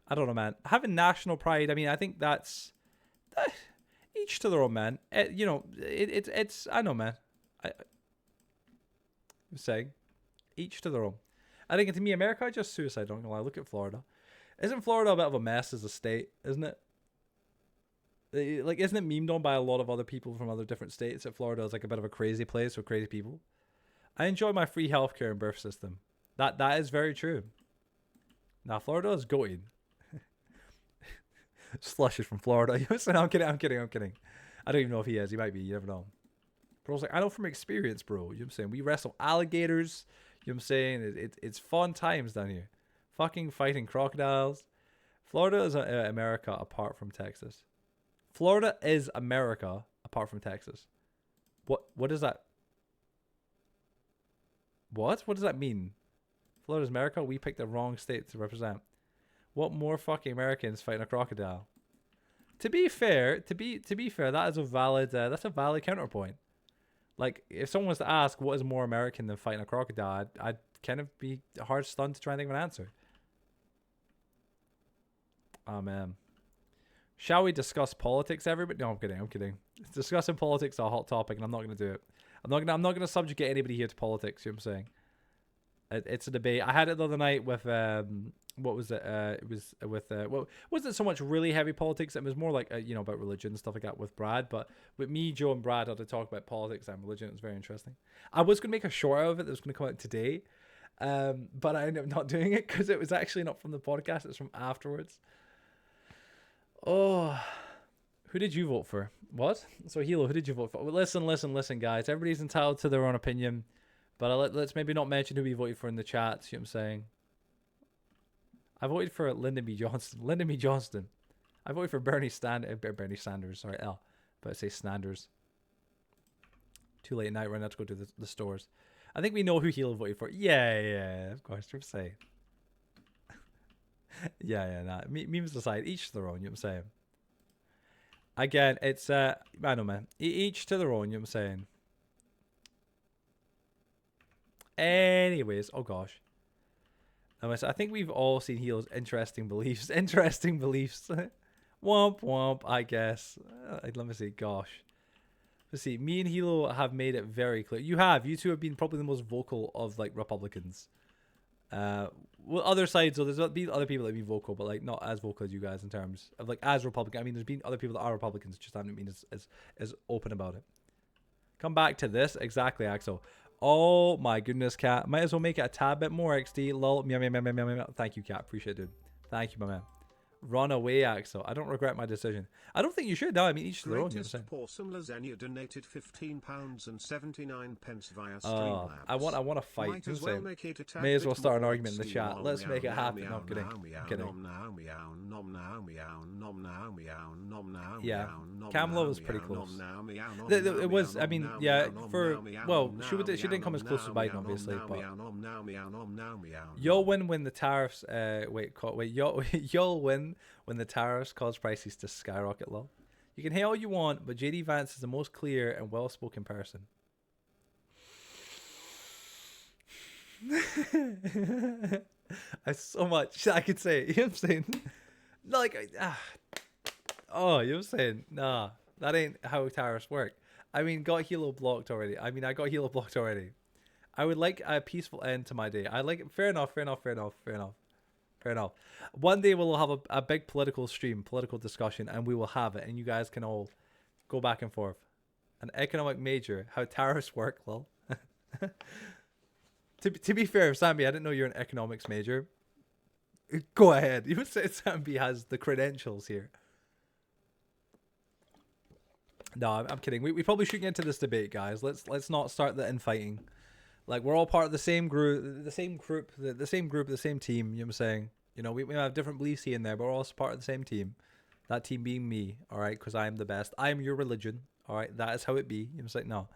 I don't know, man. Having national pride, I mean, I think that's each to their own, man. It's I know, man. I'm saying, each to their own. I think to me, America is just suicide. Don't lie. Look at Florida. Isn't Florida a bit of a mess as a state? Isn't it? Like, isn't it memed on by a lot of other people from other different states that Florida is like a bit of a crazy place with crazy people? I enjoy my free healthcare and birth system. That is very true. Now, Florida is goated. Slush is from Florida. You know, so I'm kidding. I don't even know if he is. He might be. You never know. Bro's like, I know from experience, bro. You know what I'm saying? We wrestle alligators. You know what I'm saying? It's fun times down here. Fucking fighting crocodiles. Florida is America apart from Texas. Florida is America apart from Texas. What is that? What does that mean? Florida's America? We picked the wrong state to represent. What more fucking Americans fighting a crocodile? To be fair, that is a valid that's a valid counterpoint. Like, if someone was to ask what is more American than fighting a crocodile, I'd kind of be hard stunned to try and think of an answer. Oh man. Shall we discuss politics, everybody? No, I'm kidding. Discussing politics is a hot topic, and I'm not going to do it. I'm not going to subjugate anybody here to politics. You know what I'm saying? It's a debate. I had it the other night with what was it? It was with well, wasn't so much really heavy politics. It was more like about religion and stuff like that with Brad. But with me, Joe, and Brad had to talk about politics and religion. It was very interesting. I was going to make a short out of it that was going to come out today, but I ended up not doing it because it was actually not from the podcast. It's from afterwards. Oh, who did you vote for? What? So Hilo, who did you vote for? Well, listen, guys. Everybody's entitled to their own opinion, but let's maybe not mention who we voted for in the chat. See what I'm saying? I voted for Lyndon B. Johnston. I voted for Bernie Sanders. Sorry, L. But I say Sanders. Too late at night. We're going to go to the stores. I think we know who Hilo voted for. Yeah. Of course, you're saying. Nah. Memes aside, each to their own, you know what I'm saying? Again, it's, I know, man. Each to their own, you know what I'm saying? Anyways, oh gosh. I think we've all seen Heel's interesting beliefs. Womp womp, I guess. Let me see, gosh. Let's see, me and Hilo have made it very clear. You two have been probably the most vocal of, like, Republicans. Well, other sides, so there's been other people that have been vocal, but like not as vocal as you guys in terms of like as Republican. I mean, there's been other people that are Republicans, just haven't been as open about it. Come back to this exactly, Axel. Oh my goodness, Cat. Might as well make it a tad bit more XD. Lol. Meow. Thank you, Cat. Appreciate it, dude. Thank you, my man. Run away, Axel. I don't regret my decision. I don't think you should. No, I mean, each to their own. Possum Lasagna donated £15.79 via Streamlabs. I want to fight. May as well start an argument in the chat. Let's make it happen. No, I'm kidding. Yeah, Camlo was pretty close. It was. I mean, yeah. She didn't come as close as Biden, obviously. But you'll win when the tariffs. You'll win when the tariffs cause prices to skyrocket low. You can hate all you want, but JD Vance is the most clear and well-spoken person. There's so much I could say. You know what I'm saying? Like, you know what I'm saying? Nah, that ain't how tariffs work. I mean, got Hilo blocked already. I got Hilo blocked already. I would like a peaceful end to my day. I like it. Fair enough. One day we'll have a big political discussion, and we will have it, and you guys can all go back and forth. An economic major, how tariffs work, lol. To be fair, Sambi, I didn't know you're an economics major. Go ahead. You would say Sambi has the credentials here. No, I'm kidding. We probably shouldn't get into this debate, guys. Let's not start the infighting. Like, we're all part of the same group, the same team, you know what I'm saying? You know, we have different beliefs here and there, but we're all part of the same team. That team being me, all right? Because I am the best. I am your religion, all right? That is how it be. You know what I'm saying? No, I'm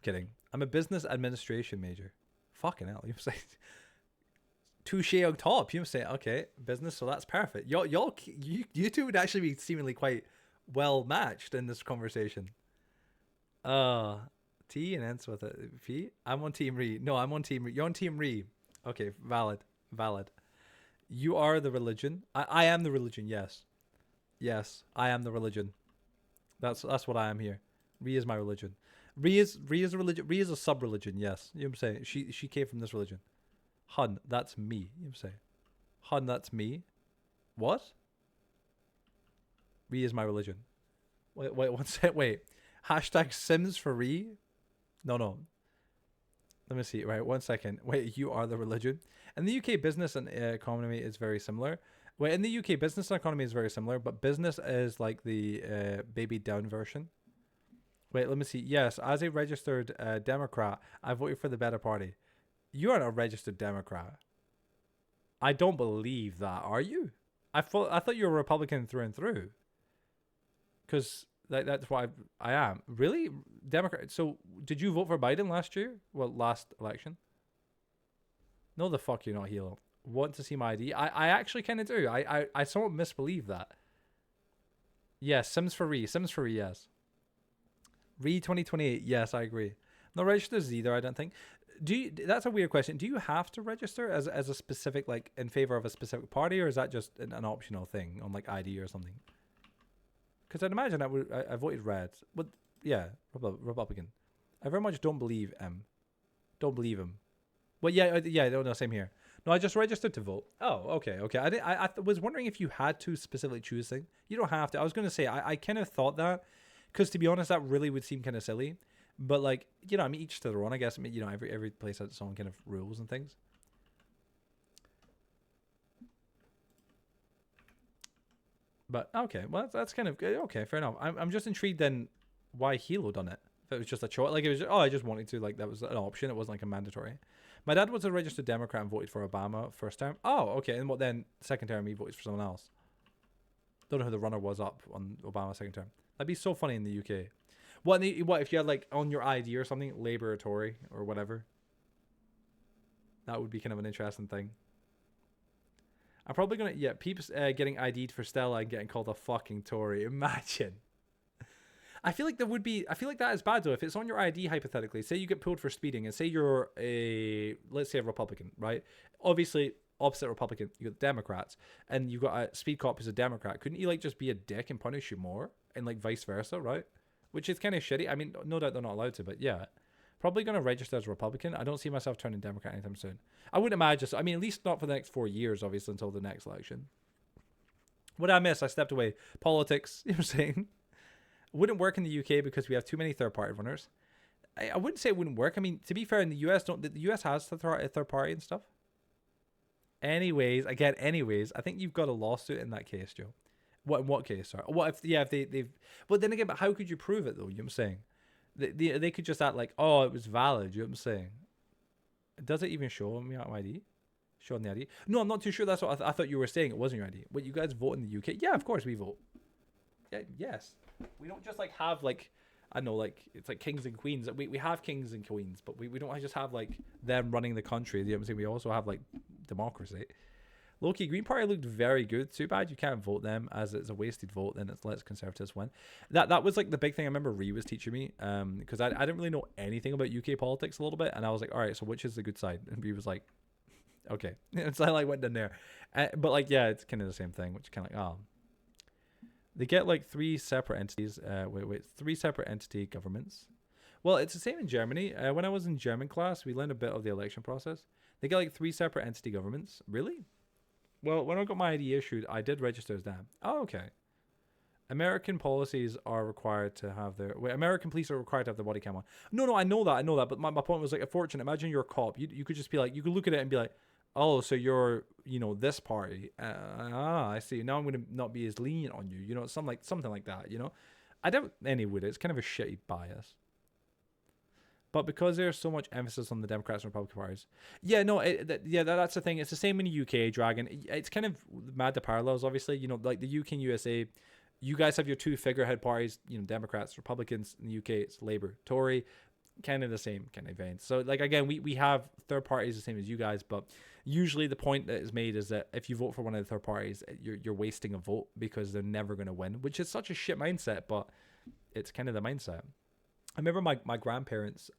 kidding. I'm a business administration major. Fucking hell, you know what I'm saying? Touche on top, you know what I'm saying? Okay, business, so that's perfect. You two would actually be seemingly quite well matched in this conversation. T and ends with a P. I'm on Team Re. No, I'm on Team Re. You're on Team Re. Okay, valid. You are the religion. I am the religion, yes. Yes, I am the religion. That's what I am here. Re is my religion. Re is a religion. Re is a sub religion. Yes, you know what I'm saying. She came from this religion. Hun, that's me. You know what I'm saying. Hun, that's me. What? Re is my religion. Wait, one sec. Wait. Hashtag Sims for Re. No. Let me see. Right, 1 second. Wait, you are the religion. And the UK business and economy is very similar. Wait, in the UK business and economy is very similar, but business is like the baby down version. Wait, let me see. Yes, as a registered Democrat, I voted for the better party. You aren't a registered Democrat. I don't believe that. Are you? I thought you were a Republican through and through. Because that's what I am. Really? Democrat. So, did you vote for Biden last year? Well, last election? No, the fuck you're not, Hilo. Want to see my ID? I actually kind of do. I somewhat misbelieve that. Yes, Sims for Re. Sims for Re, yes. Re 2028, yes, I agree. No registers either, I don't think. That's a weird question. Do you have to register as a specific, like, in favor of a specific party, or is that just an optional thing on, like, ID or something? Because I'd imagine I voted red. But, yeah, Republican. I very much don't believe him. Don't believe him. Well, yeah, no, same here. No, I just registered to vote. Oh, okay. I was wondering if you had to specifically choose thing. You don't have to. I was going to say, I kind of thought that, because to be honest, that really would seem kind of silly. But, like, you know, I mean, each to their own, I guess. I mean, you know, every place has its own kind of rules and things. But, okay, well, that's kind of good. Okay, fair enough. I'm just intrigued then why Hilo done it. If it was just a choice. Like, it was just, I just wanted to. Like, that was an option. It wasn't, like, a mandatory. My dad was a registered Democrat and voted for Obama first term. Oh, okay. And what then? Second term, he voted for someone else. Don't know who the runner was up on Obama second term. That'd be so funny in the UK. What if you had, like, on your ID or something, Labour or Tory or whatever? That would be kind of an interesting thing. I'm probably gonna peeps getting ID'd for Stella and getting called a fucking Tory. Imagine. I feel like that is bad though. If it's on your ID, hypothetically, say you get pulled for speeding, and say you're let's say a Republican, right? Obviously, opposite Republican, you got Democrats, and you got a speed cop who's a Democrat. Couldn't you, like, just be a dick and punish you more, and, like, vice versa, right? Which is kind of shitty. I mean, no doubt they're not allowed to, but yeah. Probably going to register as a Republican. I don't see myself turning Democrat anytime soon. I wouldn't imagine so. I mean, at least not for the next 4 years, obviously, until the next election. What did I miss? I stepped away. Politics, you know what I'm saying? Wouldn't work in the UK because we have too many third-party runners. I wouldn't say it wouldn't work. I mean, to be fair, in the US, the US has third party and stuff. Anyways, I think you've got a lawsuit in that case, Joe. What case? Sorry. What if they've? But then again, but how could you prove it though? You know what I'm saying? They could just act like, oh, it was valid. You know what I'm saying? Does it even show on my ID? Show on the ID? No, I'm not too sure. That's what I thought you were saying. It wasn't your ID. Wait, you guys vote in the UK? Yeah, of course we vote. Yeah, yes. We don't just, like, have, like, I don't know, like, it's like kings and queens. We have kings and queens, but we don't just have, like, them running the country. You know what I'm saying? We also have, like, democracy. Low-key, Green Party looked very good. Too bad you can't vote them, as it's a wasted vote. Then it's let Conservatives win. That was, like, the big thing I remember Ree was teaching me, because I didn't really know anything about UK politics a little bit, and I was like, all right, so which is the good side? And Ree was like, okay. So I, like, went in there. But, like, yeah, it's kind of the same thing, which is kind of like, oh. They get, like, 3 separate entities. 3 separate entity governments. Well, it's the same in Germany. When I was in German class, we learned a bit of the election process. They get, like, 3 separate entity governments. Really? Well, when I got my ID issued, I did register as that. Oh, okay. American policies are required to have their... Wait, American police are required to have their body cam on. No, I know that. But my point was, like, unfortunate. Imagine you're a cop. You could just be like... You could look at it and be like, oh, so you're, you know, this party. I see. Now I'm going to not be as lenient on you. You know, something like that, you know? I doubt any would. It's kind of a shitty bias. But because there's so much emphasis on the Democrats and Republican parties. Yeah, no, that's the thing. It's the same in the UK, Dragon. It's kind of mad, the parallels, obviously. You know, like the UK and USA, you guys have your 2 figurehead parties, you know, Democrats, Republicans. In the UK, it's Labour, Tory, kind of the same kind of vein. So, like, again, we have third parties the same as you guys, but usually the point that is made is that if you vote for one of the third parties, you're wasting a vote because they're never going to win, which is such a shit mindset, but it's kind of the mindset. I remember my grandparents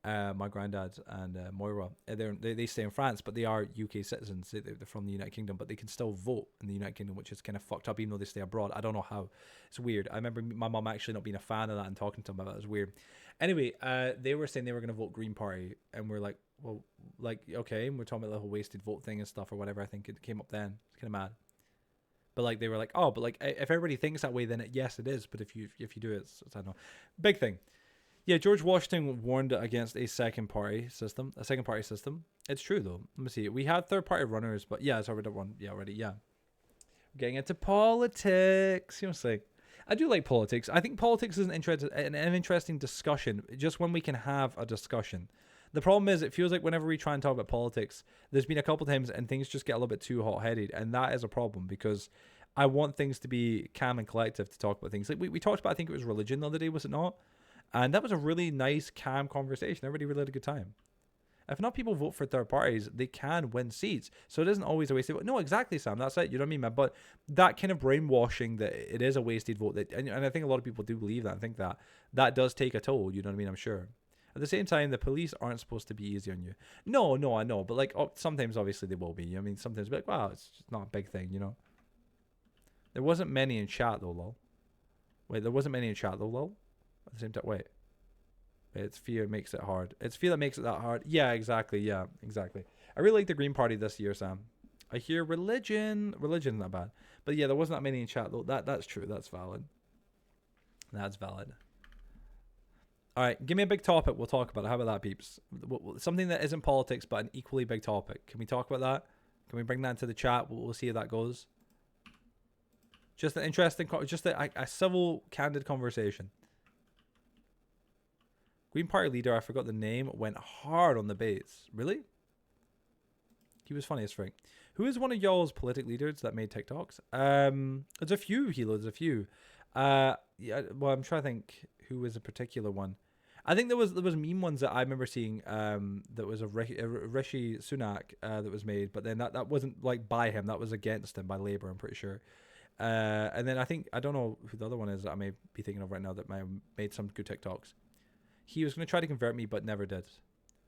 My granddad and Moira, they stay in France, but they are UK citizens. They're from the United Kingdom, but they can still vote in the United Kingdom, which is kind of fucked up, even though they stay abroad. I don't know how. It's weird. I remember my mum actually not being a fan of that and talking to them about it. It was weird. Anyway, they were saying they were going to vote Green Party, and we're like, well, like, okay. And we're talking about the whole wasted vote thing and stuff or whatever. I think it came up then. It's kind of mad. But like they were like, oh, but like if everybody thinks that way, then yes, it is. But if you do it, it's I don't know. Big thing. Yeah, George Washington warned against a second party system. It's true though. Let me see. We had third party runners, but yeah, it's already one. Yeah, already. Yeah. We're getting into politics. You know what I'm saying? I do like politics. I think politics is an interesting discussion, just when we can have a discussion. The problem is, it feels like whenever we try and talk about politics, there's been a couple times and things just get a little bit too hot-headed, and that is a problem because I want things to be calm and collective to talk about things. Like we talked about, I think it was religion the other day, was it not? And that was a really nice, calm conversation. Everybody really had a good time. If enough people vote for third parties, they can win seats. So it isn't always a wasted vote. No, exactly, Sam. That's it. You know what I mean, man? But that kind of brainwashing that it is a wasted vote, and I think a lot of people do believe that. I think that does take a toll. You know what I mean? I'm sure. At the same time, the police aren't supposed to be easy on you. No, I know. But like sometimes, obviously, they will be. I mean, sometimes be like, wow, it's just not a big thing, you know? There wasn't many in chat, though, lol. Wait, there wasn't many in chat, though, lol? At the same time, wait. It's fear makes it hard. It's fear that makes it that hard. Yeah, exactly. Yeah, exactly. I really like the Green Party this year, Sam. I hear religion. Religion's not bad. But yeah, there wasn't that many in chat, though. That's true. That's valid. That's valid. All right, give me a big topic. We'll talk about it. How about that, peeps? Something that isn't politics, but an equally big topic. Can we talk about that? Can we bring that into the chat? We'll see how that goes. Just an interesting, just a civil, candid conversation. Green Party leader, I forgot the name, went hard on the baits. Really? He was funny as frick. Who is one of y'all's politic leaders that made TikToks? There's a few, Hilo. There's a few. Yeah. Well, I'm trying to think who was a particular one. I think there was meme ones that I remember seeing. That was a Rishi Sunak that was made, but then that wasn't like by him. That was against him by Labour. I'm pretty sure. And then I don't know who the other one is that I may be thinking of right now that might have made some good TikToks. He was going to try to convert me, but never did.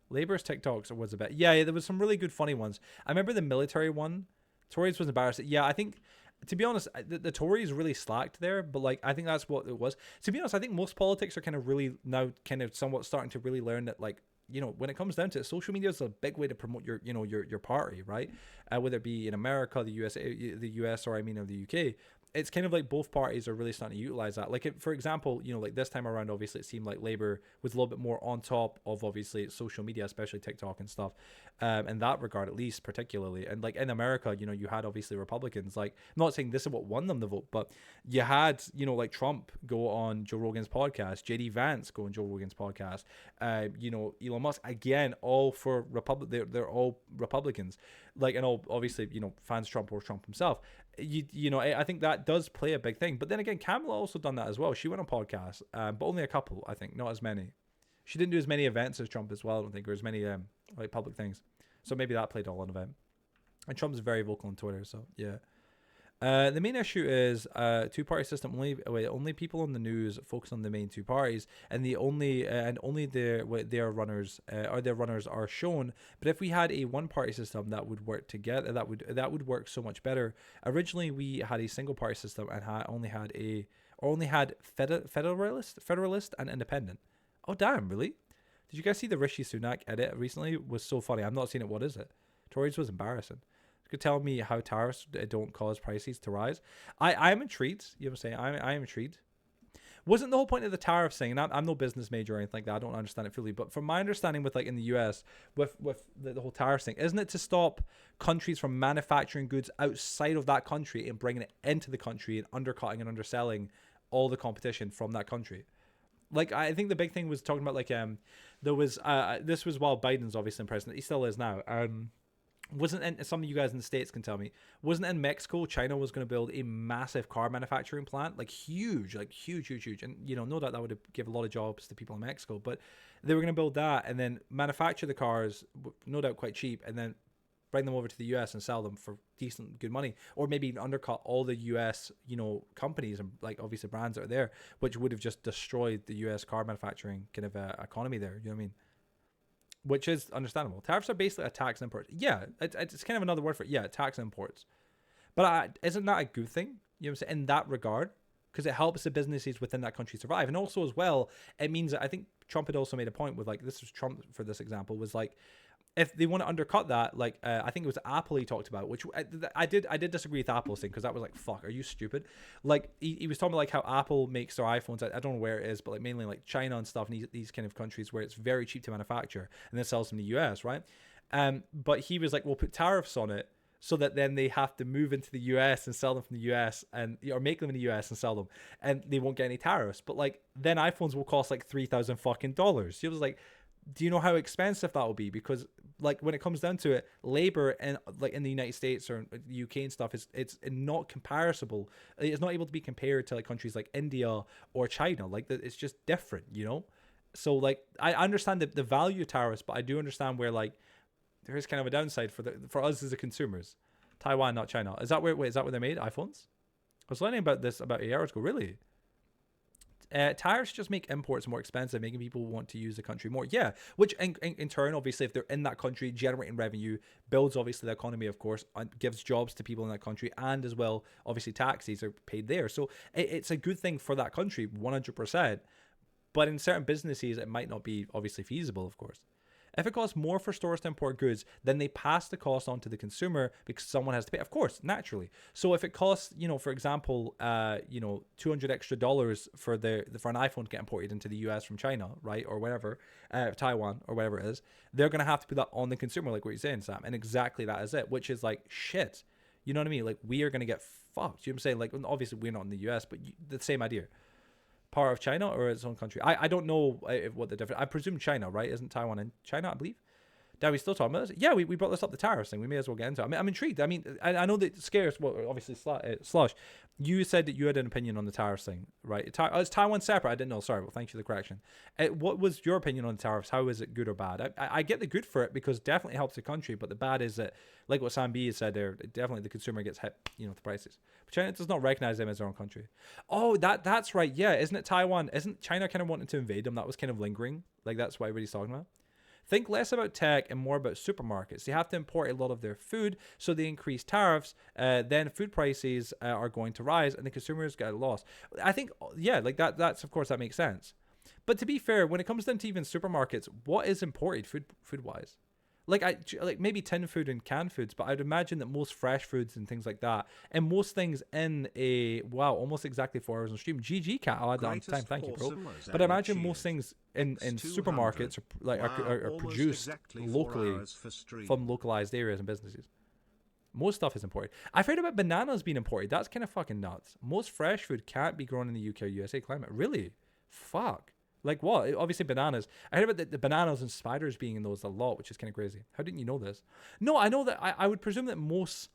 Labour's TikToks was a bit. Yeah, there was some really good funny ones. I remember the military one. Tories was embarrassing. Yeah, I think, to be honest, the Tories really slacked there, but like I think that's what it was. To be honest, I think most politics are kind of really now kind of somewhat starting to really learn that, like, you know, when it comes down to it, social media is a big way to promote your, you know, your party, right? Whether it be in America, the US, or I mean, of the UK. It's kind of like both parties are really starting to utilize that. Like, for example, you know, like this time around, obviously it seemed like Labour was a little bit more on top of obviously social media, especially TikTok and stuff, in that regard, at least particularly. And like in America, you know, you had obviously Republicans, like, I'm not saying this is what won them the vote, but you had, you know, like Trump go on Joe Rogan's podcast, JD Vance go on Joe Rogan's podcast, you know, Elon Musk, again, all for they're all Republicans, like, and all obviously, you know, fans Trump or Trump himself. You know, I think that does play a big thing. But then again, Kamala also done that as well. She went on podcasts, but only a couple, I think, not as many. She didn't do as many events as Trump as well, I don't think, or as many like public things. So maybe that played all in event. And Trump's very vocal on Twitter, so yeah. The main issue is two-party system. Only people on the news focus on the main two parties, and only their runners are shown. But if we had a one-party system that would work together, that would work so much better. Originally, we had a single-party system and only had federalist and independent. Oh damn! Really? Did you guys see the Rishi Sunak edit recently? It was so funny. I've not seen it. What is it? Tories was embarrassing. Could tell me how tariffs don't cause prices to rise. I'm intrigued. You know what I'm saying? I am intrigued. Wasn't the whole point of the tariff thing, and I'm no business major or anything like that, I don't understand it fully, but from my understanding with like in the US with the whole tariff thing, isn't it to stop countries from manufacturing goods outside of that country and bringing it into the country and undercutting and underselling all the competition from that country? Like, I think the big thing was talking about like there was this was while Biden's obviously president. He still is now. Wasn't in, some of you guys in the States can tell me, wasn't in Mexico, China was going to build a massive car manufacturing plant, like huge. And, you know, no doubt that would have given a lot of jobs to people in Mexico, but they were going to build that and then manufacture the cars, no doubt quite cheap, and then bring them over to the US and sell them for decent, good money, or maybe even undercut all the US, you know, companies and like obviously brands that are there, which would have just destroyed the US car manufacturing kind of economy there. You know what I mean? which is understandable. Tariffs are basically a tax on imports. Yeah, it's kind of another word for it. Yeah, tax on imports. But isn't that a good thing? You know what I'm saying? In that regard, because it helps the businesses within that country survive. And also as well, it means that I think Trump had also made a point with like, this was Trump for this example, was like, if they want to undercut that, like I think it was Apple he talked about, which I did disagree with Apple's thing because that was like, fuck, are you stupid? Like he was talking about like how Apple makes their iPhones. I don't know where it is, but like mainly like China and stuff, and these kind of countries where it's very cheap to manufacture, and then sells them in the US, right? But he was like, we'll put tariffs on it so that then they have to move into the US and sell them from the US and or make them in the US and sell them, and they won't get any tariffs. But like then iPhones will cost like $3,000 fucking dollars. He was like, do you know how expensive that will be? Because like when it comes down to it, labor and like in the United States or the UK and stuff it's not comparable. It's not able to be compared to like countries like India or China. Like it's just different, you know. So like I understand the value of tariffs, but I do understand where like there is kind of a downside for us as the consumers. Taiwan, not China. Is that where they made iPhones? I was learning about this about 8 hours ago. Really? Tariffs just make imports more expensive, making people want to use the country more. Yeah, which in turn, obviously, if they're in that country, generating revenue, builds obviously the economy, of course, and gives jobs to people in that country, and as well, obviously, taxes are paid there. So it's a good thing for that country, 100%. But in certain businesses, it might not be obviously feasible, of course. If it costs more for stores to import goods, then they pass the cost on to the consumer because someone has to pay. Of course, naturally. So if it costs, for example, $200 extra for an iPhone to get imported into the US from China, right, or whatever, Taiwan or whatever it is, they're gonna have to put that on the consumer, like what you're saying, Sam. And exactly that is it, which is like shit. You know what I mean? Like we are gonna get fucked. You know what I'm saying? Like obviously we're not in the US, but the same idea. Part of China or its own country? I don't know what the difference. I presume China, right? Isn't Taiwan in China, I believe? Are we still talking about this? Yeah, we brought this up, the tariffs thing. We may as well get into it. I'm intrigued. I mean, I know that scares, well, obviously, Slush, you said that you had an opinion on the tariffs thing, right? Is Taiwan separate? I didn't know. Sorry. Well, thanks for the correction. What was your opinion on the tariffs? How is it good or bad? I get the good for it because it definitely helps the country, but the bad is that, like what Sam B has said there, definitely the consumer gets hit, the prices. But China does not recognize them as their own country. Oh, that's right. Yeah, isn't it Taiwan? Isn't China kind of wanting to invade them? That was kind of lingering. Like, that's what everybody's talking about. Think less about tech and more about supermarkets. They have to import a lot of their food, so they increase tariffs. Then food prices are going to rise, and the consumers get lost. I think, yeah, like that's of course that makes sense. But to be fair, when it comes down to even supermarkets, what is imported food wise? Like maybe tin food and canned foods, but I'd imagine that most fresh foods and things like that, and most things in almost exactly 4 hours on stream. GG cat, I'll add that on time. Thank you, bro. But I imagine most things in supermarkets are produced exactly locally from localized areas and businesses. Most stuff is imported. I've heard about bananas being imported. That's kind of fucking nuts. Most fresh food can't be grown in the UK or USA climate. Really? Fuck. Like what? Obviously bananas. I heard about the bananas and spiders being in those a lot, which is kind of crazy. How didn't you know this? No, I know that I would presume that most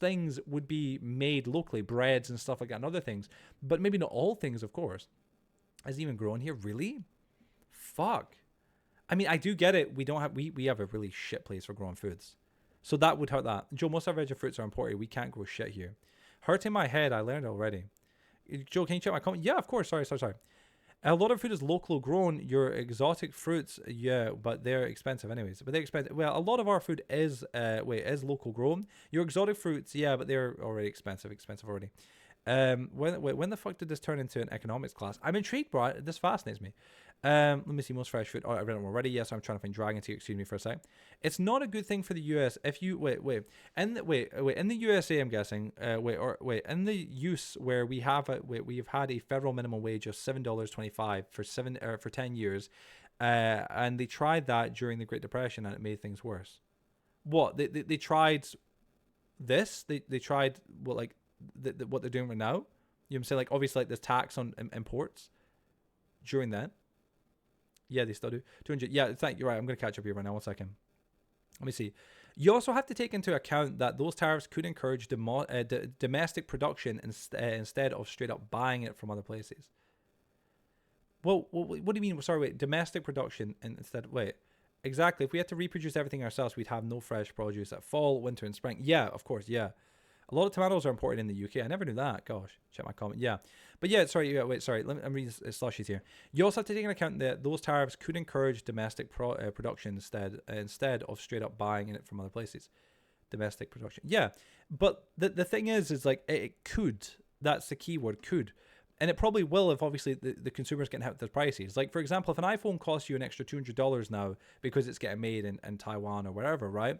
things would be made locally, breads and stuff like that and other things. But maybe not all things, of course. Is it even grown here? Really? Fuck. I mean, I do get it. We have a really shit place for growing foods. So that would hurt that. Joe, most of our veg and fruits are imported. We can't grow shit here. Hurting my head, I learned already. Joe, can you check my comment? Yeah, of course. Sorry. A lot of food is local grown. Your exotic fruits, yeah, but they're expensive anyways. But they're expensive. Well, a lot of our food is local grown. Your exotic fruits, yeah, but they're already expensive already. When the fuck did this turn into an economics class? I'm intrigued, bro. This fascinates me. Let me see, most fresh food. Oh, I read it already. Yes, I'm trying to find Dragon Tea. Excuse me for a sec. It's not a good thing for the US if you in the USA, I'm guessing. In the use where we've had a federal minimum wage of $7.25 for 10 years, and they tried that during the Great Depression and it made things worse. What they tried this? They tried what they're doing right now? You know what I'm saying? Like obviously like this tax on imports during that. Yeah, they still do. 200. Yeah, you're right. I'm going to catch up here right now. 1 second. Let me see. You also have to take into account that those tariffs could encourage domestic production instead of straight up buying it from other places. Well, what do you mean? Sorry, wait. Domestic production wait. Exactly. If we had to reproduce everything ourselves, we'd have no fresh produce at fall, winter, and spring. Yeah, of course. Yeah. A lot of tomatoes are imported in the UK. I never knew that. Gosh, check my comment. Yeah. But yeah, sorry. Yeah, wait, sorry. I'm reading slushies here. You also have to take into account that those tariffs could encourage domestic production instead of straight up buying it from other places. Domestic production. Yeah. But the thing is like it could. That's the key word, could. And it probably will if obviously the consumer's getting hit with the prices. Like, for example, if an iPhone costs you an extra $200 now because it's getting made in Taiwan or wherever, right?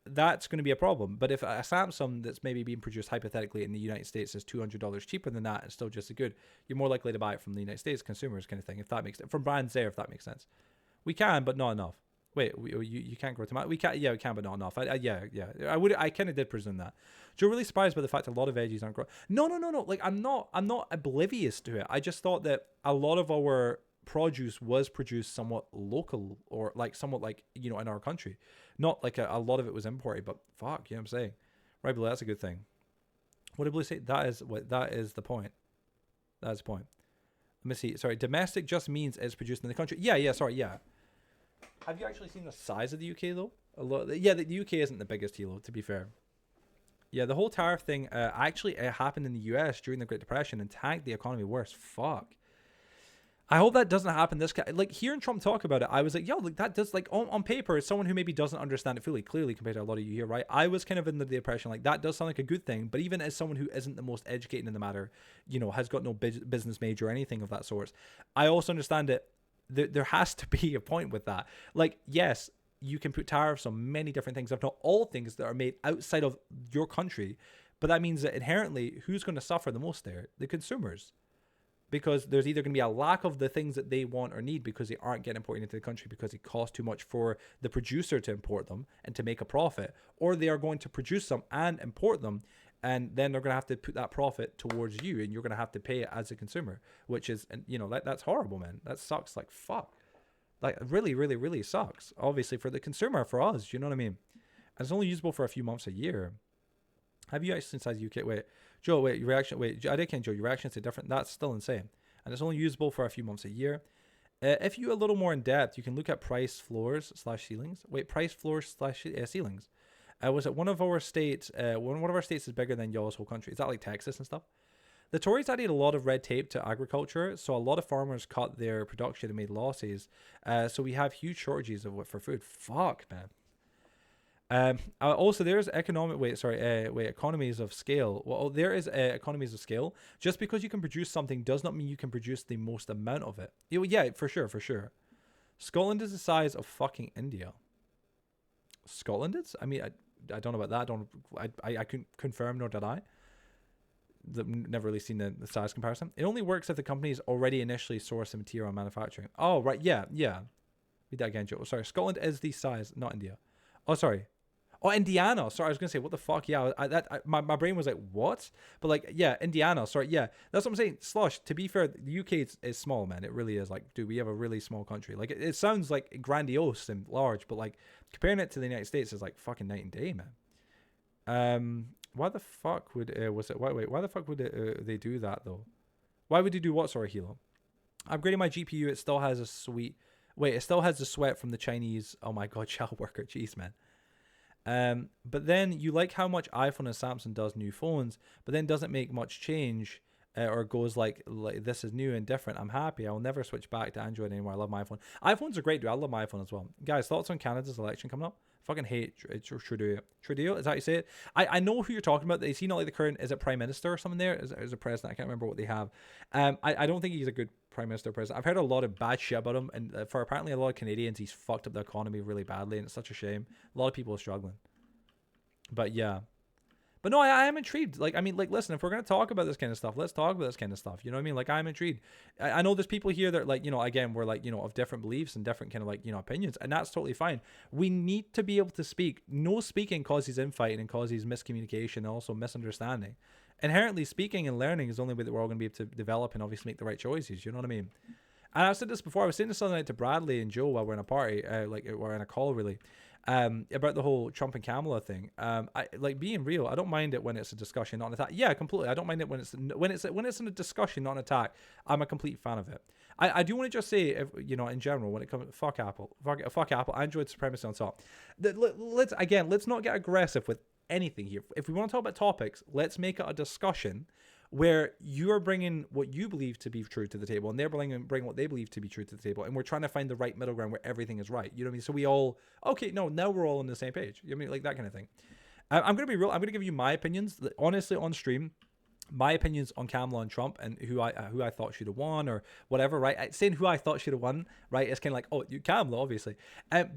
That's going to be a problem. But if a Samsung that's maybe being produced hypothetically in the United States is $200 cheaper than that and still just as good, you're more likely to buy it from the United States consumers kind of thing, if that makes sense. From brands there, if that makes sense. We can, but not enough. Wait, you can't grow tomato. We can, yeah, we can, but not enough. Yeah. I kind of did presume that. Joe, really surprised by the fact a lot of veggies aren't grown. No. Like I'm not oblivious to it. I just thought that a lot of our produce was produced somewhat local or like somewhat like in our country, not like a lot of it was imported. But fuck, you know what I'm saying, right? Blue, that's a good thing. What did Blue say? That is the point. That's the point. Let me see. Sorry, domestic just means it's produced in the country. Yeah. Sorry, yeah. Have you actually seen the size of the UK though? A lot. Yeah, the UK isn't the biggest here, to be fair. Yeah, the whole tariff thing actually happened in the US during the Great Depression and tanked the economy worse. Fuck. I hope that doesn't happen. Like hearing Trump talk about it, I was like, yo, like that does, like on paper, as someone who maybe doesn't understand it fully, clearly compared to a lot of you here, right? I was kind of in the depression, like that does sound like a good thing. But even as someone who isn't the most educated in the matter, has got no business major or anything of that sort, I also understand it. There has to be a point with that. Like, yes, you can put tariffs on many different things, if not all things that are made outside of your country. But that means that inherently, who's going to suffer the most there? The consumers. Because there's either going to be a lack of the things that they want or need because they aren't getting imported into the country because it costs too much for the producer to import them and to make a profit. Or they are going to produce them and import them, and then they're going to have to put that profit towards you, and you're going to have to pay it as a consumer, which is, that's horrible, man. That sucks like fuck. Like, really, really, really sucks. Obviously, for the consumer, for us, you know what I mean? And it's only usable for a few months a year. Have you actually inside the UK? Wait, Joe, wait, your reaction, wait, I did Joe, your reactions are different. That's still insane. And it's only usable for a few months a year. If you're a little more in depth, you can look at price floors / ceilings. Wait, price floors / ceilings. Was it one of our states? One of our states is bigger than y'all's whole country. Is that like Texas and stuff? The Tories added a lot of red tape to agriculture, so a lot of farmers cut their production and made losses. So we have huge shortages for food. Fuck, man. Also, there's economies of scale. Well, there is economies of scale. Just because you can produce something does not mean you can produce the most amount of it. Yeah, for sure. Scotland is the size of fucking India. Scotland is? I mean, I don't know about that. I couldn't confirm, nor did I. Never really seen the size comparison. It only works if the company is already initially sourced the material and manufacturing. Oh, right. Yeah. Read that again, Joe. Sorry. Scotland is the size, not India. Oh, sorry. Oh, Indiana. Sorry, I was going to say, what the fuck? Yeah, my brain was like, what? But like, yeah, Indiana. Sorry, yeah. That's what I'm saying. Slush, to be fair, the UK is small, man. It really is. Like, dude, we have a really small country. Like, it sounds like grandiose and large, but like, comparing it to the United States is like fucking night and day, man. Why the fuck would, why the fuck would they do that, though? Why would you do what, sorry, Hilo? Upgrading my GPU, it still has it still has the sweat from the Chinese, oh my god, child worker. Jeez, man. But then you like how much iPhone and Samsung does new phones, but then doesn't make much change or goes like this is new and different. I'm happy. I'll never switch back to Android anymore. I love my iPhone. iPhones are great, dude. I love my iPhone as well. Guys, thoughts on Canada's election coming up? Fucking hate Trudeau. Trudeau, is that how you say it? I know who you're talking about. Is he not like the current, is it Prime Minister or something there? Is it president? I can't remember what they have. I don't think he's a good Prime Minister president. I've heard a lot of bad shit about him, and for apparently a lot of Canadians, he's fucked up the economy really badly, and it's such a shame. A lot of people are struggling. But yeah. But no, I am intrigued. Like, I mean, like, listen, if we're going to talk about this kind of stuff, let's talk about this kind of stuff. You know what I mean? Like, I'm intrigued. I know there's people here that, like, again, we're like, of different beliefs and different kind of like, opinions. And that's totally fine. We need to be able to speak. No speaking causes infighting and causes miscommunication and also misunderstanding. Inherently, speaking and learning is the only way that we're all going to be able to develop and obviously make the right choices. You know what I mean? And I've said this before. I was saying this other night to Bradley and Joe while we're in a party, we're in a call really. About the whole Trump and Kamala thing. I like being real. I don't mind it when it's a discussion, not an attack. Yeah, completely. I don't mind it when it's in a discussion, not an attack. I'm a complete fan of it. I do want to just say, if in general, when it comes, fuck Apple, fuck Apple, Android supremacy on top. Let's not get aggressive with anything here. If we want to talk about topics, let's make it a discussion where you're bringing what you believe to be true to the table, and they're bring what they believe to be true to the table, and we're trying to find the right middle ground where everything is right. You know what I mean? So we all, okay, no, now we're all on the same page. You know what I mean? Like that kind of thing. I'm going to be real. I'm going to give you my opinions, honestly, on stream. My opinions on Kamala and Trump and who I thought should have won or whatever, right? Saying who I thought should have won, right? It's kind of like, oh, you Kamala, obviously.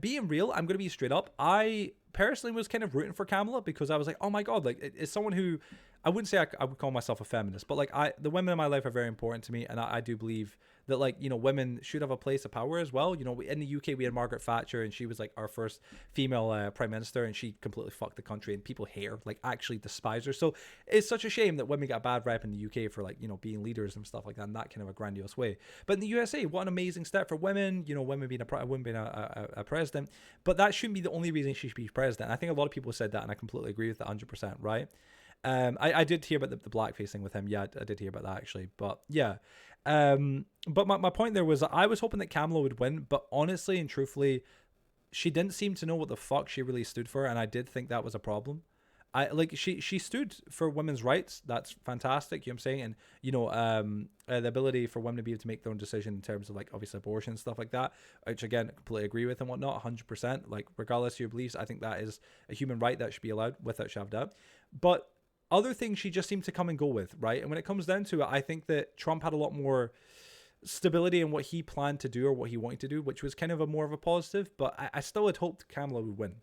Being real, I'm going to be straight up. I personally was kind of rooting for Kamala because I was like, oh my God, like it's someone who, I wouldn't say I would call myself a feminist, but like the women in my life are very important to me. And I do believe that, like, you know, women should have a place of power as well. You know, in the UK, we had Margaret Thatcher, and she was like our first female prime minister, and she completely fucked the country, and people hate her, like actually despise her. So it's such a shame that women get a bad rep in the UK for, like, you know, being leaders and stuff like that in that kind of a grandiose way. But in the USA, what an amazing step for women, you know, women being a president. But that shouldn't be the only reason she should be president. I think a lot of people said that, and I completely agree with that 100%, right? I did hear about the blackface thing with him. Yeah, I did hear about that actually. But yeah. But my point there was that I was hoping that Kamala would win, but honestly and truthfully, she didn't seem to know what the fuck she really stood for, and I did think that was a problem. She stood for women's rights. That's fantastic. You know what I'm saying? And, you know, the ability for women to be able to make their own decision in terms of, like, obviously abortion and stuff like that, which again, I completely agree with and whatnot, 100%. Like, regardless of your beliefs, I think that is a human right that should be allowed without shoved out. But other things she just seemed to come and go with, right? And when it comes down to it, I think that Trump had a lot more stability in what he planned to do or what he wanted to do, which was kind of more of a positive. But I still had hoped Kamala would win.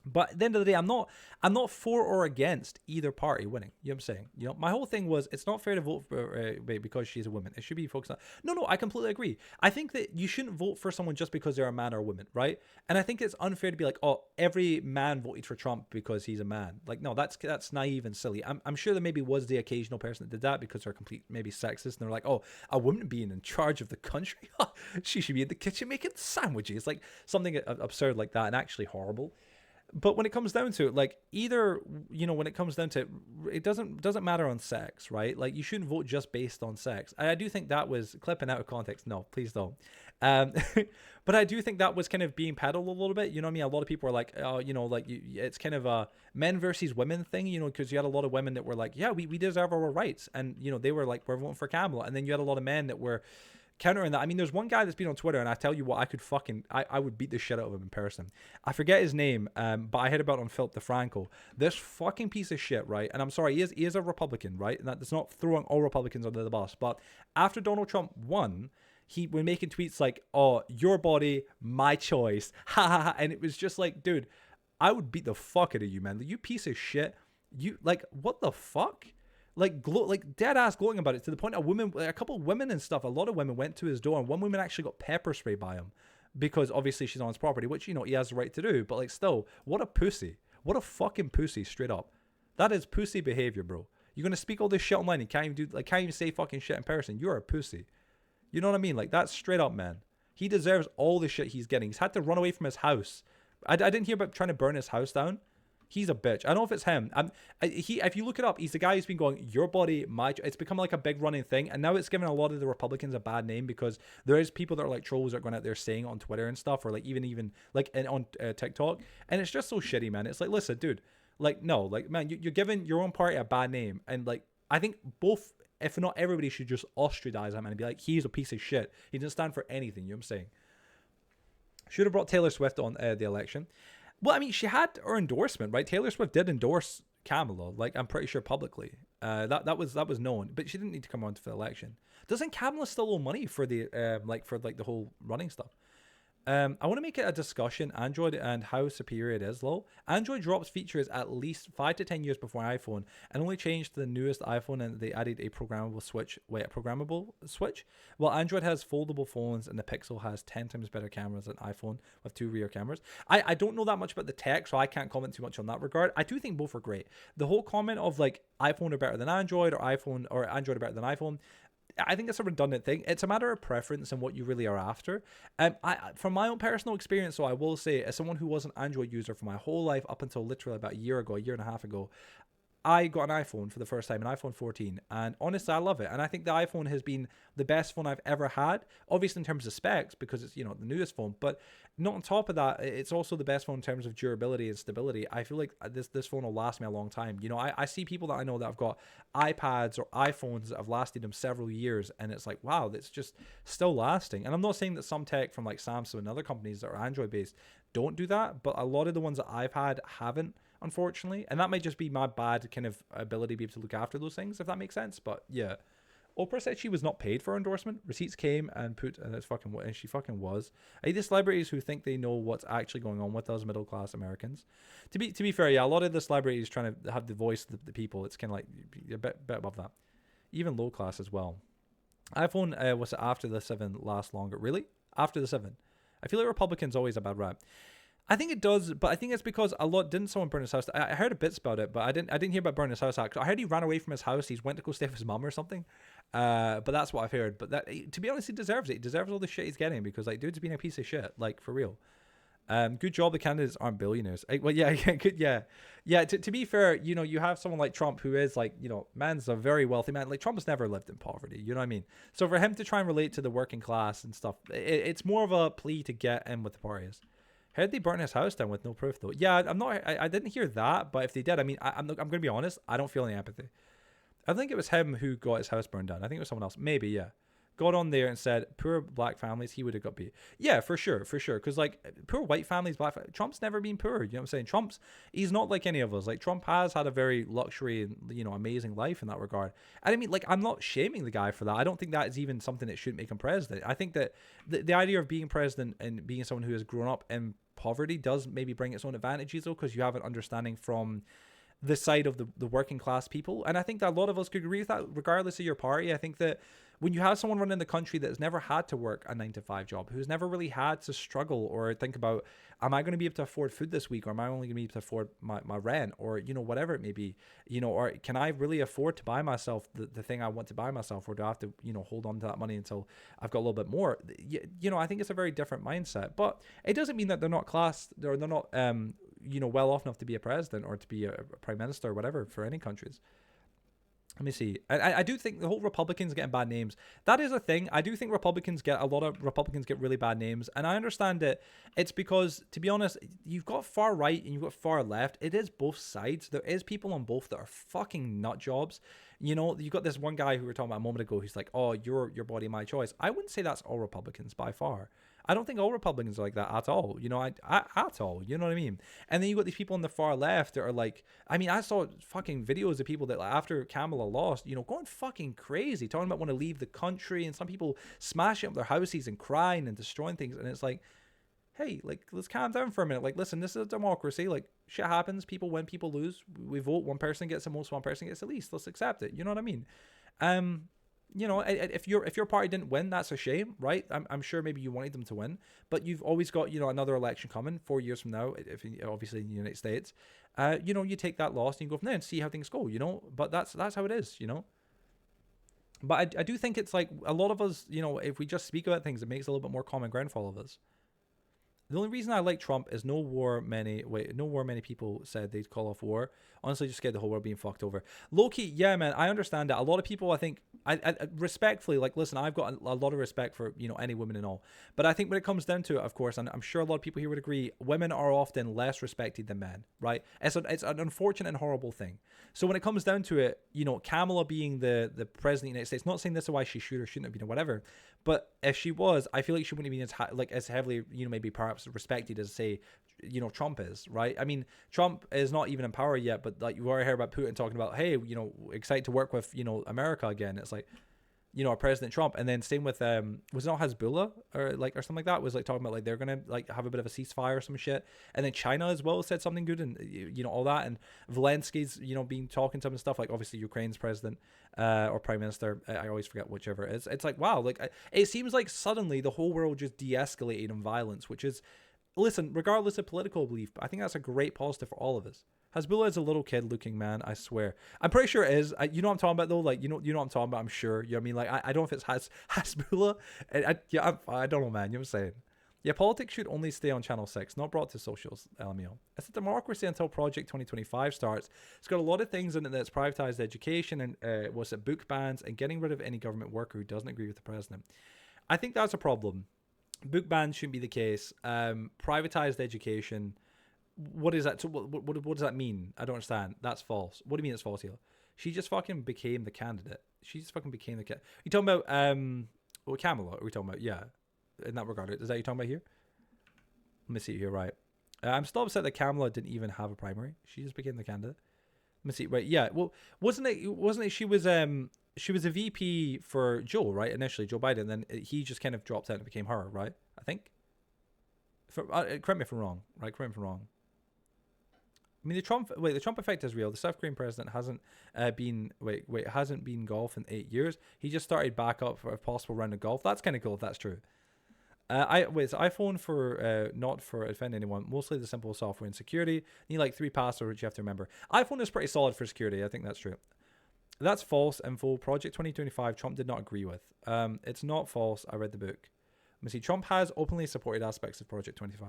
But at the end of the day, I'm not for or against either party winning. You know what I'm saying? You know, my whole thing was it's not fair to vote for because she's a woman. It should be focused on. No, I completely agree. I think that you shouldn't vote for someone just because they're a man or a woman, right? And I think it's unfair to be like, oh, every man voted for Trump because he's a man. Like, no, that's naive and silly. I'm sure there maybe was the occasional person that did that because they're complete maybe sexist and they're like, oh, a woman being in charge of the country, she should be in the kitchen making sandwiches, like something absurd like that and actually horrible. But when it comes down to it, like, either, you know, when it comes down to it, it doesn't matter on sex, right? Like, you shouldn't vote just based on sex. I do think that was clipping out of context. No, please don't. But I do think that was kind of being peddled a little bit. You know what I mean? A lot of people are like, oh, you know, like, it's kind of a men versus women thing, you know, because you had a lot of women that were like, yeah, we deserve our rights. And, you know, they were like, we're voting for Kamala. And then you had a lot of men that were countering that. I mean, there's one guy that's been on Twitter, and I tell you what, I would beat the shit out of him in person. I forget his name, but I heard about it on Philip DeFranco. This fucking piece of shit, right? And I'm sorry, he is a Republican, right? And that's not throwing all Republicans under the bus, but after Donald Trump won, he was making tweets like, oh, your body, my choice, ha ha ha, and it was just like, dude, I would beat the fuck out of you, man. You piece of shit. You, like, what the fuck? Like, dead ass glowing about it to the point a couple of women and stuff, a lot of women went to his door, and one woman actually got pepper spray by him because obviously she's on his property, which, you know, he has the right to do. But, like, still, what a pussy. What a fucking pussy, straight up. That is pussy behavior, bro. You're gonna speak all this shit online and can't even say fucking shit in person. You're a pussy. You know what I mean? Like, that's straight up, man. He deserves all the shit he's getting. He's had to run away from his house. I didn't hear about trying to burn his house down. He's a bitch. I don't know if it's him. If you look it up, he's the guy who's been going, your body, my... It's become like a big running thing. And now it's given a lot of the Republicans a bad name because there is people that are like trolls that are going out there saying it on Twitter and stuff, or like even like on TikTok. And it's just so shitty, man. It's like, listen, dude, like, no, like, man, you're giving your own party a bad name. And like, I think both, if not everybody, should just ostracize him and be like, he's a piece of shit. He doesn't stand for anything. You know what I'm saying? Should have brought Taylor Swift on the election. Well, I mean, she had her endorsement, right? Taylor Swift did endorse Kamala, like, I'm pretty sure publicly. That was known, but she didn't need to come on to the election. Doesn't Kamala still owe money for the the whole running stuff? I want to make it a discussion, Android and how superior it is, lol. Android drops features at least 5 to 10 years before iPhone and only changed to the newest iPhone, and they added a programmable switch. Well, Android has foldable phones and the Pixel has 10 times better cameras than iPhone with 2 rear cameras. I don't know that much about the tech, so I can't comment too much on that regard. I do think both are great. The whole comment of like iPhone are better than Android or Android are better than iPhone, I think it's a redundant thing. It's a matter of preference and what you really are after. From my own personal experience, so I will say, as someone who was an Android user for my whole life up until literally about a year and a half ago, I got an iPhone for the first time, an iPhone 14, and honestly, I love it. And I think the iPhone has been the best phone I've ever had, obviously in terms of specs, because it's, the newest phone, but not on top of that, it's also the best phone in terms of durability and stability. I feel like this phone will last me a long time. I see people that I know that have got iPads or iPhones that have lasted them several years, and it's like, wow, that's just still lasting. And I'm not saying that some tech from like Samsung and other companies that are Android based don't do that, but a lot of the ones that I've had haven't, unfortunately. And that might just be my bad kind of ability to be able to look after those things, if that makes sense. But yeah. Oprah said she was not paid for endorsement. Receipts came and and she fucking was. I hate the celebrities who think they know what's actually going on with us middle class Americans. To be fair, yeah, a lot of the celebrities trying to have the voice of the people. It's kind of like a bit above that. Even low class as well. iPhone was after the 7 last longer. Really? After the 7? I feel like Republicans always a bad rap. I think it does, but I think it's because didn't someone burn his house? I heard a bits about it, but I didn't hear about burning his house. Actually, I heard he ran away from his house. He went to go stay with his mum or something. But that's what I've heard. But to be honest, he deserves it. He deserves all the shit he's getting because like dude's been a piece of shit, like for real. Good job the candidates aren't billionaires. Well, yeah, good, yeah. To be fair, you have someone like Trump who is like, man's a very wealthy man. Like Trump's never lived in poverty. You know what I mean? So for him to try and relate to the working class and stuff, it's more of a plea to get in with the parties. Heard they burn his house down with no proof though. Yeah, I didn't hear that, but if they did, I mean, I'm gonna be honest, I don't feel any empathy. I think it was him who got his house burned down. I think it was someone else. Maybe, yeah. Got on there and said, poor black families, he would have got beat. Yeah, for sure. Because, like, poor white families, Trump's never been poor. You know what I'm saying? He's not like any of us. Like, Trump has had a very luxury and, amazing life in that regard. And I mean, like, I'm not shaming the guy for that. I don't think that is even something that should make him president. I think that the idea of being president and being someone who has grown up in poverty does maybe bring its own advantages, though, because you have an understanding from the side of the working class people. And I think that a lot of us could agree with that, regardless of your party. I think that when you have someone running the country that has never had to work a 9-to-5 job, who's never really had to struggle or think about, am I going to be able to afford food this week, or am I only going to be able to afford my rent, or whatever it may be, or can I really afford to buy myself the thing I want to buy myself, or do I have to hold on to that money until I've got a little bit more? I think it's a very different mindset, but it doesn't mean that they're not classed, or they're not well off enough to be a president or to be a prime minister or whatever for any countries. Let me see. I do think the whole Republicans getting bad names, that is a thing. I do think a lot of Republicans get really bad names. And I understand that it's because, to be honest, you've got far right and you've got far left. It is both sides. There is people on both that are fucking nut jobs. You've got this one guy who we were talking about a moment ago who's like, oh, your body, my choice. I wouldn't say that's all Republicans by far. I don't think all Republicans are like that at all. At all. You know what I mean? And then you got these people on the far left that are like, I mean, I saw fucking videos of people that like, after Kamala lost, going fucking crazy, talking about want to leave the country, and some people smashing up their houses and crying and destroying things. And it's like, hey, like, let's calm down for a minute. Like, listen, this is a democracy. Like, shit happens. People win, people lose. We vote. One person gets the most, one person gets the least. Let's accept it. You know what I mean? If your party didn't win, that's a shame, right? I'm sure maybe you wanted them to win, but you've always got another election coming 4 years from now, if obviously in the United States, you take that loss and you go from there and see how things go, But that's how it is, But I do think it's like a lot of us, if we just speak about things, it makes a little bit more common ground for all of us. The only reason I like Trump is no war many people said they'd call off war. Honestly, just scared the whole world being fucked over. Low-key, yeah, man, I understand that. A lot of people, I think, I respectfully, like, listen, I've got a lot of respect for, any women and all. But I think when it comes down to it, of course, and I'm sure a lot of people here would agree, women are often less respected than men, right? It's an unfortunate and horrible thing. So when it comes down to it, Kamala being the president of the United States, not saying this is why she should or shouldn't have been or whatever, but if she was, I feel like she wouldn't have been as heavily, maybe perhaps respected as, say, Trump is, right? I mean, Trump is not even in power yet, but like you already heard about Putin talking about, hey, excited to work with, America again. It's like, President Trump. And then same with, was it not Hezbollah or something like that? Was like talking about like they're going to like have a bit of a ceasefire or some shit. And then China as well said something good and, all that. And Zelensky's, been talking to him and stuff, like obviously Ukraine's president or prime minister. I always forget whichever it is. It's like, wow, like it seems like suddenly the whole world just de-escalated in violence, which is, listen, regardless of political belief, I think that's a great positive for all of us. Hezbollah is a little kid looking man, I swear. I'm pretty sure it is. You know what I'm talking about though? Like, you know what I'm talking about, I'm sure. You know what I mean? Like, I don't know if it's Hezbollah. I don't know, man. You know what I'm saying? Yeah, politics should only stay on Channel 6, not brought to socials, LMAO. It's a democracy until Project 2025 starts. It's got a lot of things in it that's privatized education and book bans and getting rid of any government worker who doesn't agree with the president. I think that's a problem. Book bans shouldn't be the case. Privatized education, what is that? So what does that mean? I don't understand. That's false. What do you mean it's false here? She just fucking became the candidate. She just fucking became the candidate. You talking about, Camelot? Are we talking about? Yeah. In that regard, is that what you're talking about here? Let me see here, right? I'm still upset that Camelot didn't even have a primary. She just became the candidate. Let me see, right? Yeah, well, wasn't it? She was a VP for Joe, right? Initially, Joe Biden. Then he just kind of dropped out and became her, right? I think. Correct me if I'm wrong, right? Correct me if I'm wrong. I mean, the Trump effect is real. The South Korean president hasn't hasn't been golf in 8 years. He just started back up for a possible round of golf. That's kind of cool if that's true. It's iPhone for not for offend anyone. Mostly the simple software and security. You need like 3 passwords which you have to remember. iPhone is pretty solid for security. I think that's true. That's false info. Project 2025. Trump did not agree with. It's not false. I read the book. Let me see. Trump has openly supported aspects of Project 25.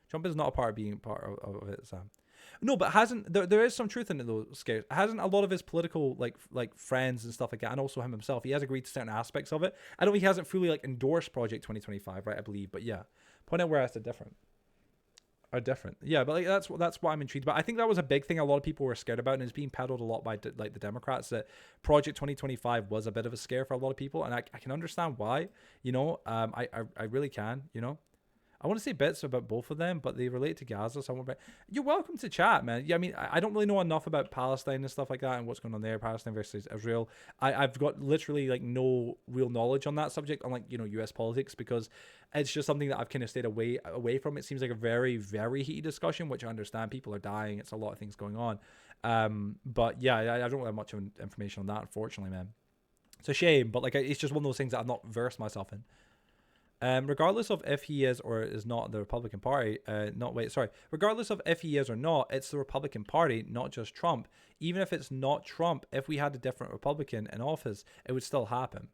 Trump is not a part of being part of it, Sam. No, but hasn't there is some truth in it though, Scares. Hasn't a lot of his political like friends and stuff like that, and also him himself, he has agreed to certain aspects of it. I don't think he hasn't fully like endorsed Project 2025, right? I believe, but yeah, point out where that's different. Yeah, but like that's what I'm intrigued about. I think that was a big thing a lot of people were scared about, and it's being peddled a lot by like the Democrats, that Project 2025 was a bit of a scare for a lot of people, and I can understand why. You know, I really can. You know. I want to say bits about both of them, but they relate to Gaza, so I won't. You're welcome to chat, man. Yeah, I mean, I don't really know enough about Palestine and stuff like that and what's going on there, Palestine versus Israel. I've got literally like no real knowledge on that subject, unlike, you know, US politics, because it's just something that I've kind of stayed away from. It seems like a very, very heated discussion, which I understand. People are dying. It's a lot of things going on. But yeah, I don't have much information on that, unfortunately, man. It's a shame, but like it's just one of those things that I've not versed myself in. Regardless of if he is or is not the Republican Party, regardless of if he is or not, it's the Republican Party, not just Trump. Even if it's not Trump, if we had a different Republican in office, it would still happen.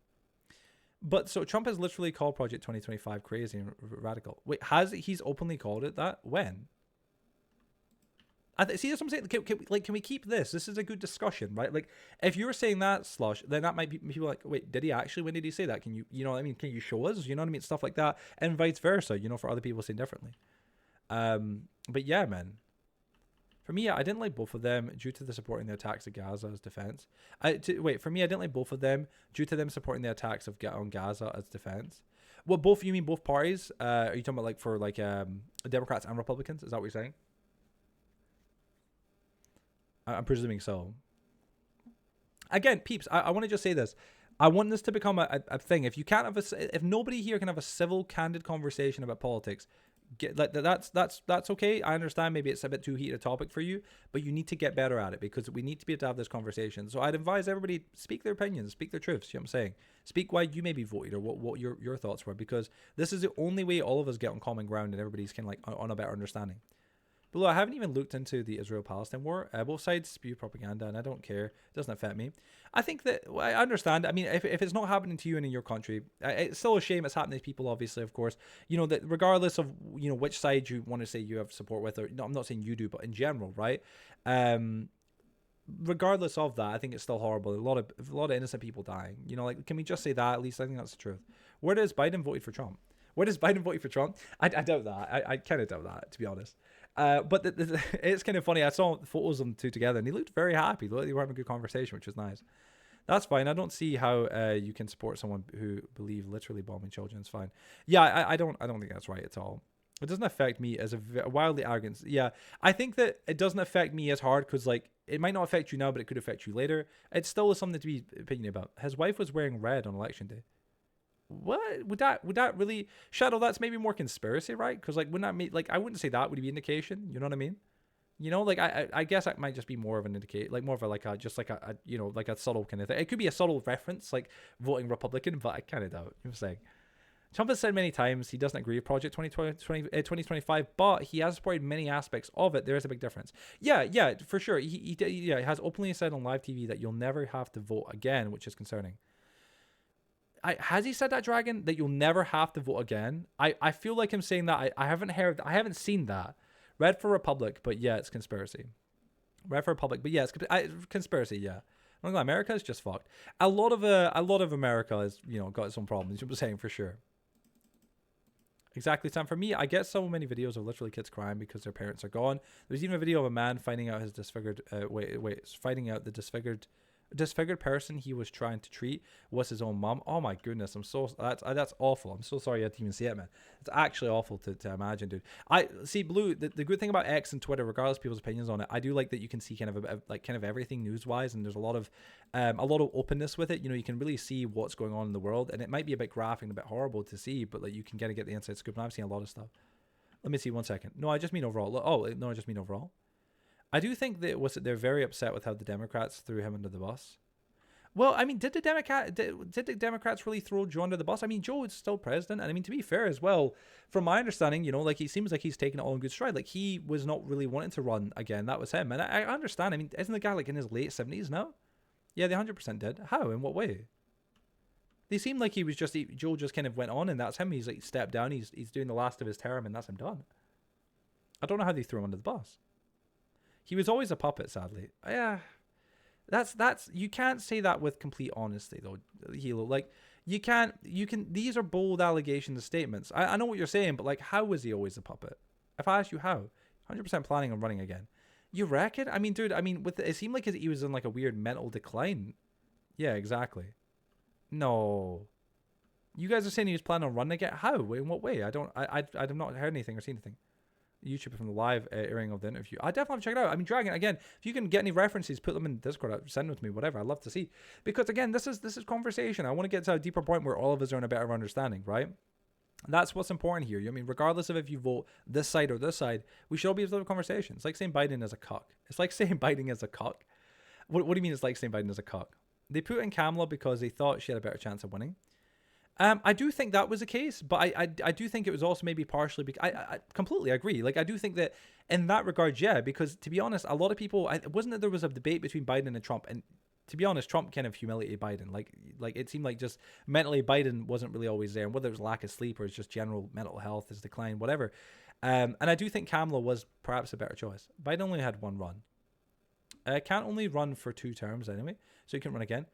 But so Trump has literally called Project 2025 crazy and radical. Wait, he's openly called it that? When? See, that's what I'm saying. Can we keep this? This is a good discussion, right? Like, if you're saying that, Slush, then that might be people like, wait, did he actually? When did he say that? Can you know what I mean? Can you show us? You know what I mean? Stuff like that, and vice versa. You know, for other people saying differently. But yeah, man. For me, I didn't like both of them due to the supporting the attacks of Gaza as defense. For me, I didn't like both of them due to them supporting the attacks on Gaza as defense. Well, both, you mean both parties? Are you talking about like for like Democrats and Republicans? Is that what you're saying? I'm presuming so. Again, peeps, I want to just say this. I want this to become a thing. If you can't have if nobody here can have a civil, candid conversation about politics, that's okay. I understand maybe it's a bit too heated a topic for you, but you need to get better at it, because we need to be able to have this conversation. So I'd advise everybody speak their opinions, speak their truths. You know what I'm saying? Speak why you maybe voted or what your thoughts were, because this is the only way all of us get on common ground and everybody's kind of like on a better understanding. But look, I haven't even looked into the Israel-Palestine war. Both sides spew propaganda, and I don't care. It doesn't affect me. I think that I understand. I mean, if it's not happening to you and in your country, it's still a shame it's happening to people, obviously, of course. You know, that regardless of, you know, which side you want to say you have support with, or no, I'm not saying you do, but in general, right? Regardless of that, I think it's still horrible. A lot of innocent people dying. You know, like, can we just say that? At least I think that's the truth. Where does Biden voted for Trump? Where does Biden vote for Trump? I doubt that. I kind of doubt that, to be honest. But it's kind of funny. I saw photos of them two together, and they looked very happy. They were having a good conversation, which was nice. That's fine. I don't see how you can support someone who believe literally bombing children. It's fine. Yeah, I don't think that's right at all. It doesn't affect me as a wildly arrogant. Yeah, I think that it doesn't affect me as hard because, like, it might not affect you now, but it could affect you later. It still is something to be opinionated about. His wife was wearing red on election day. What would that really, Shadow? That's maybe more conspiracy, right? Because like, wouldn't that mean, like, I wouldn't say that would be indication. You know what I mean? You know, like I guess that might just be more of an indicator, like more of a like a just like a you know, like a subtle kind of thing. It could be a subtle reference, like voting Republican, but I kind of doubt. You know what I'm saying? Trump has said many times he doesn't agree with Project 2025, but he has supported many aspects of it. There is a big difference. Yeah, for sure. He has openly said on live TV that you'll never have to vote again, which is concerning. has he said that, Dragon, that you'll never have to vote again? I feel like him saying that. I haven't seen that. Red for Republic, but yeah, it's conspiracy. Red for Republic, but yeah, it's conspiracy. Yeah, I'm not gonna lie, America is just fucked. A lot of America has, you know, got its own problems. I'm saying for sure. Exactly, Sam. For me, I get so many videos of literally kids crying because their parents are gone. There's even a video of a man finding out his finding out the disfigured person he was trying to treat was his own mom. Oh my goodness, that's awful. I'm so sorry you had to even see it, man. It's actually awful to imagine, dude. I see, Blue, the good thing about X and Twitter, regardless of people's opinions on it, I do like that you can see kind of everything news wise, and there's a lot of openness with it. You know, you can really see what's going on in the world, and it might be a bit graphic and a bit horrible to see, but like you can kind of get the inside scoop. And I've seen a lot of stuff. Let me see 1 second. No, I just mean overall. Oh no, I just mean overall. I do think that they're very upset with how the Democrats threw him under the bus. Well, I mean, did the Democrats really throw Joe under the bus? I mean, Joe is still president, and I mean, to be fair as well, from my understanding, you know, like he seems like he's taking it all in good stride. Like he was not really wanting to run again. That was him, and I understand. I mean, isn't the guy like in his late 70s now? Yeah, they 100% did. How? In what way? They seemed like Joe just kind of went on, and that's him. He's like stepped down. He's doing the last of his term, and that's him done. I don't know how they threw him under the bus. He was always a puppet, sadly. Yeah, that's you can't say that with complete honesty, though, Hilo. Like you can. These are bold allegations and statements. I know what you're saying, but like, how was he always a puppet? If I asked you how, 100% planning on running again. You reckon? I mean, dude. I mean, it seemed like he was in like a weird mental decline. Yeah, exactly. No. You guys are saying he was planning on running again. How? In what way? I've not heard anything or seen anything. YouTube from the live airing of the interview. I definitely have to check it out. I mean, Dragon, again, if you can get any references, put them in Discord, send them to me, whatever. I'd love to see. Because again, this is conversation. I want to get to a deeper point where all of us are in a better understanding, right? That's what's important here. I mean, regardless of if you vote this side or this side, we should all be able to have a conversation. It's like saying Biden is a cuck. It's like saying Biden is a cuck. What do you mean it's like saying Biden is a cuck? They put in Kamala because they thought she had a better chance of winning. I do think that was the case, but I do think it was also maybe partially because I completely agree. Like, I do think that in that regard, yeah, because to be honest, a lot of people, it wasn't that there was a debate between Biden and Trump, and to be honest, Trump kind of humiliated Biden. Like it seemed like just mentally Biden wasn't really always there, and whether it was lack of sleep or it's just general mental health has declined, whatever. And I do think Kamala was perhaps a better choice. Biden only had one run. Can't only run for 2 terms anyway, so you can run again.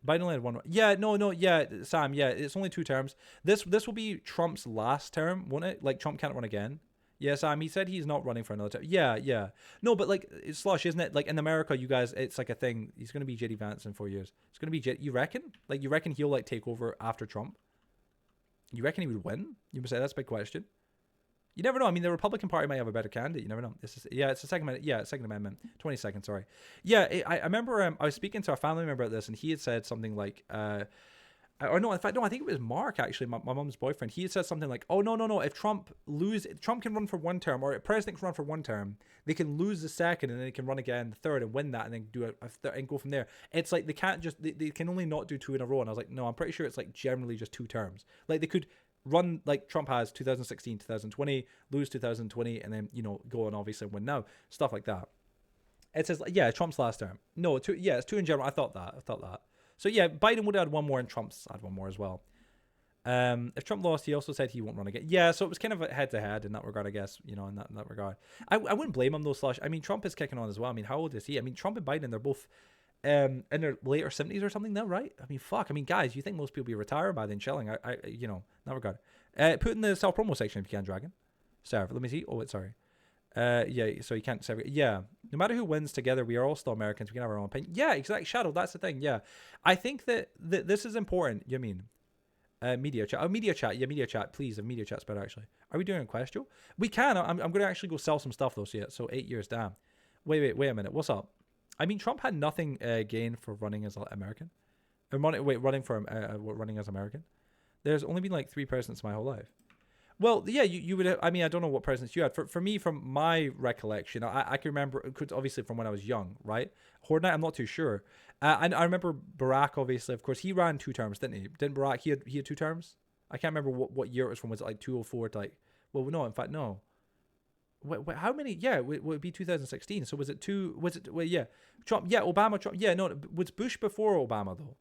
Biden only had one. Yeah, no, yeah, Sam, yeah, it's only 2 terms. This will be Trump's last term, won't it? Like, Trump can't run again. Yeah, Sam, he said he's not running for another term. Yeah. No, but like, it's slush, isn't it? Like, in America, you guys, it's like a thing. He's going to be JD Vance in 4 years. It's going to be you reckon? Like, you reckon he'll, like, take over after Trump? You reckon he would win? You would say that's a big question. You never know. I mean, the Republican Party might have a better candidate. You never know. It's a Second Amendment. Yeah, Second Amendment. 20 seconds, sorry. Yeah, I remember I was speaking to a family member about this, and he had said something like, or no, in fact, no, I think it was Mark, actually, my mom's boyfriend. He had said something like, oh, no, if Trump can run for 1 term, or if president can run for 1 term, they can lose the second, and then they can run again the third and win that, and then do and go from there. It's like they can't just, they can only not do 2 in a row. And I was like, no, I'm pretty sure it's like generally just 2 terms. Like they could run like Trump has 2016, 2020, lose 2020, and then, you know, go on obviously win now. Stuff like that. It says, yeah, Trump's last term. No, 2, yeah, it's 2 in general. I thought that. So yeah, Biden would have had 1 more and Trump's had 1 more as well. If Trump lost, he also said he won't run again. Yeah, so it was kind of a head-to-head in that regard, I guess, you know, in that regard. I wouldn't blame him though, Slush. I mean, Trump is kicking on as well. I mean, how old is he? I mean, Trump and Biden, they're both in their later 70s or something now, right? I mean, fuck. I mean, guys, you think most people be retired by then chilling? I you know, in that regard. Put in the self-promo section if you can, Dragon. Serve. Let me see. Oh, wait, sorry. Yeah, so you can't serve. Yeah. No matter who wins together, we are all still Americans. We can have our own opinion. Yeah, exactly. Shadow, that's the thing. Yeah. I think that this is important. You mean? Media chat. Oh, media chat. Yeah, media chat. Please, if media chat's better, actually. Are we doing a quest, Joe? We can. I'm going to actually go sell some stuff, though. So 8 years, damn. Wait a minute. What's up? I mean, Trump had nothing gained for running as American. Running as American. There's only been like 3 presidents in my whole life. Well, yeah, you would have, I mean, I don't know what presidents you had. For me, from my recollection, I can remember, obviously from when I was young, right? Horde Night, I'm not too sure. And I remember Barack, obviously, of course, he ran 2 terms, didn't he? Didn't Barack, he had 2 terms? I can't remember what year it was from. Was it like 204 to like, well, no, in fact, no. Wait, how many? Yeah, it would be 2016. So was it 2, yeah. Trump, yeah, Obama, Trump, yeah, no, was Bush before Obama, though?